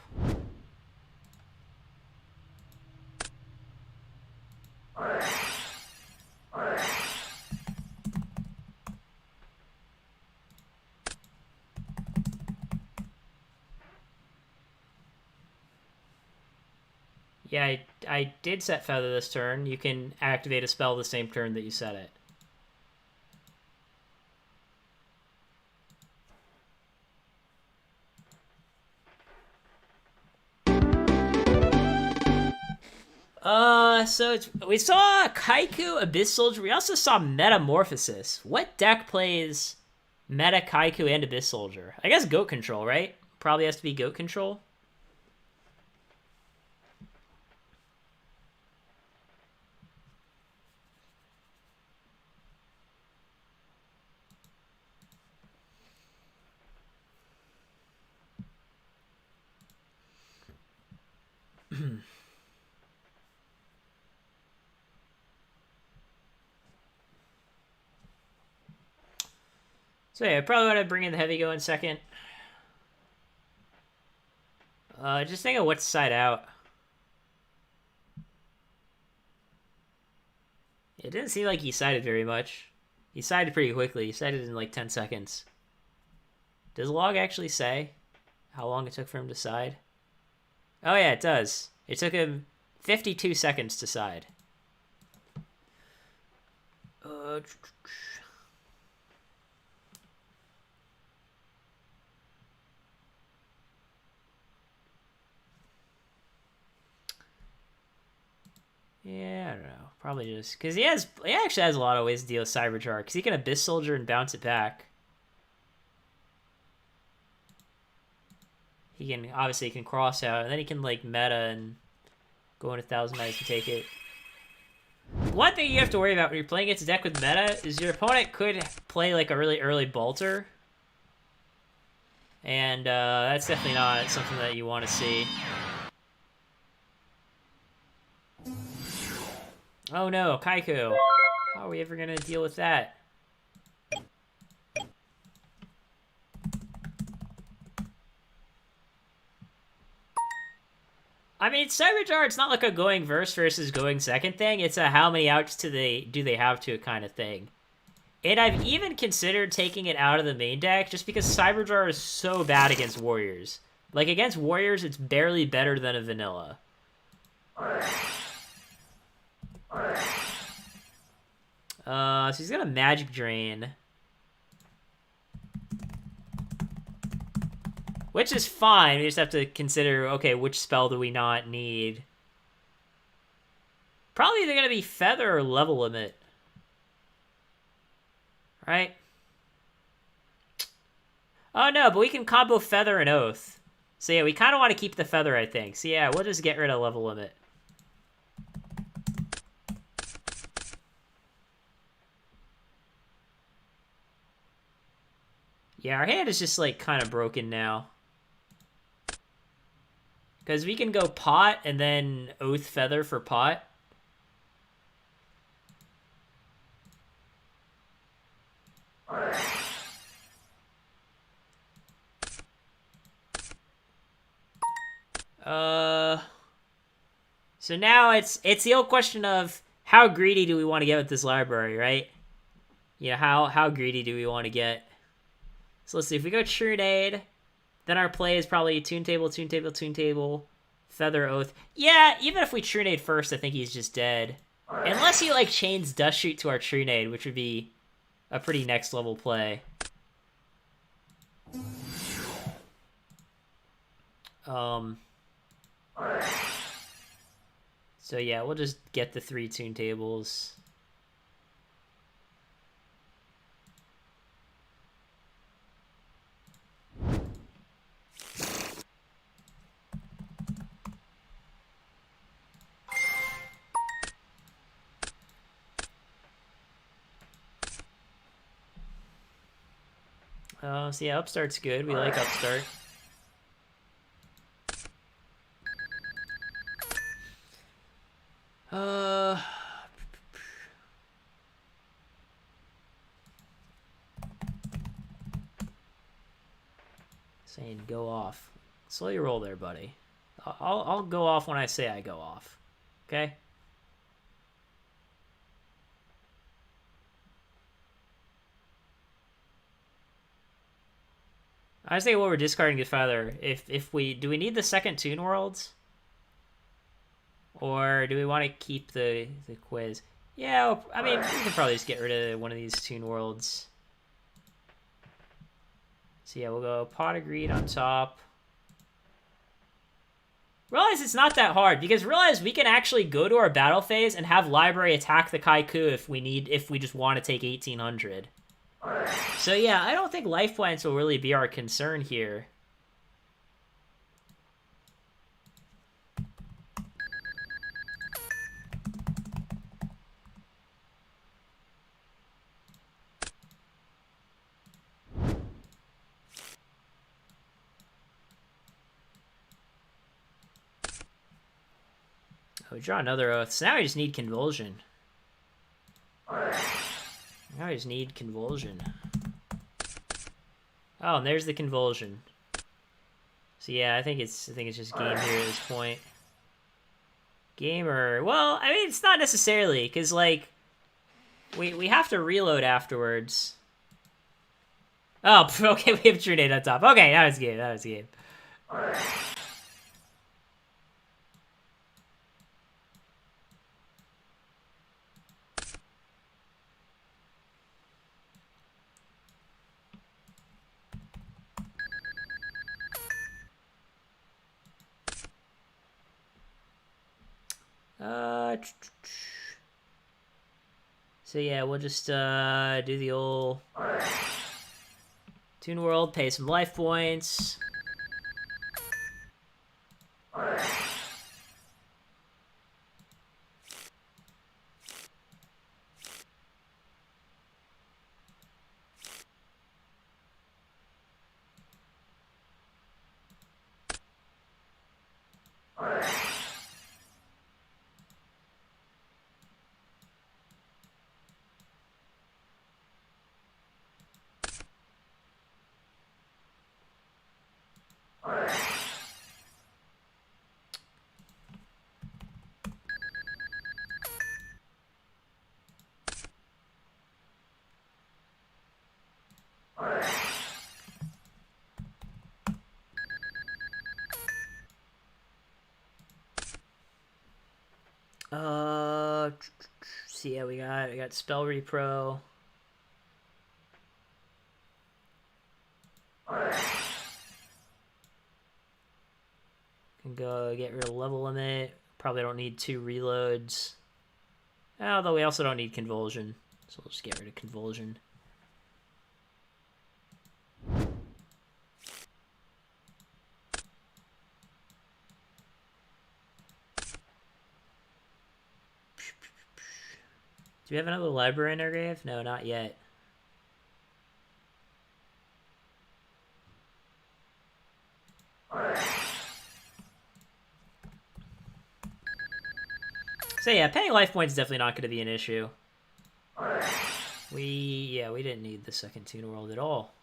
Yeah, I did set Feather this turn. You can activate a spell the same turn that you set it. So we saw Kaiku, Abyss Soldier. We also saw Metamorphosis. What deck plays Meta Kaiku and Abyss Soldier? I guess Goat Control, right? Probably has to be Goat Control. So yeah, I probably want to bring in the heavy go in second. Just think of what's side out. It didn't seem like he sided very much. He sided pretty quickly. He sided in like 10 seconds. Does the log actually say how long it took for him to side? Oh yeah, it does. It took him 52 seconds to side. Yeah, I don't know. Probably just because he actually has a lot of ways to deal with Cyberjar. Because he can Abyss Soldier and bounce it back. He can obviously cross out, and then he can like meta and go in 1,000 Knights and take it. One thing you have to worry about when you're playing against a deck with meta is your opponent could play like a really early bolter, and that's definitely not something that you want to see. Oh no, Kaiku. How are we ever gonna deal with that? I mean, Cyberjar, it's not like a going first versus going second thing. It's a how many outs do they have to it kind of thing. And I've even considered taking it out of the main deck just because Cyberjar is so bad against Warriors. Like, against Warriors, it's barely better than a vanilla. So he's got a Magic Drain. Which is fine, we just have to consider, okay, which spell do we not need? Probably either gonna be Feather or Level Limit. Right? Oh no, but we can combo Feather and Oath. So yeah, we kind of want to keep the Feather, I think. So yeah, we'll just get rid of Level Limit. Yeah, our hand is just like kind of broken now. Because we can go Pot and then Oath Feather for Pot. So now it's the old question of how greedy do we want to get with this library, right? You know, how greedy do we want to get? So let's see, if we go Trunade, then our play is probably Toon Table, Toon Table, Toon Table, Feather, Oath. Yeah, even if we Trunade first, I think he's just dead. Unless he, like, chains Dust Shoot to our Trunade, which would be a pretty next level play. So yeah, we'll just get the 3 Toon Tables. So yeah, Upstart's good. We like Upstart. Saying go off. Slow your roll there, buddy. I'll go off when I say I go off. Okay? I was thinking what we're discarding is Feather. If we do we need the second Toon Worlds? Or do we want to keep the quiz? Yeah, I mean, we can probably just get rid of one of these Toon Worlds. So yeah, we'll go Pot of Greed on top. Realize it's not that hard, because realize we can actually go to our battle phase and have Library attack the Kaiku if we just want to take 1800. So yeah, I don't think life points will really be our concern here. Oh, we draw another Oath. So now we just need Convulsion. Now we just need Convulsion. Oh, and there's the convulsion. So yeah, I think it's just game here at this point. Gamer. Well, I mean, it's not necessarily, because, like, we have to reload afterwards. Oh, okay, we have Trinade on top. Okay, now it's game. Now it's game. So yeah, we'll just do the old Toon World, pay some life points. See, yeah, we got Spell Repro. Can go get rid of level limit. Probably don't need 2 reloads. Although we also don't need Convulsion, so we'll just get rid of Convulsion. Do we have another library in our grave? No, not yet. So yeah, paying life points is definitely not going to be an issue. We didn't need the second Toon World at all.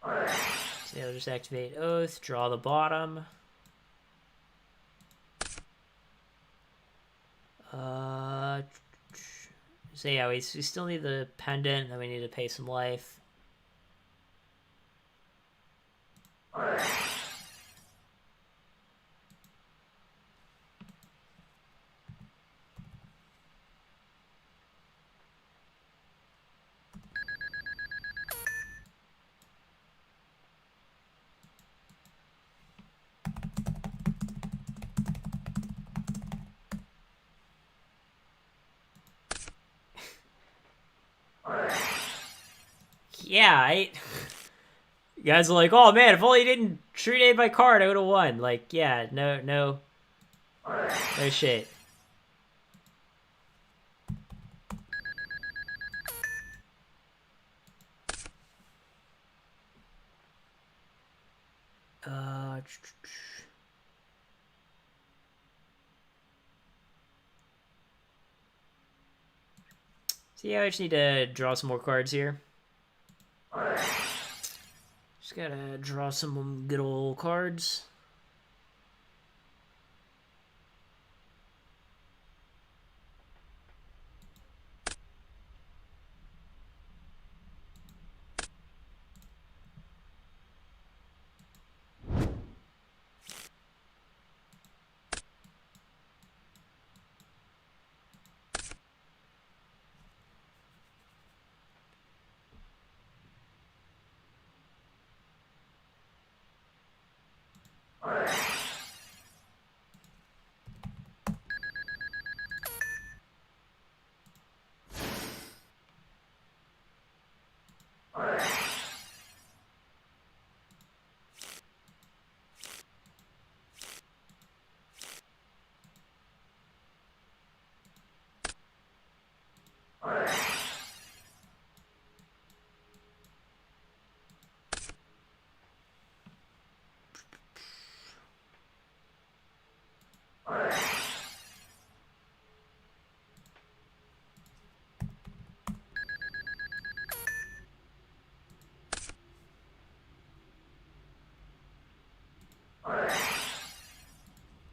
So yeah, we'll just activate Oath, draw the bottom. So yeah, we still need the pendant, then we need to pay some life. Yeah, you guys are like, oh man, if only you didn't Trinade my card, I would have won. Like, yeah, no shit. So yeah, I just need to draw some more cards here. Just gotta draw some good old cards.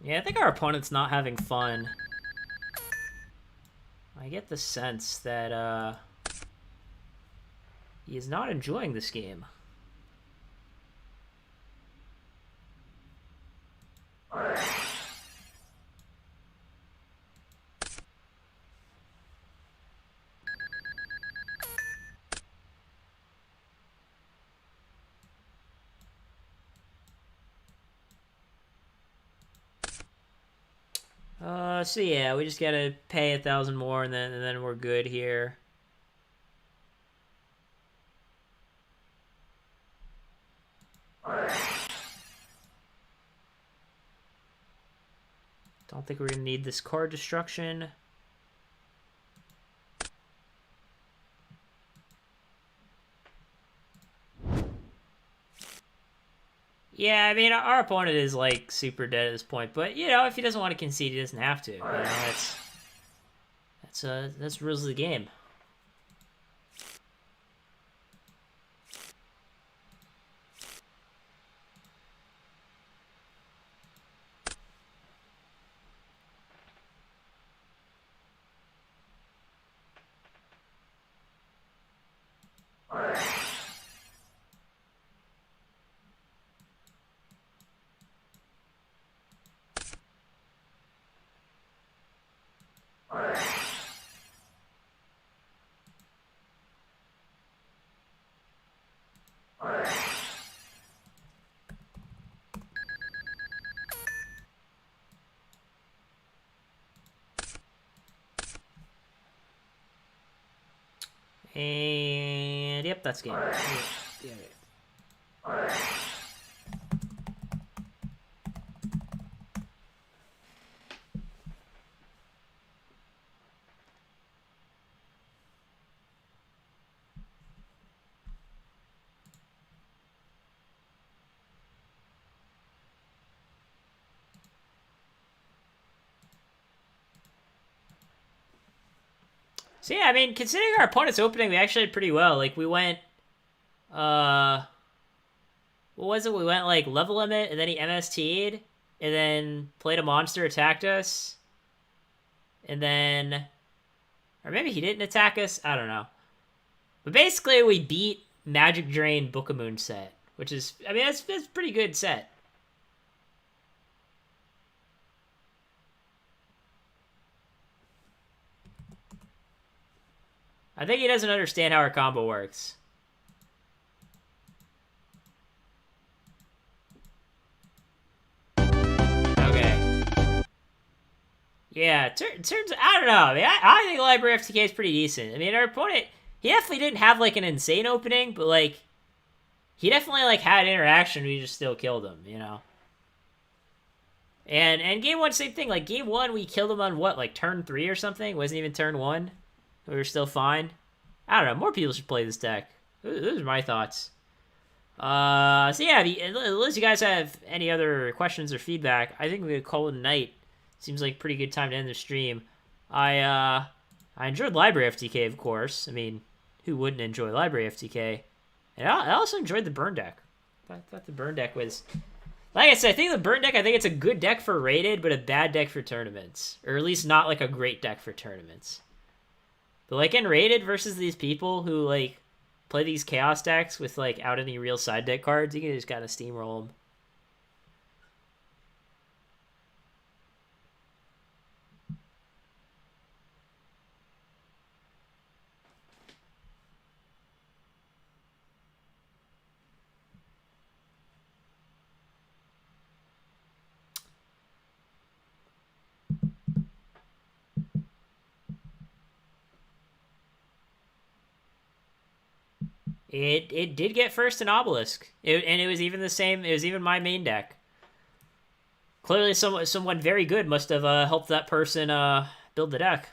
Yeah, I think our opponent's not having fun. I get the sense that, he is not enjoying this game. So yeah, we just gotta pay 1,000 more, and then we're good here. Don't think we're gonna need this card destruction. Yeah, I mean, our opponent is, like, super dead at this point, but, you know, if he doesn't want to concede, he doesn't have to. You know, that's rules of the game. And yep, that's game. Yeah. So yeah, I mean, considering our opponent's opening, we actually did pretty well. Like, we went, what was it? We went, like, level limit, and then he MST'd, and then played a monster, attacked us, and then, or maybe he didn't attack us, I don't know. But basically, we beat Magic Drain Book of Moon set, which is, I mean, that's a pretty good set. I think he doesn't understand how our combo works. Okay. Yeah, turns. I don't know. I mean, I think Library FTK is pretty decent. I mean, our opponent, he definitely didn't have like an insane opening, but like, he definitely like had interaction. We just still killed him, you know. And game one, same thing. Like game one, we killed him on what, like turn 3 or something? Wasn't even turn 1. We were still fine. I don't know. More people should play this deck. Those are my thoughts. So yeah, unless you guys have any other questions or feedback, I think we could call it a night. Seems like a pretty good time to end the stream. I enjoyed Library FTK, of course. I mean, who wouldn't enjoy Library FTK? And I also enjoyed the burn deck. I thought the burn deck was, like I said, I think the burn deck, I think it's a good deck for rated, but a bad deck for tournaments. Or at least not like a great deck for tournaments. But like in rated versus these people who like play these chaos decks with like out any real side deck cards, you can just kind of steamroll them. It did get first in Obelisk, and it was even the same. It was even my main deck. Clearly, someone very good must have helped that person build the deck.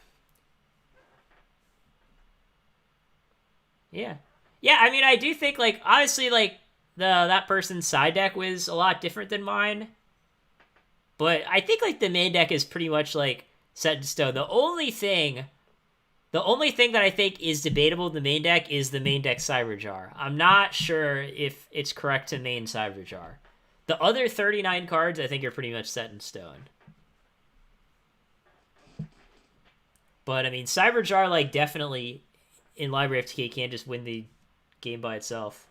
Yeah, yeah. I mean, I do think like honestly, like that person's side deck was a lot different than mine, but I think like the main deck is pretty much like set in stone. The only thing that I think is debatable in the main deck is the main deck Cyberjar. I'm not sure if it's correct to main Cyberjar. The other 39 cards, I think, are pretty much set in stone. But I mean, Cyberjar like definitely in Library FTK can't just win the game by itself.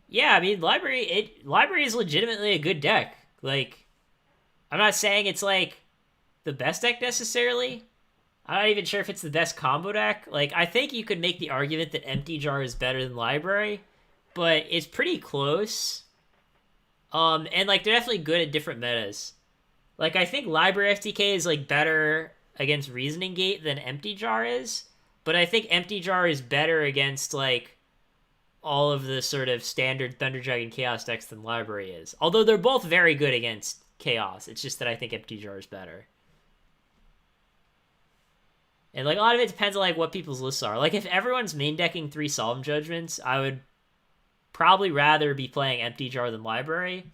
Yeah, I mean, library is legitimately a good deck. Like, I'm not saying it's like the best deck necessarily. I'm not even sure if it's the best combo deck. Like, I think you could make the argument that Empty Jar is better than Library, but it's pretty close. And like they're definitely good at different metas. Like, I think Library FTK is like better against Reasoning Gate than Empty Jar is, but I think Empty Jar is better against like all of the sort of standard Thunder Dragon Chaos decks than Library is. Although they're both very good against Chaos. It's just that I think Empty Jar is better. And like a lot of it depends on like what people's lists are. Like if everyone's main decking 3 Solemn Judgments, I would probably rather be playing Empty Jar than Library.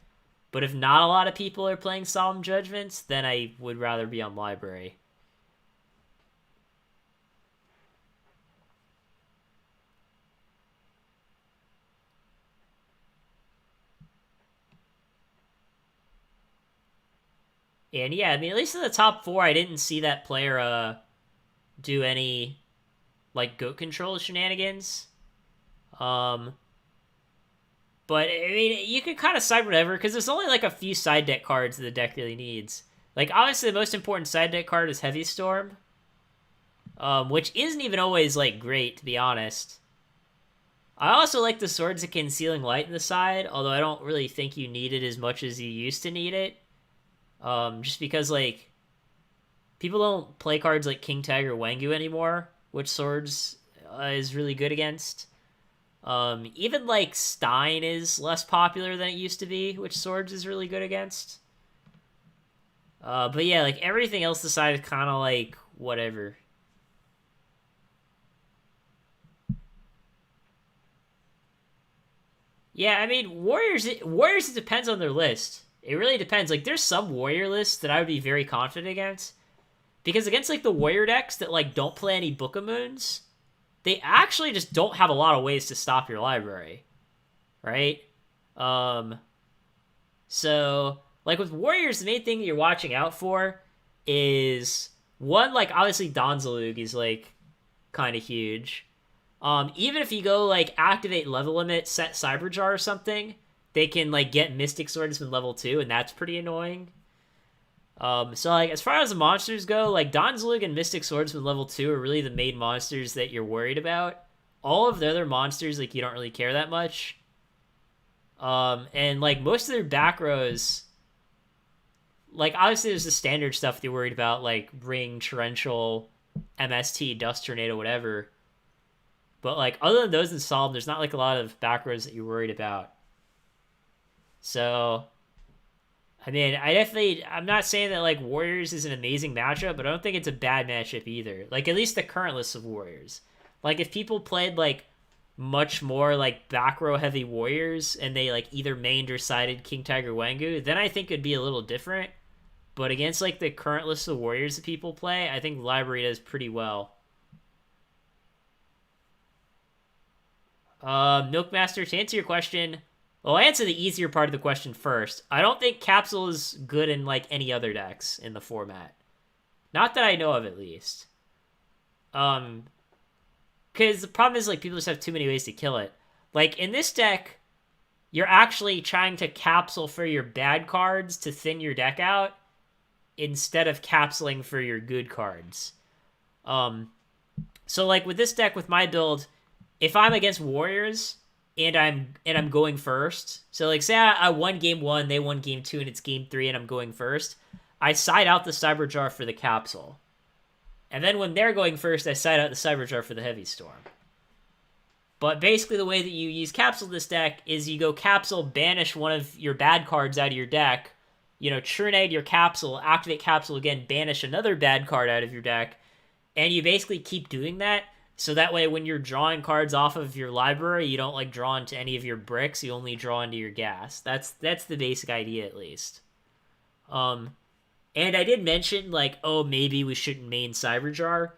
But if not a lot of people are playing Solemn Judgments, then I would rather be on Library. And yeah, I mean, at least in the top 4, I didn't see that player do any like goat control shenanigans. But I mean, you can kind of side whatever because there's only like a few side deck cards that the deck really needs. Like obviously, the most important side deck card is Heavy Storm, which isn't even always like great to be honest. I also like the Swords of Concealing Light in the side, although I don't really think you need it as much as you used to need it. Just because like people don't play cards like King Tiger Wangu anymore, which Swords is really good against. Even like Stein is less popular than it used to be, which Swords is really good against. But yeah, like everything else aside is kind of like whatever. Yeah, I mean Warriors. It depends on their list. It really depends. Like there's some Warrior lists that I would be very confident against, because against like the Warrior decks that like don't play any Book of Moons, they actually just don't have a lot of ways to stop your library, right? So like with Warriors, the main thing that you're watching out for is one, like obviously Donzalug is like kind of huge. Even if you go like activate level limit, set Cyberjar or something, they can like get Mystic Swordsman level 2, and that's pretty annoying. So like as far as the monsters go, like Donzalug and Mystic Swordsman level 2 are really the main monsters that you're worried about. All of the other monsters, like you don't really care that much. And like most of their back rows, like obviously there's the standard stuff they're worried about, like Ring, Torrential, MST, Dust Tornado, whatever. But like other than those in Solemn, there's not like a lot of back rows that you're worried about. So I mean, I'm not saying that like Warriors is an amazing matchup, but I don't think it's a bad matchup either. Like at least the current list of Warriors. Like if people played like much more like back row heavy Warriors and they like either mained or sided King Tiger Wangu, then I think it'd be a little different. But against like the current list of Warriors that people play, I think Library does pretty well. Milkmaster, to answer your question, well, I'll answer the easier part of the question first. I don't think Capsule is good in like any other decks in the format. Not that I know of, at least. Because the problem is like people just have too many ways to kill it. Like in this deck, you're actually trying to capsule for your bad cards to thin your deck out instead of capsuling for your good cards. So like with this deck, with my build, if I'm against Warriors and I'm going first, so like say I won game 1, they won game 2, and it's game 3, and I'm going first, I side out the Cyberjar for the capsule. And then when they're going first, I side out the Cyberjar for the Heavy Storm. But basically the way that you use Capsule this deck is you go Capsule, banish one of your bad cards out of your deck, Trinade your Capsule, activate Capsule again, banish another bad card out of your deck, and you basically keep doing that, so that way when you're drawing cards off of your library, you don't like draw into any of your bricks, you only draw into your gas. That's the basic idea, at least. And I did mention, like, oh, maybe we shouldn't main Cyberjar.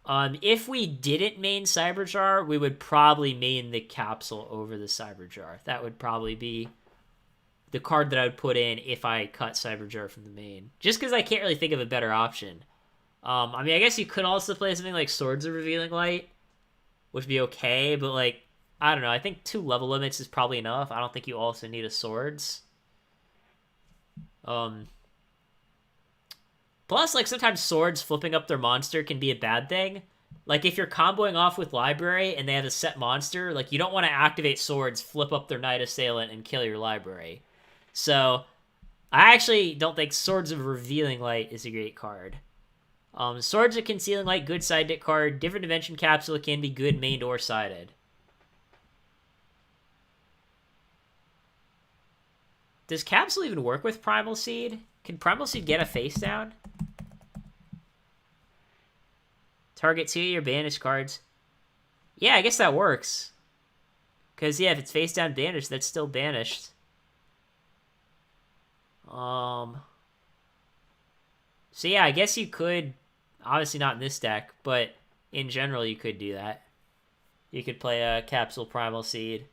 If we didn't main Cyberjar, we would probably main the Capsule over the Cyberjar. That would probably be the card that I would put in if I cut Cyberjar from the main. Just because I can't really think of a better option. I mean, I guess you could also play something like Swords of Revealing Light, which would be okay, but like, I don't know. I think 2 level limits is probably enough. I don't think you also need a Swords. Plus, like, sometimes Swords flipping up their monster can be a bad thing. Like, if you're comboing off with Library and they have a set monster, like, you don't want to activate Swords, flip up their Knight Assailant, and kill your Library. So, I actually don't think Swords of Revealing Light is a great card. Swords of Concealing Light, good side deck card. Different Dimension Capsule can be good mained or sided. Does Capsule even work with Primal Seed? Can Primal Seed get a face down? Target 2 of your banished cards. Yeah, I guess that works. Because, yeah, if it's face down banished, that's still banished. So, yeah, I guess you could... Obviously not in this deck, but in general you could do that. You could play a Capsule Primal Seed.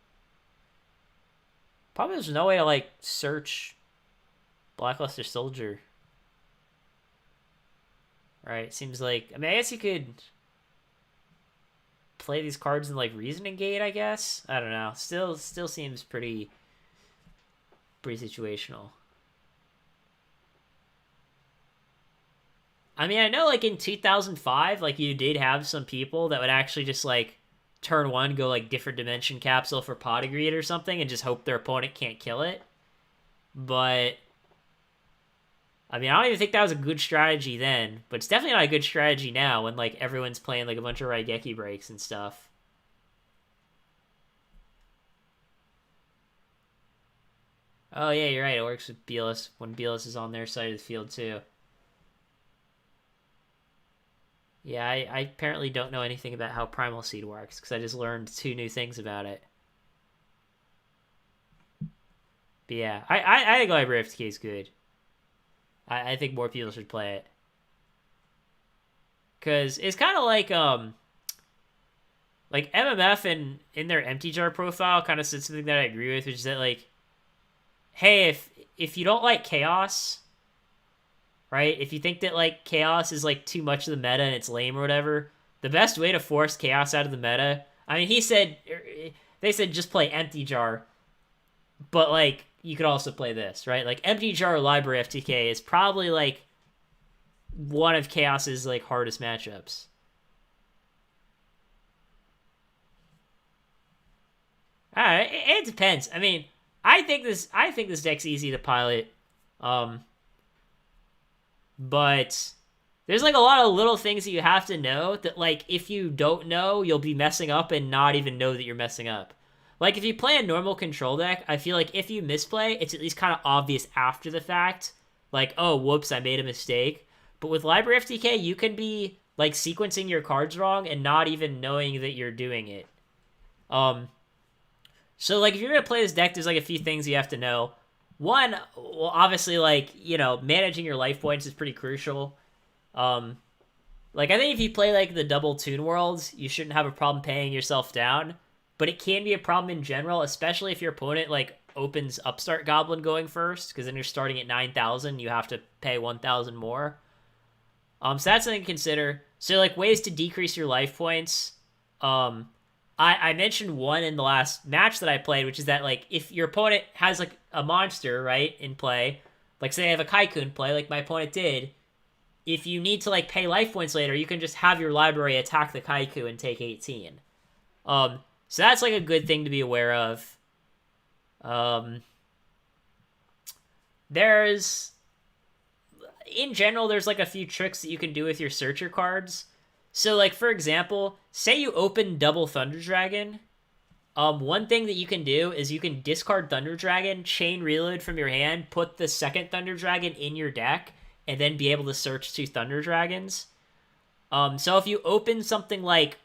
Probably there's no way to, like, search Blackluster Soldier. Right, seems like... I mean, I guess you could play these cards in, like, Reasoning Gate, I guess? I don't know. Still seems pretty situational. I mean, I know, like, in 2005, like, you did have some people that would actually just, like, turn 1, go, like, different Dimension Capsule for Pot of Greed or something, and just hope their opponent can't kill it. But... I mean, I don't even think that was a good strategy then, but it's definitely not a good strategy now when, like, everyone's playing, like, a bunch of Raigeki breaks and stuff. Oh, yeah, you're right. It works with Belis when Belis is on their side of the field, too. Yeah, I apparently don't know anything about how Primal Seed works, because I just learned 2 new things about it. But yeah, I think Library of Decay is good. I think more people should play it. Because it's kind of like MMF in their Empty Jar profile kind of said something that I agree with, which is that, like, hey, if you don't like Chaos, right? If you think that, like, Chaos is, like, too much of the meta and it's lame or whatever, the best way to force Chaos out of the meta... I mean, they said just play Empty Jar, but, like, you could also play this, right? Like, Empty Jar or Library FTK is probably, like, one of Chaos's, like, hardest matchups. It depends. I mean, I think this deck's easy to pilot. But there's, like, a lot of little things that you have to know that, like, if you don't know, you'll be messing up and not even know that you're messing up. Like, if you play a normal control deck, I feel like if you misplay, it's at least kind of obvious after the fact. Like, oh, whoops, I made a mistake. But with Library FTK, you can be, like, sequencing your cards wrong and not even knowing that you're doing it. So, like, if you're going to play this deck, there's, like, a few things you have to know. One, well, obviously, like, you know, managing your life points is pretty crucial. Like, I think if you play, like, the double Toon Worlds, you shouldn't have a problem paying yourself down. But it can be a problem in general, especially if your opponent, like, opens Upstart Goblin going first, because then you're starting at 9,000, you have to pay 1,000 more. So that's something to consider. So, like, ways to decrease your life points. I mentioned one in the last match that I played, which is that, like, if your opponent has, like, a monster, right, in play, like, say I have a Kaiku in play, like my opponent did, if you need to, like, pay life points later, you can just have your library attack the Kaiku and take 18. So that's, like, a good thing to be aware of. In general, there's, like, a few tricks that you can do with your searcher cards. So, like, for example, say you open double Thunder Dragon. One thing that you can do is you can discard Thunder Dragon, chain reload from your hand, put the second Thunder Dragon in your deck, and then be able to search 2 Thunder Dragons. So if you open something like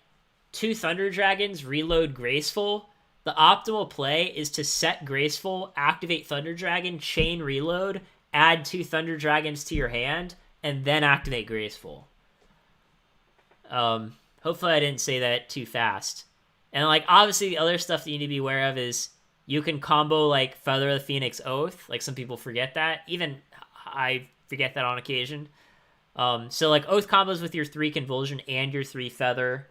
2 Thunder Dragons, reload Graceful, the optimal play is to set Graceful, activate Thunder Dragon, chain reload, add 2 Thunder Dragons to your hand, and then activate Graceful. Hopefully I didn't say that too fast. And, like, obviously the other stuff that you need to be aware of is you can combo like Feather of the Phoenix Oath. Like some people forget that. Even I forget that on occasion. So like Oath combos with your 3 Convulsion and your 3 Feather.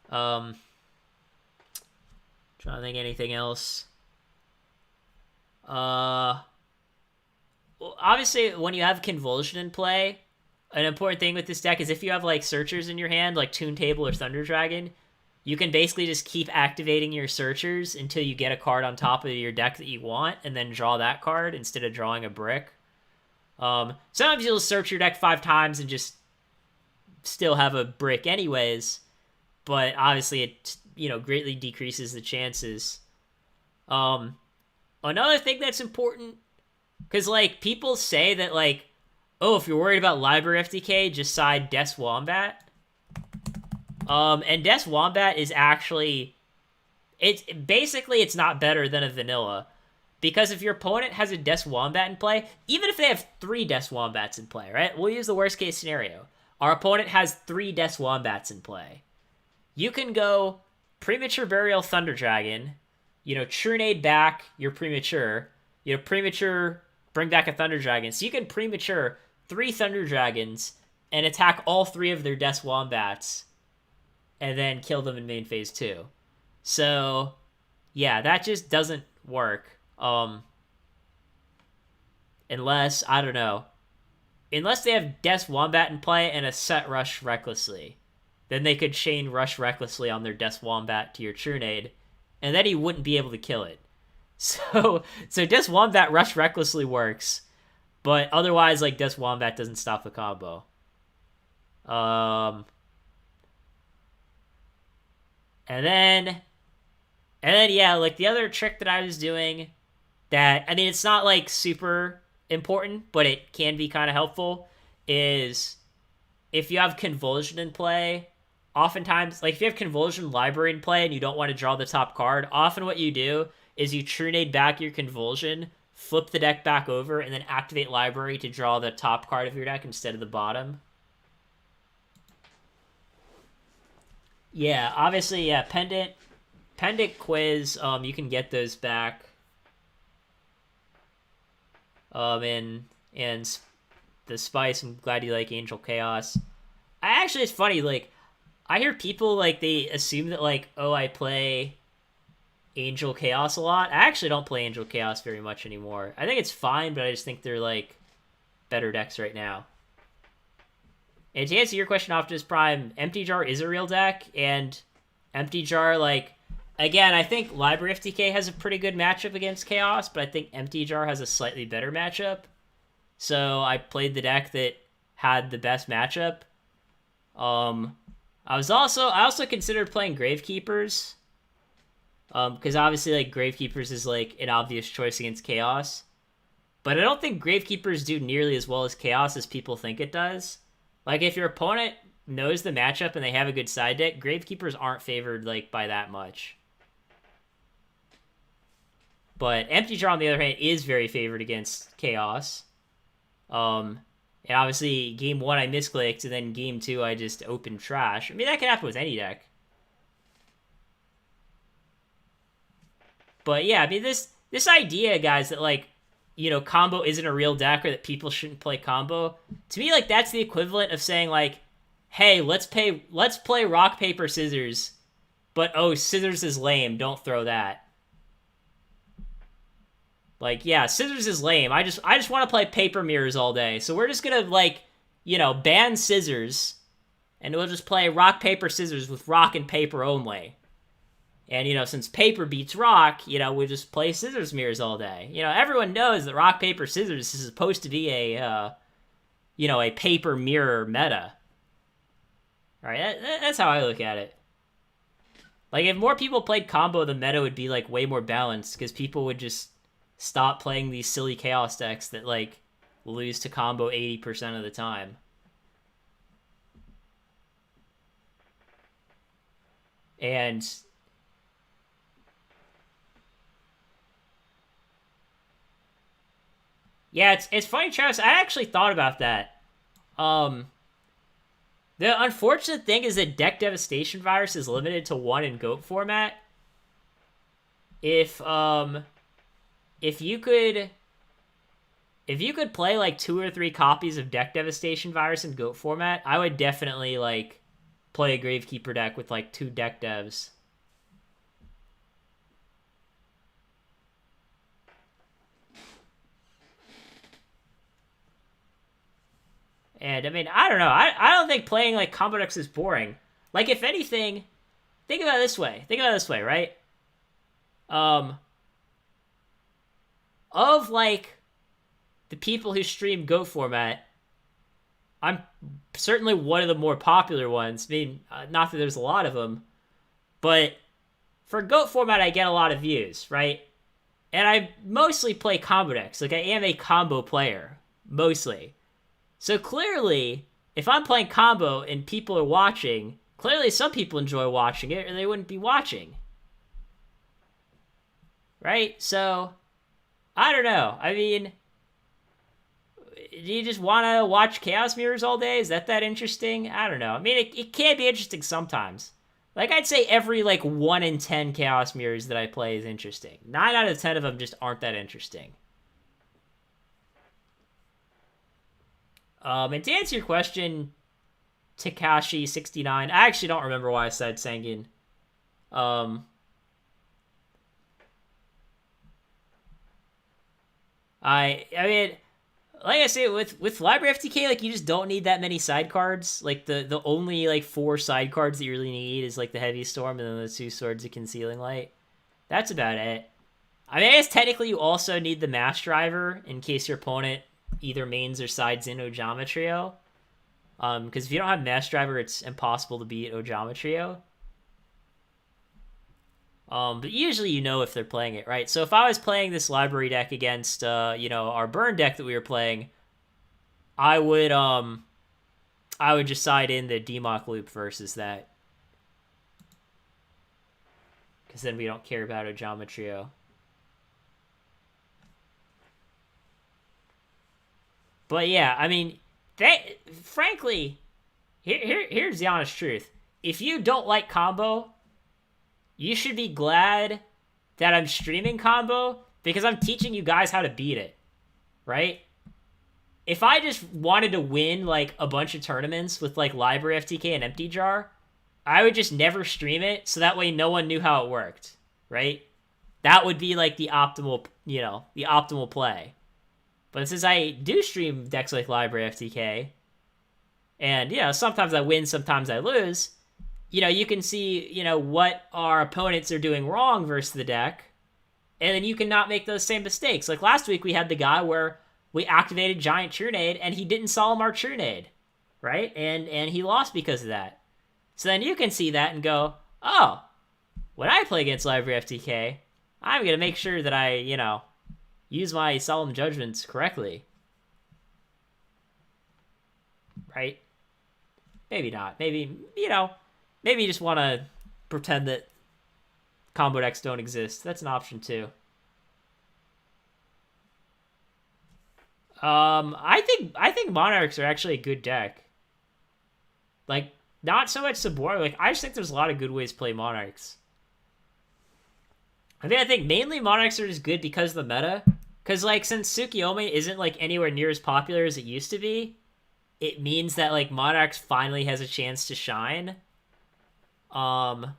Trying to think anything else. Well, obviously, when you have Convulsion in play, an important thing with this deck is if you have like Searchers in your hand, like Toon Table or Thunder Dragon, you can basically just keep activating your Searchers until you get a card on top of your deck that you want, and then draw that card instead of drawing a brick. Sometimes you'll search your deck 5 times and just still have a brick anyways, but obviously it, greatly decreases the chances. Another thing that's important, because like people say that like, oh, if you're worried about library FTK, just side Des Wombat. And Des Wombat is actually, it's not better than a vanilla. Because if your opponent has a Des Wombat in play, even if they have 3 Des Wombats in play, right? We'll use the worst case scenario. Our opponent has 3 Des Wombats in play. You can go Premature Burial Thunder Dragon, Trunade back your Premature, Premature bring back a Thunder Dragon. So you can Premature 3 Thunder Dragons and attack all 3 of their Des Wombats and then kill them in main phase 2. So, yeah, that just doesn't work. Unless, I don't know, unless they have Des Wombat in play and a set Rush Recklessly, then they could chain Rush Recklessly on their Des Wombat to your Trunade, and then he wouldn't be able to kill it. So Des Wombat Rush Recklessly works, but otherwise, like, Des Wombat doesn't stop the combo. And then, yeah, like, the other trick that I was doing that, I mean, it's not, like, super important, but it can be kind of helpful, is if you have Convulsion in play, oftentimes, like, if you have Convulsion Library in play and you don't want to draw the top card, often what you do is you Trunade back your Convulsion, flip the deck back over, and then activate Library to draw the top card of your deck instead of the bottom. Yeah, obviously, yeah, Pendant Quiz, you can get those back. And the Spice, I'm glad you like Angel Chaos. It's funny, like, I hear people, like, they assume that, like, oh, I play Angel Chaos a lot. I actually don't play Angel Chaos very much anymore. I think it's fine, but I just think they're, like, better decks right now. And to answer your question, Optimus Prime, Empty Jar is a real deck, and Empty Jar, like, again, I think Library FTK has a pretty good matchup against Chaos, but I think Empty Jar has a slightly better matchup. So I played the deck that had the best matchup. I also considered playing Gravekeepers. Because obviously, like, Gravekeepers is, like, an obvious choice against Chaos. But I don't think Gravekeepers do nearly as well as Chaos as people think it does. Like, if your opponent knows the matchup and they have a good side deck, Gravekeepers aren't favored, like, by that much. But Empty Jar, on the other hand, is very favored against Chaos. And obviously, game 1 I misclicked, and then game 2 I just opened trash. I mean, that can happen with any deck. But yeah, I mean, this idea, guys, that, like, combo isn't a real deck or that people shouldn't play combo, to me, like, that's the equivalent of saying, like, hey, let's play rock, paper, scissors, but, oh, scissors is lame, don't throw that. Like, yeah, scissors is lame. I just want to play paper mirrors all day. So we're just going to, like, ban scissors, and we'll just play rock, paper, scissors with rock and paper only. And, since paper beats rock, we just play scissors mirrors all day. Everyone knows that rock, paper, scissors is supposed to be a paper mirror meta. All right, that's how I look at it. Like, if more people played combo, the meta would be, like, way more balanced, because people would just stop playing these silly Chaos decks that, like, lose to combo 80% of the time. And yeah, it's funny, Travis. I actually thought about that. The unfortunate thing is that Deck Devastation Virus is limited to 1 in GOAT format. if if you could if you could play like 2 or 3 copies of Deck Devastation Virus in GOAT format, I would definitely like play a Gravekeeper deck with like 2 deck devs. And I mean, I don't know. I don't think playing like combo decks is boring. Like, if anything, think about it this way. Think about it this way, right? Um, of like the people who stream Go format, I'm certainly one of the more popular ones. I mean, not that there's a lot of them, but for GOAT format, I get a lot of views, right? And I mostly play combo decks. Like, I am a combo player, mostly. So clearly, if I'm playing combo and people are watching, clearly some people enjoy watching it or they wouldn't be watching. Right? So, I don't know. I mean, do you just want to watch Chaos Mirrors all day? Is that interesting? I don't know. I mean, it can be interesting sometimes. Like, I'd say every, like, 1 in 10 Chaos Mirrors that I play is interesting. 9 out of 10 of them just aren't that interesting. And to answer your question, Takashi69, I actually don't remember why I said Sengen. I mean, like I say, with Library FTK, like, you just don't need that many side cards. Like, the only, like, 4 side cards that you really need is, like, the Heavy Storm and then the 2 Swords of Concealing Light. That's about it. I mean, I guess technically you also need the Mass Driver in case your opponent either mains or sides in Ojama Trio. Because if you don't have Mass Driver, it's impossible to beat Ojama Trio. But usually you know if they're playing it, right? So if I was playing this library deck against, our burn deck that we were playing, I would just side in the Democ Loop versus that. Because then we don't care about Ojama Trio. But yeah, I mean, frankly, here's the honest truth. If you don't like combo, you should be glad that I'm streaming combo because I'm teaching you guys how to beat it, right? If I just wanted to win like a bunch of tournaments with like Library FTK and Empty Jar, I would just never stream it so that way no one knew how it worked, right? That would be like the optimal, the optimal play. But since I do stream decks like Library FTK, and, sometimes I win, sometimes I lose, you can see, what our opponents are doing wrong versus the deck, and then you can not make those same mistakes. Like last week, we had the guy where we activated Giant Trunade, and he didn't Solemn Art Trunade, right? And he lost because of that. So then you can see that and go, oh, when I play against Library FTK, I'm going to make sure that I, use my solemn judgments correctly. Right? Maybe not. Maybe, maybe you just want to pretend that combo decks don't exist. That's an option too. I think Monarchs are actually a good deck. Like, not so much Sabor. Like, I just think there's a lot of good ways to play Monarchs. I think mainly Monarchs are just good because of the meta. Because, like, since Tsukiyomi isn't, like, anywhere near as popular as it used to be, it means that, like, Monarchs finally has a chance to shine. But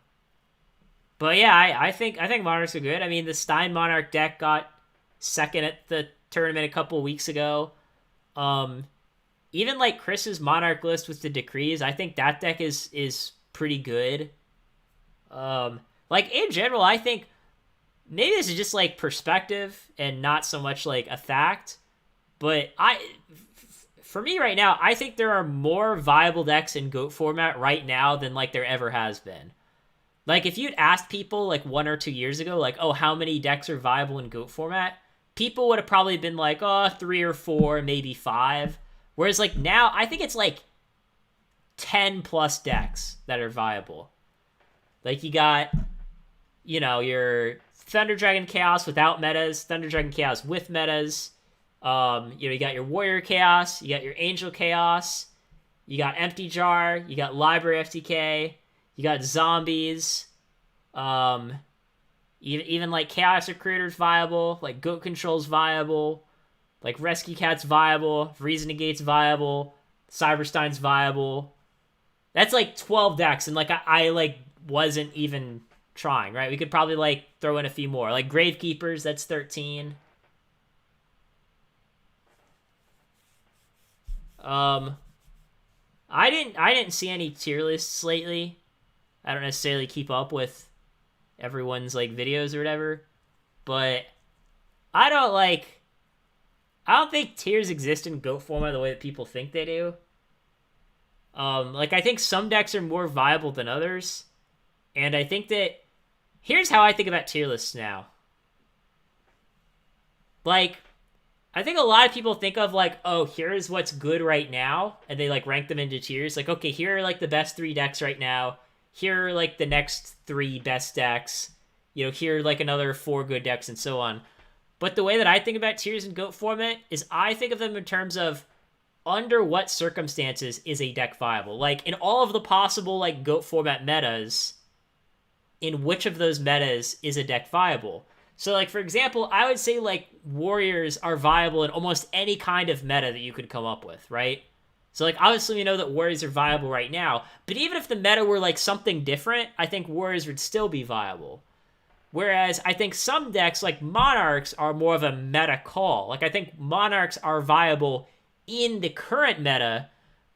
yeah, I think Monarchs are good. I mean, the Stein Monarch deck got second at the tournament a couple weeks ago. Even, like, Chris's Monarch list with the Decrees, I think that deck is pretty good. Like, in general, I think maybe this is just like perspective and not so much like a fact, but for me right now, I think there are more viable decks in GOAT format right now than like there ever has been. Like if you'd asked people like 1 or 2 years ago, like, oh, how many decks are viable in GOAT format? People would have probably been like, oh, 3 or 4, maybe 5. Whereas like now, I think it's like 10 plus decks that are viable. Like you got, your Thunder Dragon Chaos without metas, Thunder Dragon Chaos with metas. You got your Warrior Chaos, you got your Angel Chaos, you got Empty Jar, you got Library FTK, you got Zombies, Even like Chaos Recruiter's viable, like Goat Control's viable, like Rescue Cat's viable, Reason Negate's viable, Cyberstein's viable. That's like 12 decks, and like I like wasn't even trying, right? We could probably like throw in a few more. Like Gravekeepers, that's 13. Um I didn't see any tier lists lately. I don't necessarily keep up with everyone's like videos or whatever, but I don't like I don't think tiers exist in GOAT format the way that people think they do. Like I think some decks are more viable than others, and I think that here's how I think about tier lists now. Like, I think a lot of people think of like, oh, here's what's good right now, and they like rank them into tiers. Like, okay, here are like the best 3 decks right now. Here are like the next 3 best decks. You know, here are like another 4 good decks, and so on. But the way that I think about tiers in GOAT format is I think of them in terms of under what circumstances is a deck viable. Like, in all of the possible like GOAT format metas, in which of those metas is a deck viable? So, like, for example, I would say, like, Warriors are viable in almost any kind of meta that you could come up with, right? So, like, obviously we know that Warriors are viable right now, but even if the meta were, like, something different, I think Warriors would still be viable. Whereas I think some decks, like Monarchs, are more of a meta call. Like, I think Monarchs are viable in the current meta,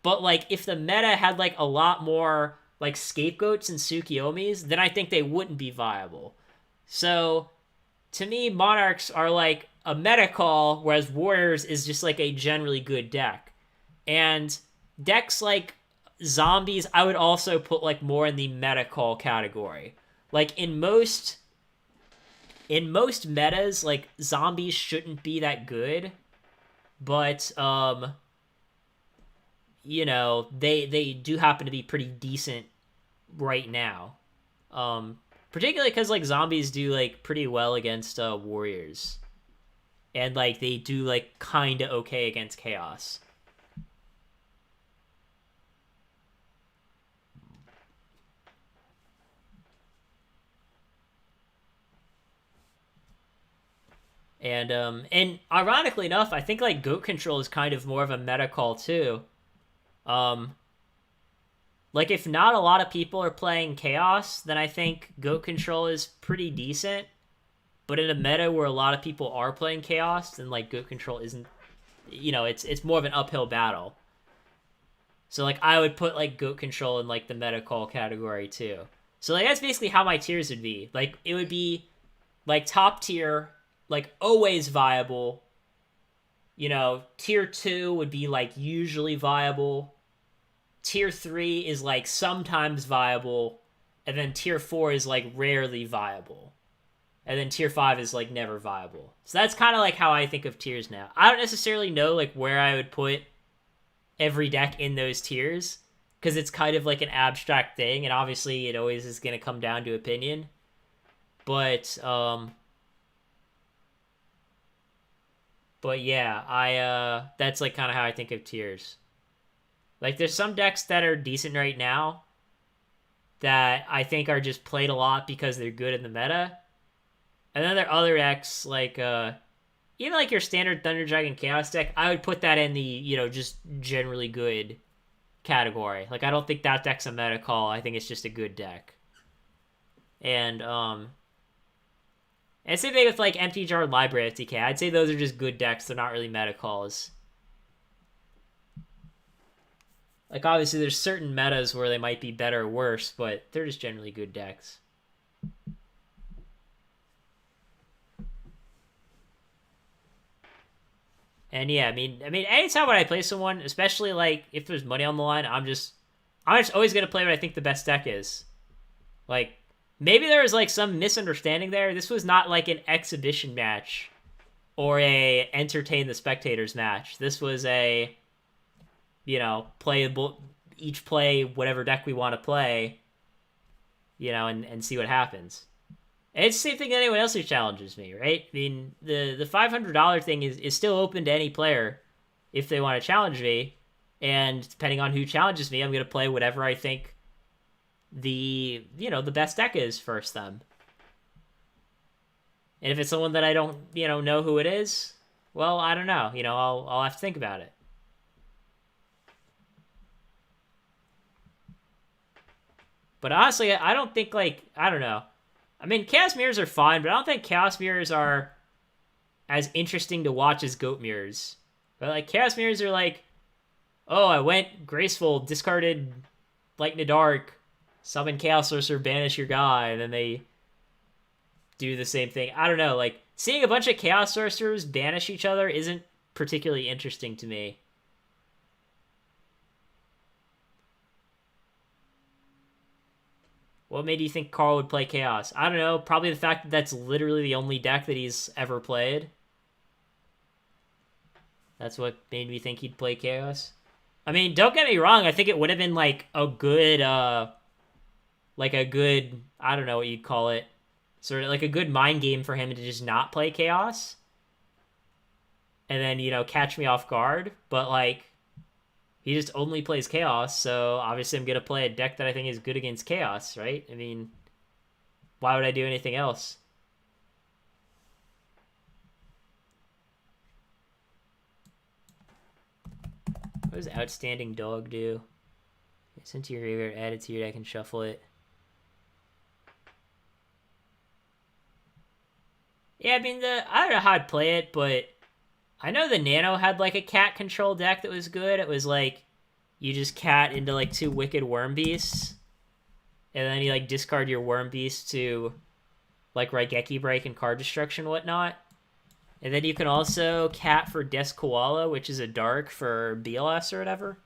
but, like, if the meta had, like, a lot more, like, Scapegoats and Tsukiyomis, then I think they wouldn't be viable. So to me, Monarchs are like a meta call, whereas Warriors is just like a generally good deck. And decks like Zombies, I would also put like more in the meta call category. Like in most metas, like Zombies shouldn't be that good, but you know, they do happen to be pretty decent right now. Particularly because like Zombies do like pretty well against Warriors, and like they do like kind of okay against Chaos. And ironically enough, I think like Goat Control is kind of more of a meta call too. Um, like if not a lot of people are playing Chaos, then I think Goat Control is pretty decent. But in a meta where a lot of people are playing Chaos, then like Goat Control isn't, you know, it's more of an uphill battle. So like I would put like Goat Control in like the meta call category too. So like that's basically how my tiers would be. Like it would be like top tier, like always viable. You know, tier 2 would be like usually viable. Tier 3 is like sometimes viable, and then tier 4 is like rarely viable. And then tier 5 is like never viable. So that's kind of like how I think of tiers now. I don't necessarily know like where I would put every deck in those tiers, because it's kind of like an abstract thing, and obviously it always is going to come down to opinion. But yeah, I that's like kind of how I think of tiers. Like there's some decks that are decent right now that I think are just played a lot because they're good in the meta. And then there are other decks like even like your standard Thunder Dragon Chaos deck, I would put that in the, you know, just generally good category. Like I don't think that deck's a meta call. I think it's just a good deck. And same thing with like Empty Jar and Library FTK. I'd say those are just good decks. They're not really meta calls. Like obviously there's certain metas where they might be better or worse, but they're just generally good decks. And yeah, I mean, anytime when I play someone, especially like if there's money on the line, I'm just always gonna play what I think the best deck is. Like maybe there was like some misunderstanding there. This was not like an exhibition match or a entertain the spectators match. This was a, you know, playable, each play whatever deck we want to play, you know, and see what happens. And it's the same thing to anyone else who challenges me, right? I mean, the $500 thing is still open to any player if they want to challenge me. And depending on who challenges me, I'm going to play whatever I think the best deck is first them. And if it's someone that I don't, know who it is, well, I don't know. I'll have to think about it. But honestly, I don't think like I don't know. I mean, chaos mirrors are fine, but I don't think chaos mirrors are as interesting to watch as goat mirrors. But like chaos mirrors are like, oh, I went graceful, discarded light in the dark, summon chaos sorcerer, banish your guy, and then they do the same thing. I don't know. Like seeing a bunch of chaos sorcerers banish each other isn't particularly interesting to me. What made you think Carl would play Chaos? I don't know. Probably the fact that that's literally the only deck that he's ever played. That's what made me think he'd play Chaos. I mean, don't get me wrong. I think it would have been like a good, I don't know what you'd call it, sort of like a good mind game for him to just not play Chaos, and then catch me off guard. But like, he just only plays Chaos, so obviously I'm going to play a deck that I think is good against Chaos, right? I mean, why would I do anything else? What does Outstanding Dog do? Send to your graveyard, add it to your deck, and shuffle it. Yeah, I mean, I don't know how I'd play it, but I know the Nano had like a cat control deck that was good. It was like you just cat into like 2 Wicked Worm Beasts, and then you like discard your Worm Beast to like Raigeki Break and card destruction and whatnot. And then you can also cat for Desk Koala, which is a dark for BLS or whatever.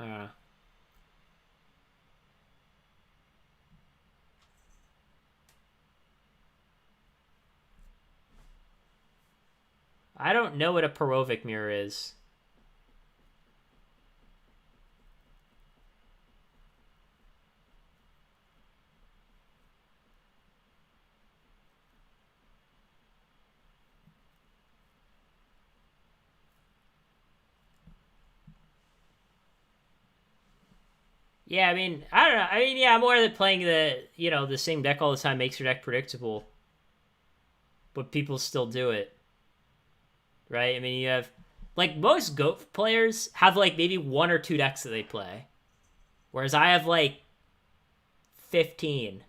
Uh, I don't know what a Perovic mirror is. Yeah, I mean, I don't know. I mean, yeah, more than playing the same deck all the time makes your deck predictable. But people still do it. Right? I mean, you have like most GOAT players have like maybe 1 or 2 decks that they play. Whereas I have like 15.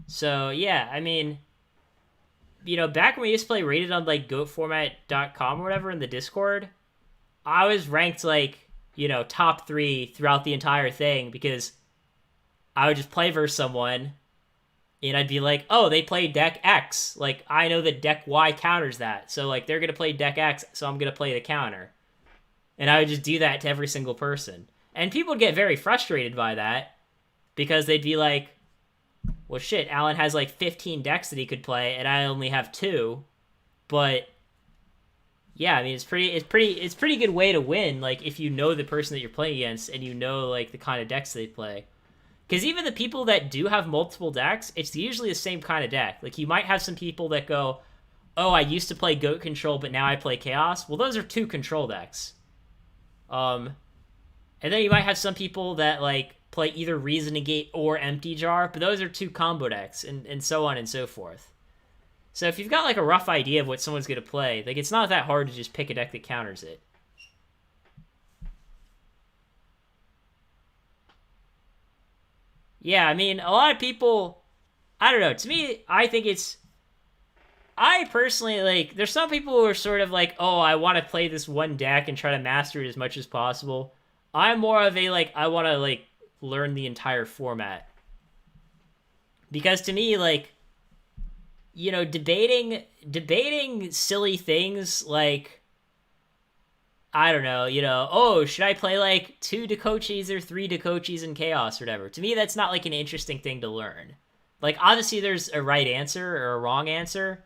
So, yeah, I mean, back when we used to play rated on like goatformat.com or whatever in the Discord, I was ranked like, top 3 throughout the entire thing because I would just play versus someone and I'd be like, oh, they play deck X. Like, I know that deck Y counters that. So, like, they're going to play deck X, so I'm going to play the counter. And I would just do that to every single person. And people would get very frustrated by that because they'd be like, well, shit, Alan has like 15 decks that he could play, and I only have 2. But yeah, I mean, it's pretty good way to win. Like, if you know the person that you're playing against and you know like the kind of decks they play. Because even the people that do have multiple decks, it's usually the same kind of deck. Like, you might have some people that go, oh, I used to play Goat Control, but now I play Chaos. Well, those are 2 control decks. And then you might have some people that, like, play either Reason Negate or Empty Jar, but those are 2 combo decks, and so on and so forth. So if you've got, like, a rough idea of what someone's going to play, like, it's not that hard to just pick a deck that counters it. Yeah, I mean, a lot of people, I don't know. To me, I think I personally, like, there's some people who are sort of like, oh, I want to play this one deck and try to master it as much as possible. I'm more of a, like, I want to, like, learn the entire format. Because to me, like, debating silly things like, I don't know, oh, should I play like 2 Dakochis or 3 Dakochis in Chaos or whatever? To me, that's not like an interesting thing to learn. Like, obviously, there's a right answer or a wrong answer,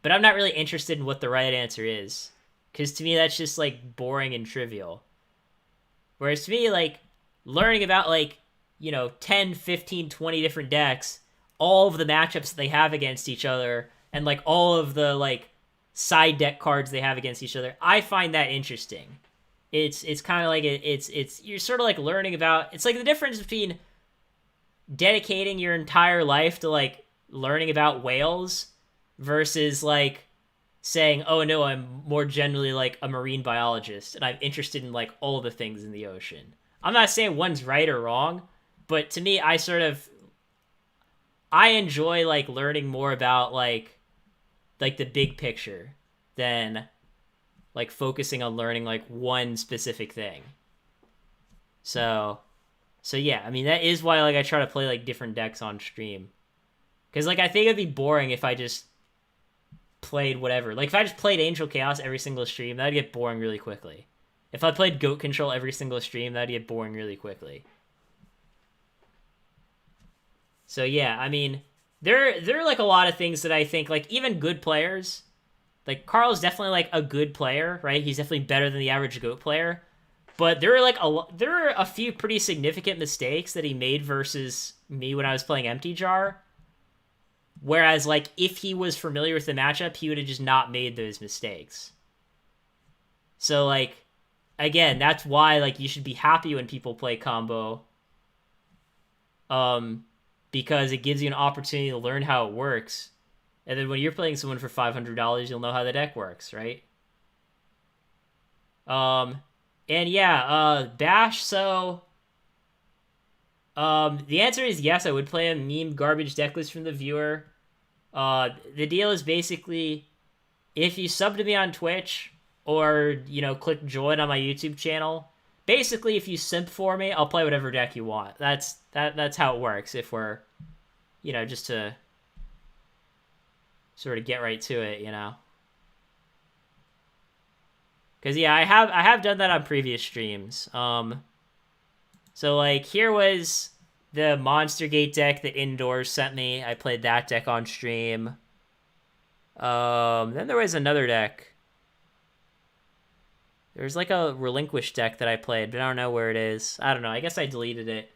but I'm not really interested in what the right answer is. Because to me, that's just like boring and trivial. Whereas to me, like, learning about like, 10, 15, 20 different decks, all of the matchups that they have against each other, and like all of the like side deck cards they have against each other. I find that interesting. It's kind of like it's you're sort of like learning about. It's like the difference between dedicating your entire life to like learning about whales versus like saying, oh no, I'm more generally like a marine biologist and I'm interested in like all the things in the ocean. I'm not saying one's right or wrong, but to me, I enjoy like learning more about like the big picture than like focusing on learning like one specific thing. So so yeah, I mean that is why like I try to play like different decks on stream. Cuz like I think it'd be boring if I just played whatever. Like if I just played Angel Chaos every single stream, that'd get boring really quickly. If I played Goat Control every single stream, that'd get boring really quickly. So yeah, I mean, there are like a lot of things that I think like even good players, like Carl's definitely like a good player, right? He's definitely better than the average Goat player. But there are a few pretty significant mistakes that he made versus me when I was playing Empty Jar. Whereas like if he was familiar with the matchup, he would have just not made those mistakes. So like again, that's why like you should be happy when people play combo. Um because it gives you an opportunity to learn how it works. And then when you're playing someone for $500, you'll know how the deck works, right? And yeah, Bash, so the answer is yes, I would play a meme garbage deck list from the viewer. The deal is basically if you sub to me on Twitch or, you know, click join on my YouTube channel, basically if you simp for me, I'll play whatever deck you want. That's how it works if we're, you know, just to sort of get right to it, you know. Cause yeah, I have done that on previous streams. So like here was the Monster Gate deck that Indoors sent me. I played that deck on stream. Then there was another deck. There's like a Relinquish deck that I played, but I don't know where it is. I don't know. I guess I deleted it.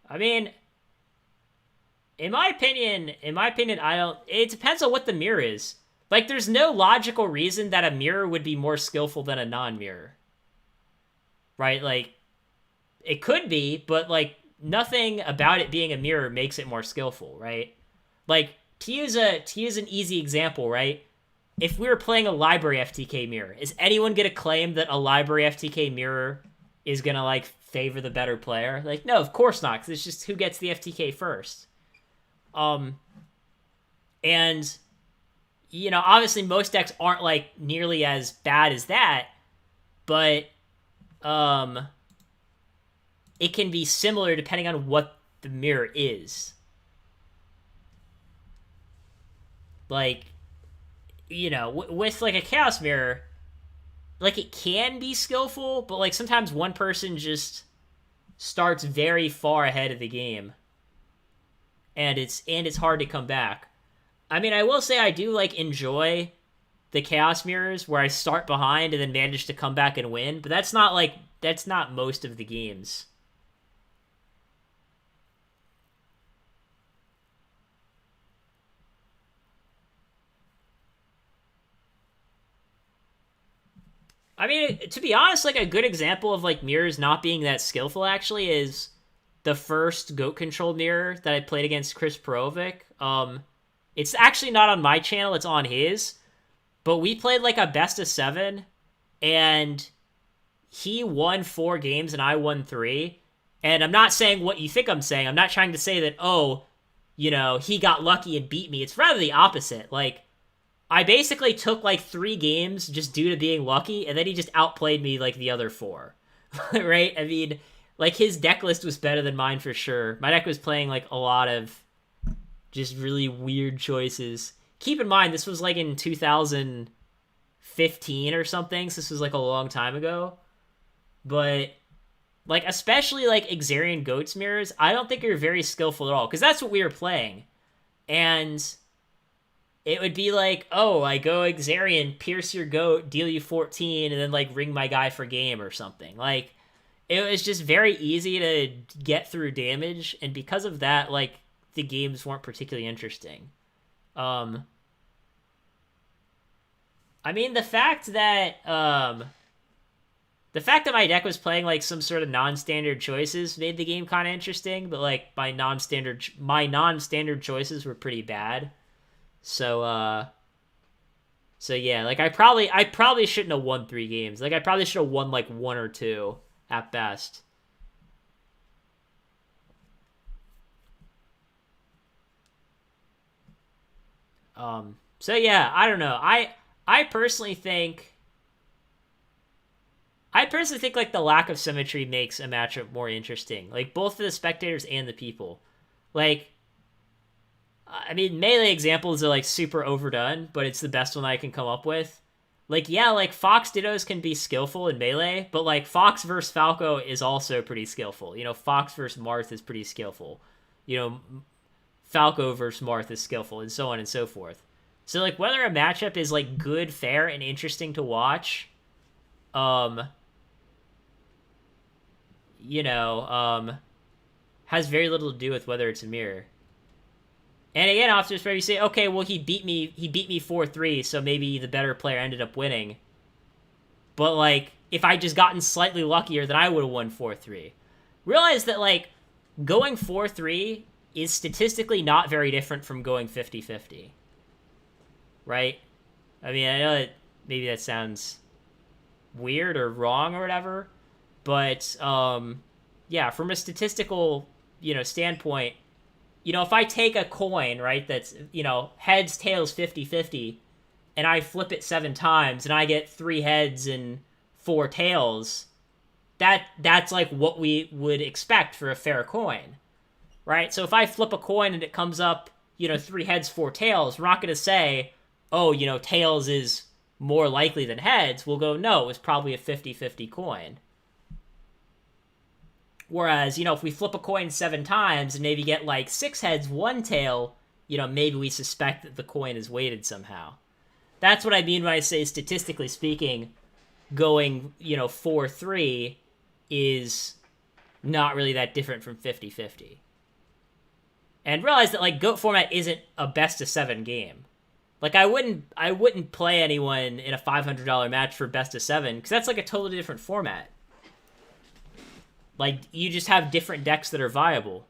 I mean, in my opinion, I don't. It depends on what the mirror is. Like, there's no logical reason that a mirror would be more skillful than a non-mirror, right? Like, it could be, but like nothing about it being a mirror makes it more skillful, right? Like to use an easy example, right? If we were playing a library FTK mirror, is anyone gonna claim that a library FTK mirror is gonna like favor the better player? Like, no, of course not, because it's just who gets the FTK first. And you know, obviously most decks aren't like nearly as bad as that, but it can be similar depending on what the mirror is. Like, you know, with like a Chaos Mirror, like it can be skillful, but like sometimes one person just starts very far ahead of the game, and it's hard to come back. I mean, I will say I do like enjoy the Chaos Mirrors where I start behind and then manage to come back and win, but that's not most of the games. I mean, to be honest, like a good example of like mirrors not being that skillful actually is the first goat control mirror that I played against Chris Perovic. It's actually not on my channel; it's on his. But we played like a best of 7, and he won 4 games and I won 3. And I'm not saying what you think I'm saying. I'm not trying to say that, oh, you know, he got lucky and beat me. It's rather the opposite. Like, I basically took like 3 games just due to being lucky, and then he just outplayed me like the other 4. Right? I mean, like his deck list was better than mine for sure. My deck was playing like a lot of just really weird choices. Keep in mind, this was like in 2015 or something, so this was like a long time ago. But like, especially like Exarian Goats mirrors, I don't think are very skillful at all, because that's what we were playing. And it would be like, oh, I go Exarian, pierce your goat, deal you 14, and then like ring my guy for game or something. Like, it was just very easy to get through damage, and because of that, like the games weren't particularly interesting. Um, I mean, the fact that my deck was playing like some sort of non-standard choices made the game kind of interesting, but like my non-standard choices were pretty bad. So so yeah, like I probably shouldn't have won 3 games. Like I probably should have won like one or two at best. So yeah, I don't know. I personally think I personally think like the lack of symmetry makes a matchup more interesting. Like both for the spectators and the people. Like I mean, melee examples are like super overdone, but it's the best one I can come up with. Like yeah, like Fox Dittos can be skillful in melee, but like Fox versus Falco is also pretty skillful. Fox versus Marth is pretty skillful. You know, Falco versus Marth is skillful, and so on and so forth. So like whether a matchup is like good, fair, and interesting to watch, um, you know, has very little to do with whether it's a mirror. And again, officers maybe say, okay, well he beat me 4-3, so maybe the better player ended up winning. But like, if I just gotten slightly luckier, then I would have won 4-3. Realize that like going 4-3 is statistically not very different from going 50-50. Right? I mean, I know that maybe that sounds weird or wrong or whatever, but yeah, from a statistical, standpoint, if I take a coin, right, that's, heads, tails, 50-50, and I flip it 7 times and I get 3 heads and 4 tails, that's like what we would expect for a fair coin, right? So if I flip a coin and it comes up, 3 heads, 4 tails, we're not going to say, oh, tails is more likely than heads. We'll go, no, it was probably a 50-50 coin. Whereas, if we flip a coin 7 times and maybe get like 6 heads, 1 tail, maybe we suspect that the coin is weighted somehow. That's what I mean when I say, statistically speaking, going, 4-3 is not really that different from 50-50. And realize that like GOAT format isn't a best of 7 game. Like I wouldn't play anyone in a $500 match for best of 7 because that's like a totally different format. Like you just have different decks that are viable.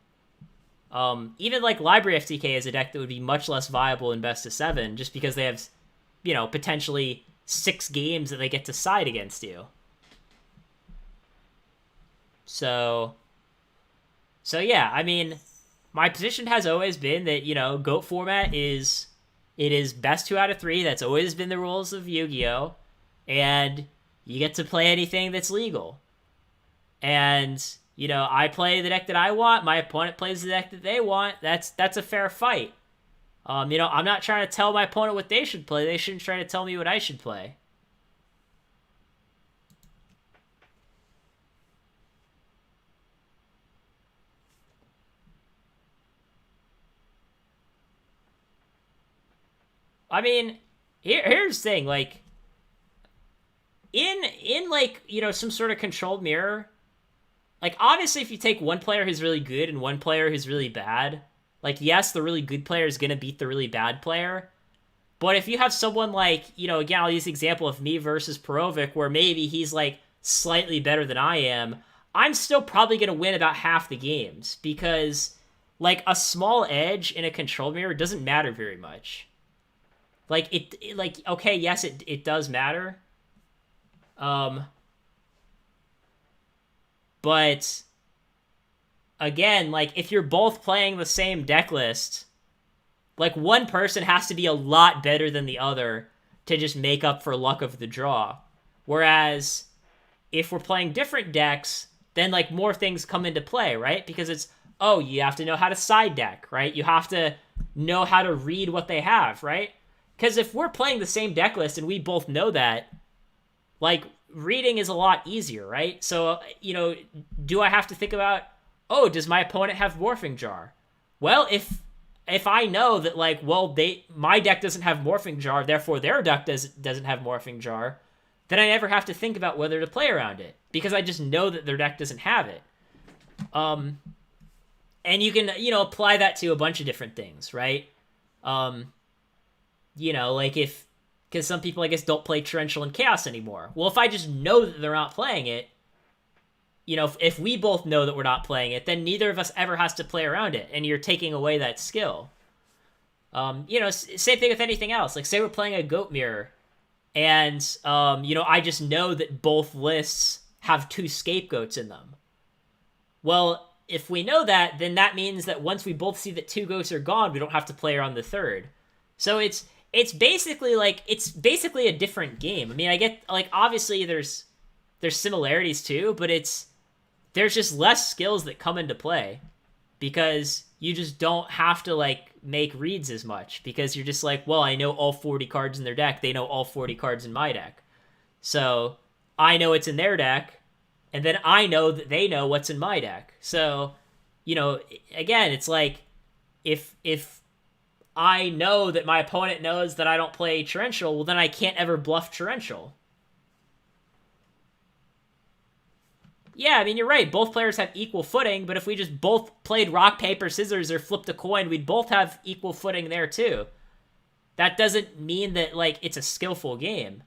Even like Library FTK is a deck that would be much less viable in best of 7 just because they have, potentially 6 games that they get to side against you. So yeah, I mean, my position has always been that, GOAT format is best 2 out of 3. That's always been the rules of Yu-Gi-Oh! And you get to play anything that's legal. And, I play the deck that I want. My opponent plays the deck that they want. That's a fair fight. I'm not trying to tell my opponent what they should play. They shouldn't try to tell me what I should play. I mean, here's the thing, like, in like, some sort of controlled mirror, like, obviously if you take one player who's really good and one player who's really bad, like, yes, the really good player is gonna beat the really bad player, but if you have someone like, again, I'll use the example of me versus Perovic, where maybe he's, like, slightly better than I am, I'm still probably gonna win about half the games, because, like, a small edge in a controlled mirror doesn't matter very much. Like, like, okay, yes, it does matter. But, again, like, if you're both playing the same deck list, like, one person has to be a lot better than the other to just make up for luck of the draw. Whereas, if we're playing different decks, then, like, more things come into play, right? Because it's, oh, you have to know how to side deck, right? You have to know how to read what they have, right? Because if we're playing the same deck list and we both know that, like, reading is a lot easier, right? So, do I have to think about, oh, does my opponent have Morphing Jar? Well, if I know that, like, well, my deck doesn't have Morphing Jar, therefore their deck doesn't have Morphing Jar, then I never have to think about whether to play around it because I just know that their deck doesn't have it. And you can, apply that to a bunch of different things, right? Like because some people, I guess, don't play Torrential and Chaos anymore. Well, if I just know that they're not playing it, if we both know that we're not playing it, then neither of us ever has to play around it, and you're taking away that skill. Same thing with anything else. Like, say we're playing a Goat Mirror, and, I just know that both lists have 2 Scapegoats in them. Well, if we know that, then that means that once we both see that 2 goats are gone, we don't have to play around the third. So it's basically a different game. I mean, I get, like, obviously there's similarities too, but there's just less skills that come into play because you just don't have to, like, make reads as much because you're just like, well, I know all 40 cards in their deck. They know all 40 cards in my deck. So I know it's in their deck, and then I know that they know what's in my deck. So, again, it's like if I know that my opponent knows that I don't play Torrential, well, then I can't ever bluff Torrential. Yeah, I mean, you're right. Both players have equal footing, but if we just both played rock, paper, scissors or flipped a coin, we'd both have equal footing there too. That doesn't mean that, like, it's a skillful game.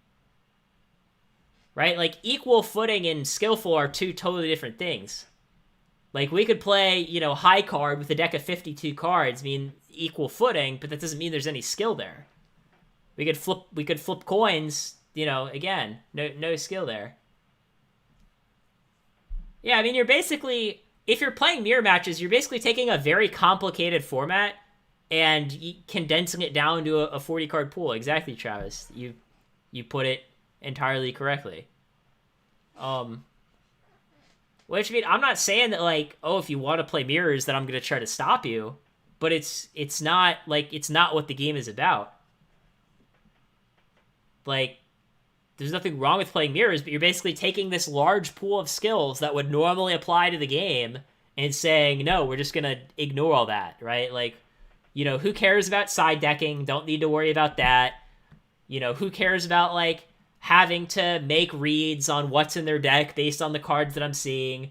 Right? Like, equal footing and skillful are 2 totally different things. Like, we could play, high card with a deck of 52 cards, mean equal footing, but that doesn't mean there's any skill there. We could flip coins, again, no skill there. Yeah, I mean, if you're playing mirror matches, you're basically taking a very complicated format and condensing it down to a 40-card pool. Exactly, Travis. You put it entirely correctly. Which, I mean, I'm not saying that, like, oh, if you want to play mirrors, that I'm going to try to stop you, but it's not what the game is about. Like, there's nothing wrong with playing mirrors, but you're basically taking this large pool of skills that would normally apply to the game and saying, no, we're just going to ignore all that, right? Like, who cares about side decking? Don't need to worry about that. Who cares about, like, having to make reads on what's in their deck based on the cards that I'm seeing?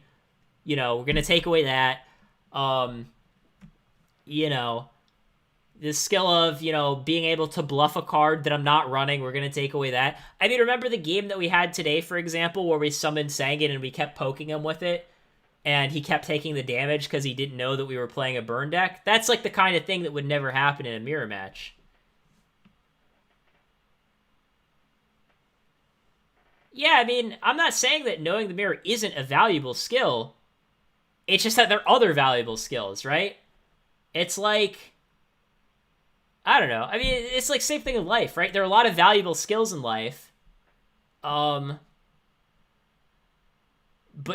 We're going to take away that. The skill of, being able to bluff a card that I'm not running, we're going to take away that. I mean, remember the game that we had today, for example, where we summoned Sangin and we kept poking him with it, and he kept taking the damage because he didn't know that we were playing a burn deck? That's, like, the kind of thing that would never happen in a mirror match. Yeah, I mean, I'm not saying that knowing the mirror isn't a valuable skill. It's just that there are other valuable skills, right? It's like, I don't know. I mean, it's like same thing in life, right? There are a lot of valuable skills in life. But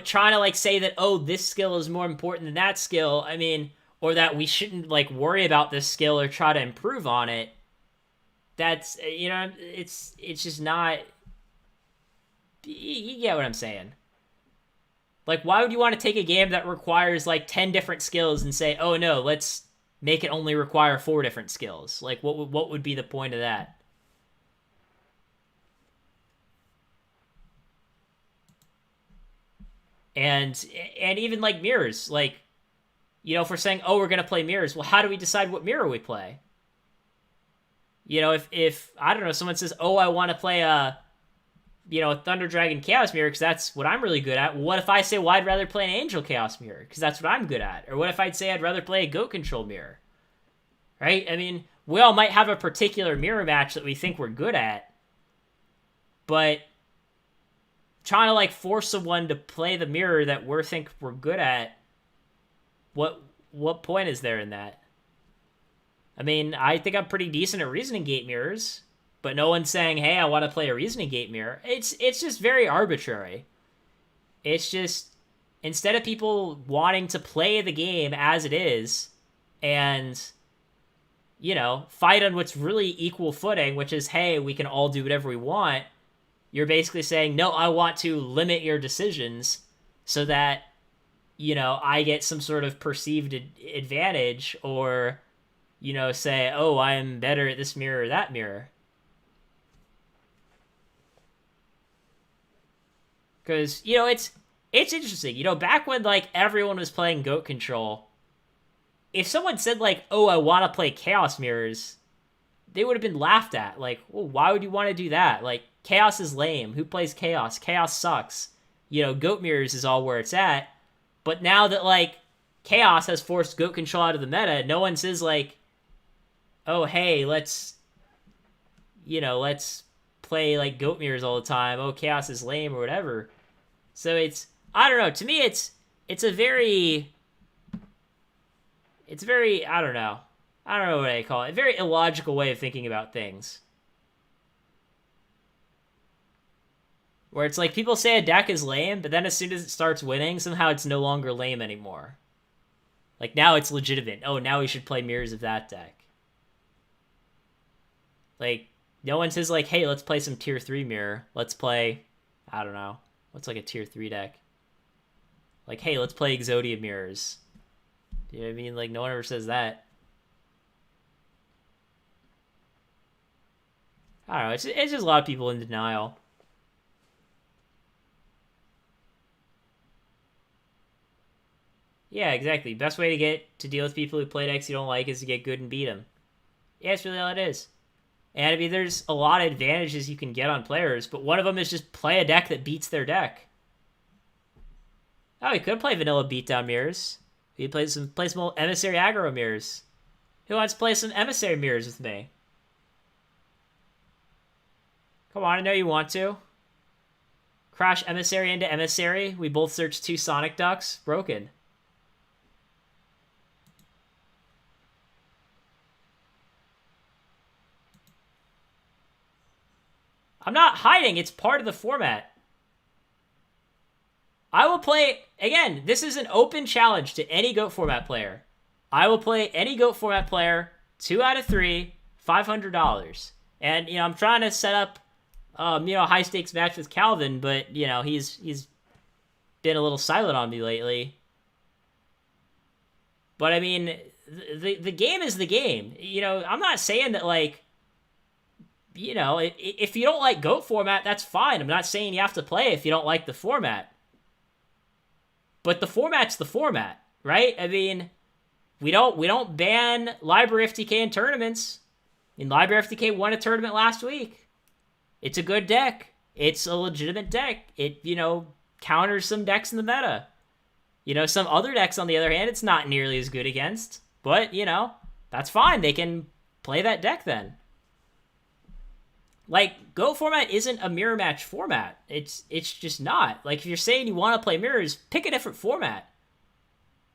trying to, like, say that, oh, this skill is more important than that skill, I mean, or that we shouldn't, like, worry about this skill or try to improve on it, that's, it's just not, you get what I'm saying. Like, why would you want to take a game that requires, like, 10 different skills and say, oh, no, let's make it only require 4 different skills? Like, what would be the point of that? And even, like, mirrors, like, if we're saying, oh, we're going to play mirrors, well, how do we decide what mirror we play? If I don't know, someone says, oh, I want to play a Thunder Dragon Chaos Mirror because that's what I'm really good at. What if I say, well, I'd rather play an Angel Chaos Mirror because that's what I'm good at? Or what if I'd say I'd rather play a Goat Control Mirror? Right? I mean, we all might have a particular mirror match that we think we're good at, but trying to, like, force someone to play the mirror that we think we're good at, what point is there in that? I mean, I think I'm pretty decent at Reasoning Gate mirrors, but no one's saying, hey, I want to play a Reasoning Gate mirror. It's just very arbitrary. It's just, instead of people wanting to play the game as it is and, fight on what's really equal footing, which is, hey, we can all do whatever we want, you're basically saying, no, I want to limit your decisions so that, I get some sort of perceived advantage, or, say, oh, I'm better at this mirror or that mirror. Because, you know, it's interesting. You know, back when, like, everyone was playing Goat Control, if someone said, like, oh, I want to play Chaos Mirrors, they would have been laughed at. Like, well, why would you want to do that? Like, Chaos is lame. Who plays Chaos? Chaos sucks. You know, Goat Mirrors is all where it's at. But now that, like, Chaos has forced Goat Control out of the meta, no one says, like, oh, hey, let's play, like, Goat Mirrors all the time. Oh, Chaos is lame or whatever. So it's, I don't know. To me, it's a very, I don't know. I don't know what I call it. A very illogical way of thinking about things. Where it's like people say a deck is lame, but then as soon as it starts winning, somehow it's no longer lame anymore. Like, now it's legitimate. Oh, now we should play mirrors of that deck. Like, no one says, like, hey, let's play some tier 3 mirror. Let's play, I don't know. What's like a tier 3 deck? Like, hey, let's play Exodia mirrors. You know what I mean? Like, no one ever says that. I don't know. It's just a lot of people in denial. Yeah, exactly. Best way to deal with people who play decks you don't like is to get good and beat them. Yeah, it's really all it is. And I mean, there's a lot of advantages you can get on players, but one of them is just play a deck that beats their deck. Oh, we could play vanilla beatdown mirrors. We could play some emissary aggro mirrors. Who wants to play some emissary mirrors with me? Come on, I know you want to. Crash emissary into emissary. We both search 2 Sonic Ducks. Broken. I'm not hiding. It's part of the format. I will play, again, this is an open challenge to any GOAT format player. I will play any GOAT format player, 2 out of 3, $500. And, you know, I'm trying to set up, you know, a high stakes match with Calvin, but, you know, he's been a little silent on me lately. But, I mean, the game is the game. You know, I'm not saying that, like, you know, if you don't like GOAT format, that's fine. I'm not saying you have to play if you don't like the format. But the format's the format, right? I mean, we don't ban Library FTK in tournaments. And Library FTK won a tournament last week. It's a good deck. It's a legitimate deck. It, you know, counters some decks in the meta. You know, some other decks, on the other hand, it's not nearly as good against. But, you know, that's fine. They can play that deck then. Like, GOAT format isn't a mirror match format. It's just not. Like, if you're saying you want to play mirrors, pick a different format.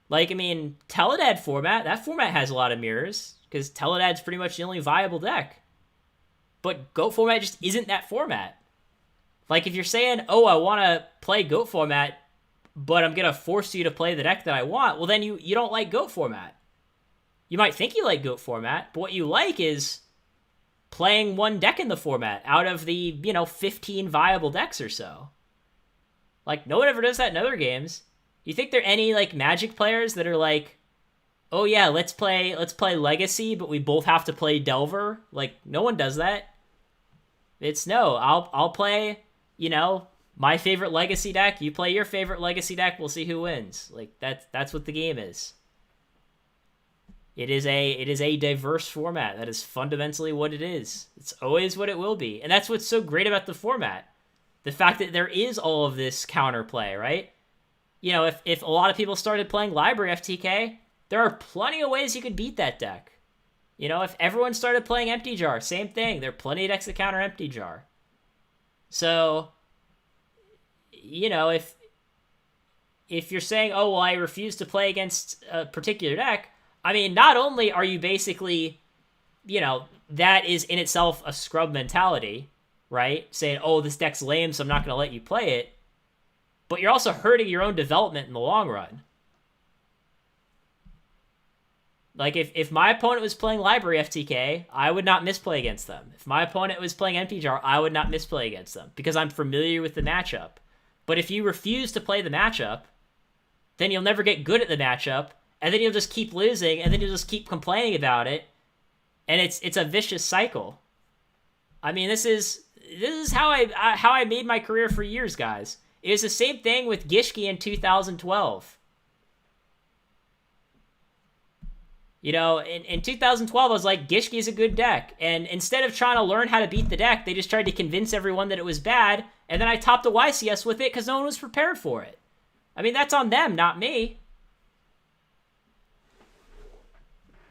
Like, I mean, Teledad format, that format has a lot of mirrors, because Teledad's pretty much the only viable deck. But GOAT format just isn't that format. Like, if you're saying, oh, I want to play GOAT format, but I'm going to force you to play the deck that I want, well, then you don't like GOAT format. You might think you like GOAT format, but what you like is playing one deck in the format out of the, you know, 15 viable decks or so. Like, no one ever does that in other games. You think there are any, like, Magic players that are like, oh yeah, let's play Legacy, but we both have to play Delver? Like, no one does that. It's no, I'll play, you know, my favorite Legacy deck, you play your favorite Legacy deck, we'll see who wins. Like, that's what the game is. It is a diverse format. That is fundamentally what it is. It's always what it will be. And that's what's so great about the format. The fact that there is all of this counterplay, right? You know, if a lot of people started playing Library FTK, there are plenty of ways you could beat that deck. You know, if everyone started playing Empty Jar, same thing. There are plenty of decks that counter Empty Jar. So, you know, if you're saying, oh, well, I refuse to play against a particular deck, I mean, not only are you basically, you know, that is in itself a scrub mentality, right? Saying, oh, this deck's lame, so I'm not going to let you play it. But you're also hurting your own development in the long run. Like, if my opponent was playing Library FTK, I would not misplay against them. If my opponent was playing Empty Jar, I would not misplay against them, because I'm familiar with the matchup. But if you refuse to play the matchup, then you'll never get good at the matchup, and then you'll just keep losing, and then you'll just keep complaining about it, and it's a vicious cycle. I mean, this is how I made my career for years, guys. It was the same thing with Gishki in 2012. You know, in 2012, I was like, Gishki is a good deck. And instead of trying to learn how to beat the deck, they just tried to convince everyone that it was bad. And then I topped a YCS with it because no one was prepared for it. I mean, that's on them, not me.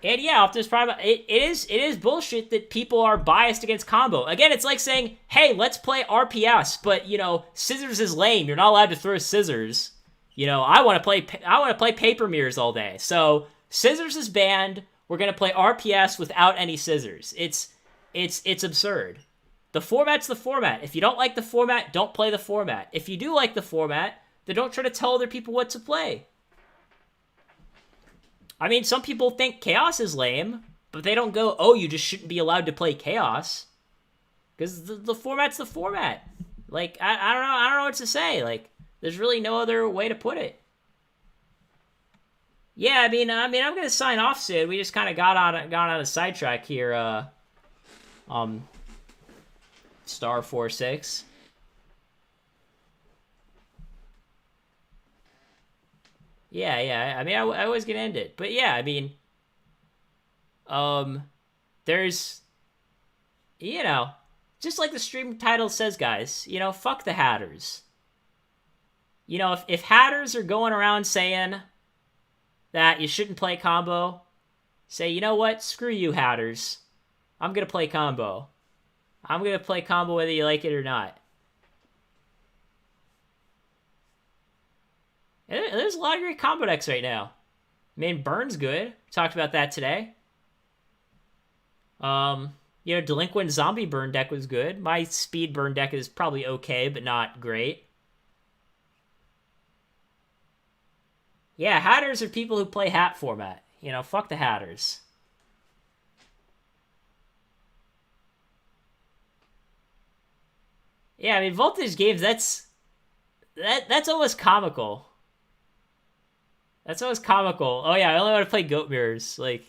And yeah, Optimus Prime, it is bullshit that people are biased against combo. Again, it's like saying, hey, let's play RPS, but, you know, scissors is lame. You're not allowed to throw scissors. You know, I want to play paper mirrors all day. So scissors is banned. We're going to play RPS without any scissors. It's absurd. The format's the format. If you don't like the format, don't play the format. If you do like the format, then don't try to tell other people what to play. I mean, some people think Chaos is lame, but they don't go, oh, you just shouldn't be allowed to play Chaos. Because the format's the format. Like, I don't know what to say. Like, there's really no other way to put it. Yeah, I mean, I'm gonna sign off soon. We just kind of got on a sidetrack here. Star 4-6. Yeah. I mean, I was gonna end it, but yeah, I mean, there's, you know, just like the stream title says, guys, you know, fuck the hatters. You know, if hatters are going around saying that you shouldn't play combo, say, you know what, screw you, hatters. I'm gonna play combo. I'm gonna play combo whether you like it or not. And there's a lot of great combo decks right now. I mean, Burn's good. We talked about that today. You know, Delinquent Zombie Burn deck was good. My Speed Burn deck is probably okay, but not great. Yeah, hatters are people who play hat format. You know, fuck the hatters. Yeah, I mean, Voltage games, that's almost comical. That's always comical. Oh yeah, I only want to play Goat Mirrors. Like,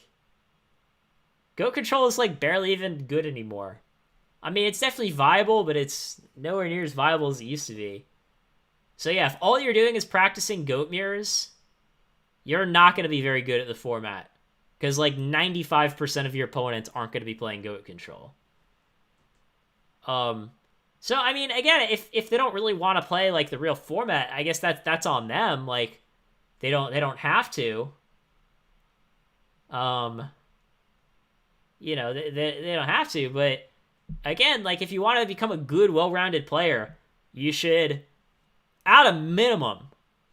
Goat Control is like barely even good anymore. I mean, it's definitely viable, but it's nowhere near as viable as it used to be. So yeah, if all you're doing is practicing Goat Mirrors, you're not going to be very good at the format. Because like 95% of your opponents aren't going to be playing Goat Control. So I mean, again, if they don't really want to play like the real format, I guess that's on them. Like, they don't have to. You know, they don't have to, but again, like, if you want to become a good, well-rounded player, you should, at a minimum,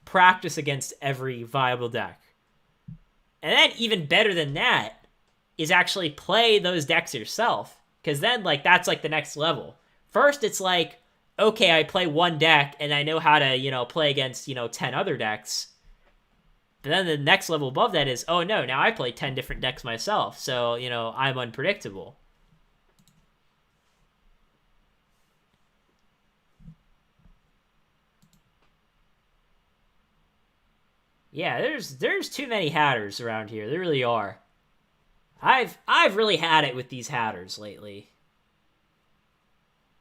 practice against every viable deck. And then, even better than that, is actually play those decks yourself. Because then, like, that's, like, the next level. First, it's like, okay, I play one deck, and I know how to, you know, play against, you know, 10 other decks. But then the next level above that is, oh no, now I play 10 different decks myself. So, you know, I'm unpredictable. Yeah, there's too many hatters around here. There really are. I've really had it with these hatters lately.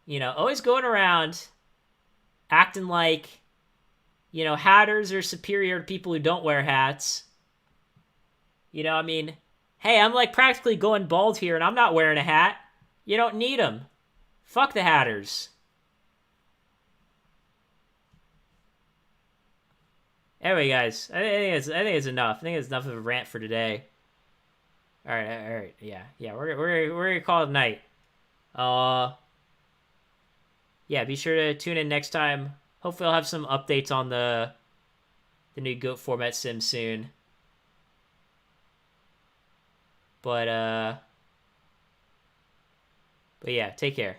You know, always going around acting like, you know, hatters are superior to people who don't wear hats. You know, I mean, hey, I'm like practically going bald here and I'm not wearing a hat. You don't need them. Fuck the hatters. Anyway, guys, I think it's enough. I think it's enough of a rant for today. All right, yeah. We're gonna call it a night. Yeah, be sure to tune in next time. Hopefully, I'll have some updates on the new GOAT format sim soon. But yeah, take care.